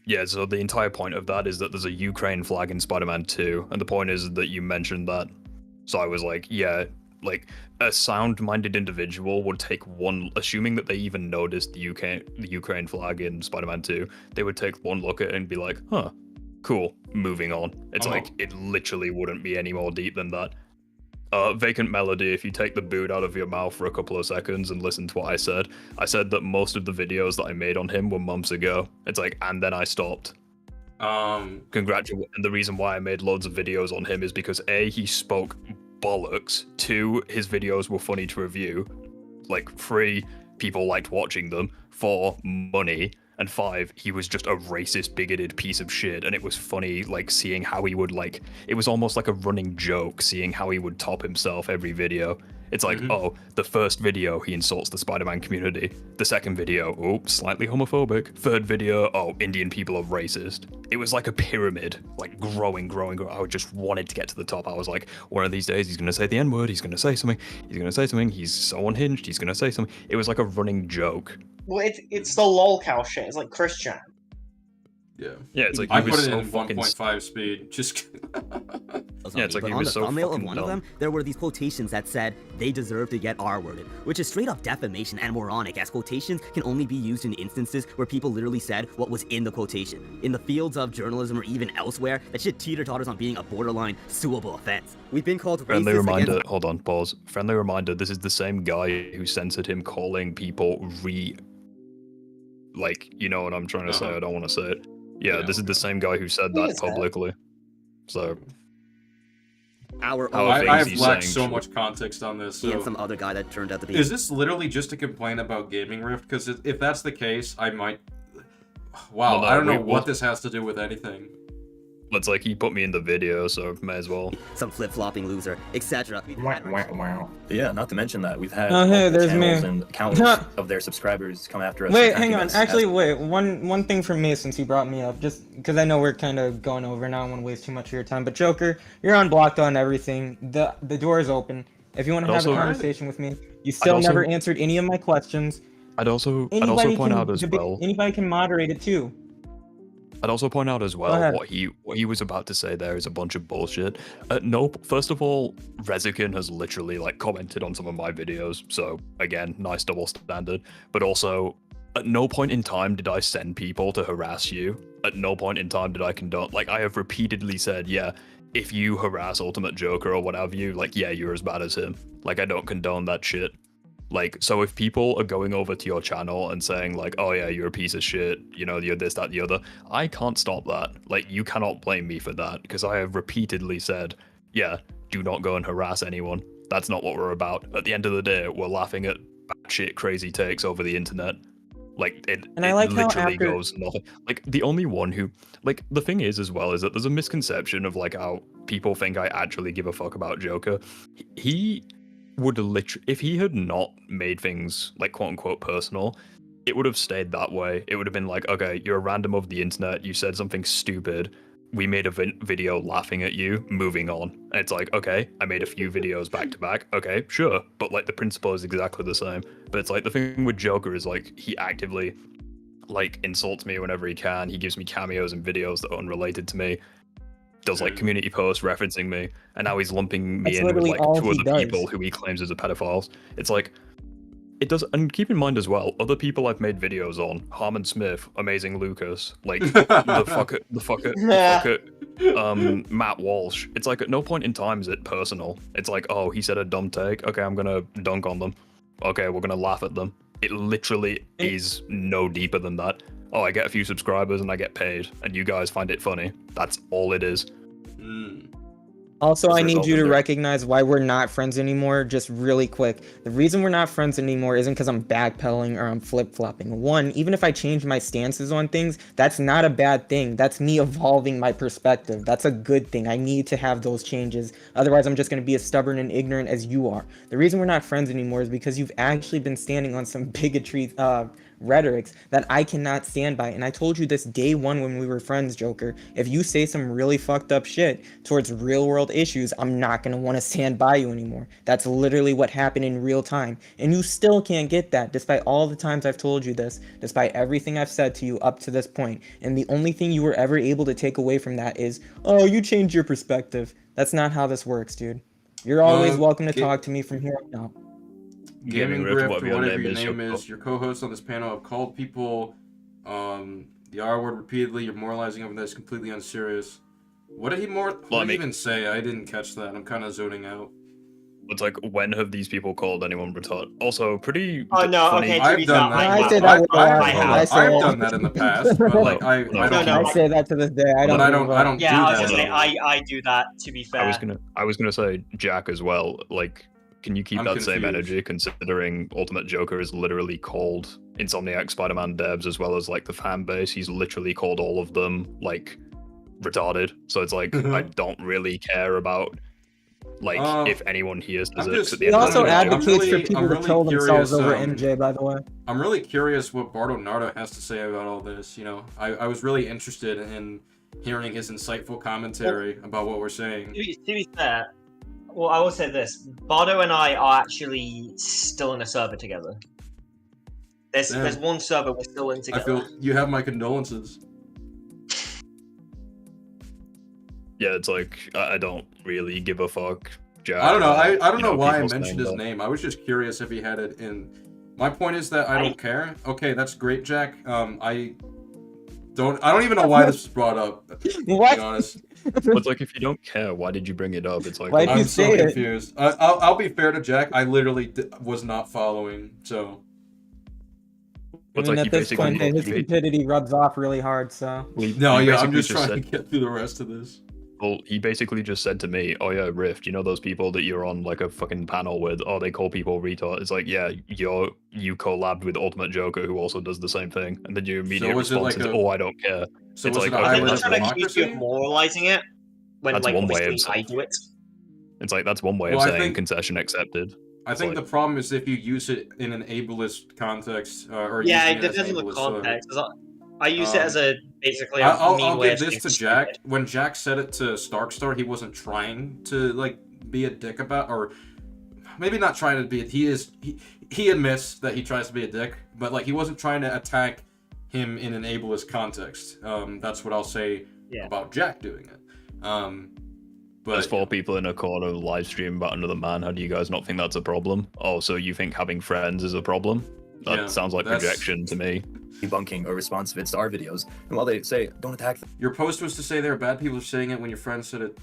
C: Yeah, so the entire point of that is that there's a Ukraine flag in Spider-Man 2, and the point is that you mentioned that. So I was like, yeah, like, a sound-minded individual would take one, assuming that they even noticed the Ukraine flag in Spider-Man 2, they would take one look at it and be like, huh, cool, moving on. It's like, it literally wouldn't be any more deep than that. Vacant Melody, if you take the boot out of your mouth for a couple of seconds and listen to what I said that most of the videos that I made on him were months ago. It's like, and then I stopped. Congratulations. And the reason why I made loads of videos on him is because A, he spoke bollocks. 2, his videos were funny to review. Like 3, people liked watching them. 4, money. And 5, he was just a racist, bigoted piece of shit. And it was funny, like, seeing how he would, like, it was almost like a running joke, seeing how he would top himself every video. It's like, oh, the first video, he insults the Spider-Man community. The second video, oh, slightly homophobic. Third video, oh, Indian people are racist. It was like a pyramid, like growing. I just wanted to get to the top. I was like, one of these days, he's going to say the N-word, he's going to say something, he's so unhinged, he's going to say something. It was like a running joke.
J: Well, it's the lol cow shit. It's like Christian.
A: Yeah.
C: Yeah, it's like
A: I
C: he
A: put
C: was
A: it
C: so
A: in
C: fucking
A: 1.5 speed. Just.
C: Yeah, it's like
L: but
C: he
L: on
C: was
L: the
C: so
L: thumbnail of
C: fucking
L: one of
C: dumb.
L: them, there were these quotations that said they deserve to get R-worded, which is straight up defamation and moronic, as quotations can only be used in instances where people literally said what was in the quotation. In the fields of journalism or even elsewhere, that shit teeter-totters on being a borderline suable offense. We've been called
C: Friendly
L: racist
C: reminder,
L: against...
C: hold on, pause. Friendly reminder, this is the same guy who censored him calling people like, you know what I'm trying to say, I don't want to say it. Yeah, this is the same guy who said that publicly. So...
A: I have lacked so much context on this. So.
L: And some other guy that turned out to be...
A: Is this literally just a complaint about Gaming Rift? Because if that's the case, I might... Wow, I don't know what this has to do with anything.
C: It's like he put me in the video, so may as well.
L: Some flip-flopping loser, etc.
H: Wow. Yeah, not to mention that we've had
K: hey, there's
H: channels
K: me.
H: and countless of their subscribers come after us.
K: Wait, hang on. Actually, wait. One thing from me, since you brought me up, just because I know we're kind of going over, and I don't want to waste too much of your time. But Joker, you're unblocked on everything. The door is open. If you want to have a conversation with me, you still never answered any of my questions.
C: I'd also point out as well.
K: Anybody can moderate it too.
C: I'd also point out as well what he was about to say there is a bunch of bullshit. First of all, Rezikin has literally like commented on some of my videos, so again, nice double standard. But also, at no point in time did I send people to harass you. At no point in time did I condone. Like I have repeatedly said, yeah, if you harass Ultimate Joker or what have you, like yeah, you're as bad as him. Like I don't condone that shit. Like, so if people are going over to your channel and saying like, oh yeah, you're a piece of shit, you know, you're this, that, the other, I can't stop that. Like, you cannot blame me for that, because I have repeatedly said, yeah, do not go and harass anyone. That's not what we're about. At the end of the day, we're laughing at batshit crazy takes over the internet. Like, it literally goes nothing. Like, the only one who, like, the thing is as well is that there's a misconception of like how people think I actually give a fuck about Joker. He would literally, if he had not made things like quote unquote personal, it would have stayed that way. It would have been like, okay, you're a random of the internet, you said something stupid, we made a video laughing at you, moving on. And it's like, okay, I made a few videos back to back, okay, sure, but like the principle is exactly the same. But it's like the thing with Joker is like he actively like insults me whenever he can, he gives me cameos and videos that are unrelated to me, does like community posts referencing me, and now he's lumping me in with like 2 other people who he claims as a pedophiles. It's like, it does, and keep in mind as well, other people I've made videos on, Harmon Smith, Amazing Lucas, like the fucker, Matt Walsh. It's like at no point in time is it personal. It's like, oh, he said a dumb take, okay, I'm gonna dunk on them. Okay, we're gonna laugh at them. It literally is no deeper than that. Oh, I get a few subscribers and I get paid, and you guys find it funny. That's all it is.
K: Also, I need you to recognize why we're not friends anymore, just really quick. The reason we're not friends anymore isn't because I'm backpedaling or I'm flip-flopping. One, even if I change my stances on things, that's not a bad thing. That's me evolving my perspective. That's a good thing. I need to have those changes. Otherwise, I'm just going to be as stubborn and ignorant as you are. The reason we're not friends anymore is because you've actually been standing on some bigotry, rhetorics that I cannot stand by. And I told you this day one when we were friends, Joker. If you say some really fucked up shit towards real world issues, I'm not going to want to stand by you anymore. That's literally what happened in real time. And you still can't get that, despite all the times I've told you this, despite everything I've said to you up to this point. And the only thing you were ever able to take away from that is, oh, you changed your perspective. That's not how this works, dude. You're always welcome to talk to me from here on out.
A: Gaming Rift, or whatever your name is, your co-hosts on this panel have called people the R word repeatedly. You're moralizing over this, completely unserious. What did he even say? I didn't catch that. I'm kind of zoning out.
C: It's like, when have these people called anyone retarded? Also, pretty
J: Oh no,
C: funny.
J: okay. To
A: I've
J: be
A: done
J: fair,
A: that.
K: I say that with a lot.
J: I
K: I say
A: I've
K: it.
A: done that in the past, but like I
C: No,
A: don't.
J: no,
K: I say that to this day. I
A: But
K: don't.
A: I
K: give
A: don't.
K: a
A: I
K: fuck.
A: don't
J: Yeah,
A: do
J: I was
A: that.
J: gonna say
A: anymore.
J: I do that. To be fair,
C: I was gonna say Jack as well. Like, can you keep
A: I'm
C: that same
A: confused.
C: energy considering Ultimate Joker is literally called Insomniac Spider-Man devs as well as like the fan base. He's literally called all of them like retarded. So it's like I don't really care about like if anyone hears
A: I'm
C: physics
A: just-
C: at the
K: He
C: end of
K: also
C: the day.
K: advocates for
A: really-
K: people
A: I'm
K: to
A: really
K: kill themselves
A: curious,
K: over
A: um,
K: MJ. By the way.
A: I'm really curious what Bardo Nardo has to say about all this. You know, I was really interested in hearing his insightful commentary about what we're saying.
J: to be fair, well, I will say this: Bardo and I are actually still in a server together. There's one server we're still in
A: I
J: together.
A: feel you have my condolences.
C: Yeah, it's like I don't really give a fuck. Jack,
A: I don't know. I don't
C: you
A: know why I
C: people saying
A: mentioned his
C: that.
A: name. I was just curious if he had it in. My point is that I don't care. Okay, that's great, Jack. I don't even know why this was brought up. To be honest.
C: But it's like, if you don't care, why did you bring it up? It's like,
K: Why
A: I'm so confused. I'll be fair to Jack. I literally was not following, so.
C: It's
K: And
C: like
K: at this point, his stupidity rubs off really hard. So.
A: No, yeah, I'm just trying to get through the rest of this.
C: Well, he basically just said to me, "Oh yeah, Rift, you know those people that you're on like a fucking panel with? Oh, they call people retard." It's like, yeah, you collabed with Ultimate Joker, who also does the same thing, and then your immediate
A: was it
C: response
A: like
C: is,
A: a-
C: "Oh, I don't care."
A: So
C: it's
A: was
C: like,
A: it a
C: okay,
A: highway
C: that's
A: to
C: one,
J: accuse you of moralizing it when,
C: That's
J: like,
C: one way of
J: obviously I do it.
C: it's like that's one way
A: Well,
C: of
A: I
C: saying
A: think-
C: concession accepted.
A: I think the problem is if you use it in an ableist context, or
J: Yeah,
A: using
J: it
A: it as
J: depends on the
A: ableist, so-
J: context. 'Cause I use it as a basically a
A: I'll
J: mean way
A: give
J: of
A: this to
J: saying
A: Jack.
J: stupid.
A: When Jack said it to Starkstar, he wasn't trying to like be a dick about, or maybe not trying to be. He admits that he tries to be a dick, but like he wasn't trying to attack him in an ableist context. That's what I'll say about Jack doing it.
C: There's 4 people in a corner live stream about another man. How do you guys not think that's a problem? Oh, so you think having friends is a problem? That
F: Yeah,
C: sounds like
F: that's-
C: projection to me.
F: Debunking or response vids to our videos, and while they say don't attack them,
A: Your post was to say there are bad people saying it when your friend said it.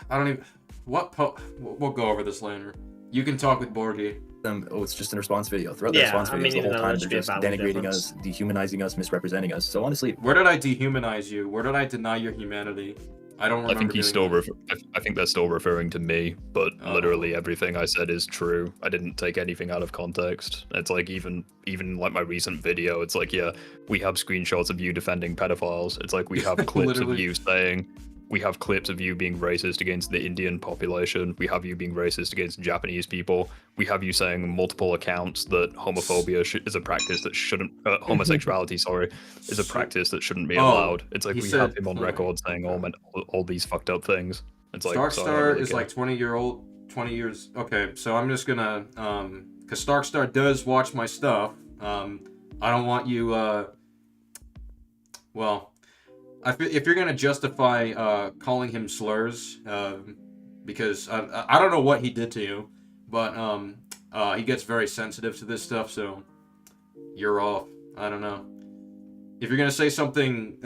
A: I don't even. We'll go over this later. You can talk with Borgie.
F: oh, it's just a response video. Throughout the
A: Yeah,
F: response
A: I mean,
F: videos, the
A: even
F: whole
A: though
F: time
A: there
F: they're
A: should
F: just
A: be a valid
F: denigrating
A: difference.
F: us, dehumanizing us, misrepresenting us. So honestly,
A: Where did I dehumanize you? Where did I deny your humanity? I don't remember.
C: I think he's
A: doing
C: still. I think they're still referring to me, but
A: Oh.
C: literally everything I said is true. I didn't take anything out of context. It's like even like my recent video. It's like, yeah, we have screenshots of you defending pedophiles. It's like we have clips of
A: Literally.
C: you saying. We have clips of you being racist against the Indian population. We have you being racist against Japanese people. We have you saying on multiple accounts that homophobia is a practice that shouldn't. Homosexuality, sorry, is a practice that shouldn't be
A: Oh,
C: allowed. It's like
A: he
C: we
A: said-
C: have him on record saying all these fucked up things. It's like, so I don't
A: Starkstar
C: really
A: is
C: care.
A: like 20 years. Okay, so I'm just gonna because Starkstar does watch my stuff. I don't want you. Well, if you're gonna justify calling him slurs, because I don't know what he did to you, but he gets very sensitive to this stuff, so you're off. I don't know. If you're gonna say something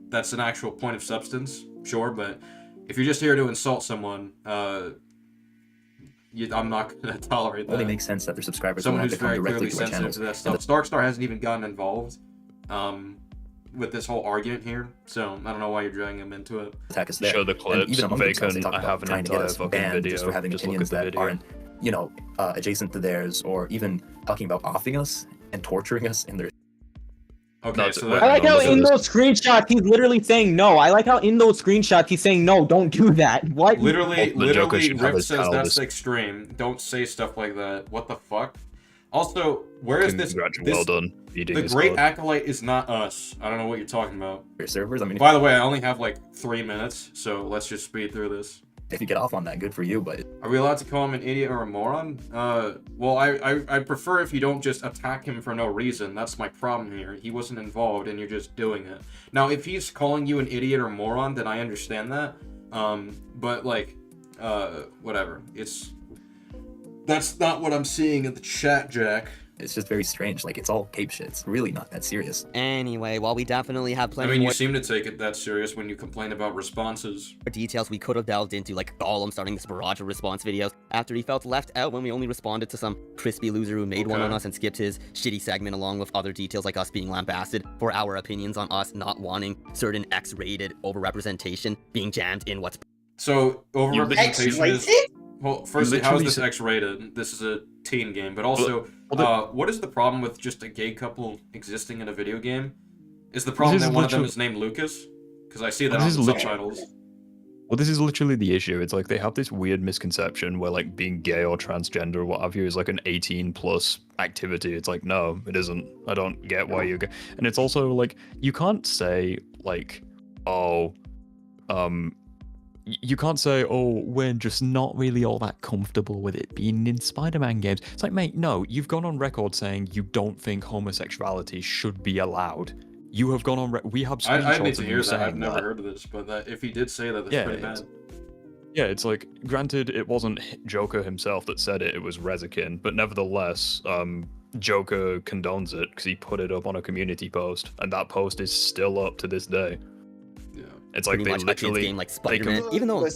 A: that's an actual point of substance, sure, but if you're just here to insult someone, I'm not gonna tolerate
F: it only
A: that.
F: makes sense that their subscribers
A: Someone
F: don't
A: who's
F: have to come
A: very
F: directly
A: clearly
F: to our
A: sensitive
F: channels.
A: to that stuff. Starkstar hasn't even gotten involved with this whole argument here, so I don't know why you're dragging him into it.
F: Attack us there.
C: Show the
F: And
C: clips.
F: even among themselves, they
C: Bacon,
F: talk
C: I
F: about
C: have an
F: trying to get
C: entire
F: us
C: fucking
F: banned
C: video.
F: just for having
C: Just look
F: opinions
C: at the
F: that
C: video.
F: aren't, adjacent to theirs, or even talking about offing us and torturing us in their.
A: Okay, so
K: I like how in those screenshots he's literally saying no. I like how in those screenshots he's saying no, don't do that. What?
A: Literally,
C: Joker should have
A: Rift
C: his
A: says
C: channel
A: that's
C: dis-
A: extreme. Don't say stuff like that. What the fuck? Also, where is this?
C: Well done. Beating
A: The
C: his
A: Great
C: code.
A: Acolyte is not us. I don't know what you're talking about.
F: Your servers. I mean,
A: By the way, I only have like 3 minutes, so let's just speed through this.
F: if you get off on that, good for you. But
A: Are we allowed to call him an idiot or a moron? Well, I prefer if you don't just attack him for no reason. That's my problem here. He wasn't involved, and you're just doing it. Now, if he's calling you an idiot or moron, then I understand that. But like, whatever. That's not what I'm seeing in the chat, Jack.
N: It's just very strange. Like, it's all cape shit. It's really not that serious.
L: Anyway, while we definitely have
A: I
L: plenty
A: mean, you
L: more
A: seem to take it that serious when you complain about responses.
L: details we could have delved into, like Gollum starting this barrage of response videos after he felt left out when we only responded to some crispy loser who made one on us and skipped his shitty segment, along with other details like us being lambasted for our opinions on us not wanting certain X-rated overrepresentation being jammed in what's...
A: So, overrepresentation is... Well, firstly, how is this
H: literally
A: X-rated? This is a teen game, but also, what is the problem with just a gay couple existing in a video game? Is the problem that one of them is named Lucas? Because I see that on the subtitles.
C: Well, this is literally the issue. It's like they have this weird misconception where like being gay or transgender or what have you is like an 18+ activity. It's like, no, it isn't. I don't get why you're gay. And it's also like, you can't say like, oh, you can't say, oh, we're just not really all that comfortable with it being in Spider-Man games. It's like, mate, no, you've gone on record saying you don't think homosexuality should be allowed. You have gone on we have screenshots
A: I need to
C: of
A: hear
C: you
A: that.
C: saying
A: I've never
C: that.
A: heard of this, but if he did say that, that's pretty bad.
C: Yeah, it's like, granted, it wasn't Joker himself that said it, it was Rezakin, but nevertheless, Joker condones it because he put it up on a community post, and that post is still up to this day.
A: Yeah.
C: It's like
L: pretty
C: they
L: much
C: literally...
L: a kid's game like Spider-Man, even though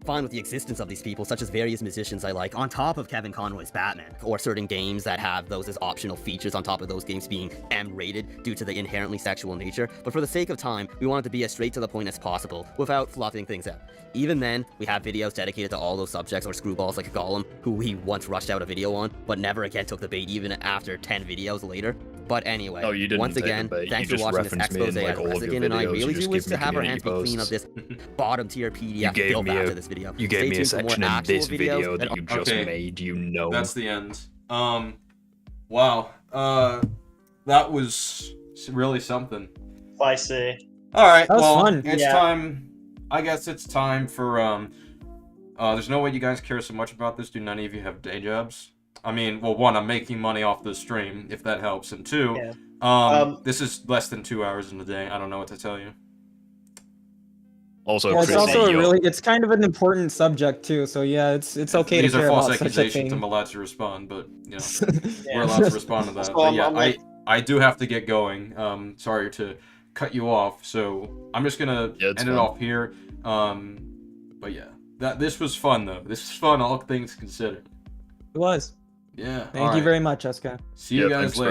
L: fine with the existence of these people, such as various musicians I like, on top of Kevin Conroy's Batman, or certain games that have those as optional features on top of those games being M-rated due to the inherently sexual nature, but for the sake of time, we wanted to be as straight to the point as possible, without fluffing things out. Even then, we have videos dedicated to all those subjects, or screwballs like Gollum, who we once rushed out a video on, but never again took the bait even after 10 videos later. But anyway,
C: Oh, you didn't
L: once
C: take the
L: again,
C: bait.
L: thanks
C: You
L: for
C: just
L: watching this
C: referenced me in,
L: expose
C: like,
L: as
C: all of your
L: Rezakin, and I
C: videos. You
L: really
C: just
L: do wish
C: give
L: to
C: me
L: have our hands
C: community
L: be clean of this bottom tier PDF
C: You gave
L: built
C: me
L: after
C: a,
L: this video.
C: you gave
L: Stay
C: me a
L: tuned for more
C: section in
L: actual
C: this video
L: videos
C: that you just
A: Okay.
C: made, you know.
A: That's the end. Wow. That was really something.
J: Spicy.
A: Alright,
K: That was
A: well,
K: fun.
A: it's
J: Yeah.
A: time... I guess it's time for, there's no way you guys care so much about this. Do none of you have day jobs? I mean, well, one, I'm making money off this stream, if that helps, and two,
J: Yeah.
A: this is less than 2 hours in the day. I don't know what to tell you.
C: Also,
K: Yeah, it's
C: Chris,
K: also a
C: you're-
K: really, it's kind of an important subject too. So yeah, it's okay
A: These
K: to
A: are
K: care
A: false
K: about such a
A: accusations.
K: thing.
A: I'm allowed to respond, but, you know,
J: Yeah.
A: we're allowed to respond to that.
J: So
A: But yeah,
J: I'm like-
A: I do have to get going. Sorry to cut you off, so I'm just gonna
C: Yeah, it's
A: end it
C: fine.
A: off here. But yeah, this was fun though. This is fun, all things considered.
K: It was.
A: Yeah.
K: Thank you very much, Eska.
A: See you
C: Yeah,
A: guys
C: thanks
A: later.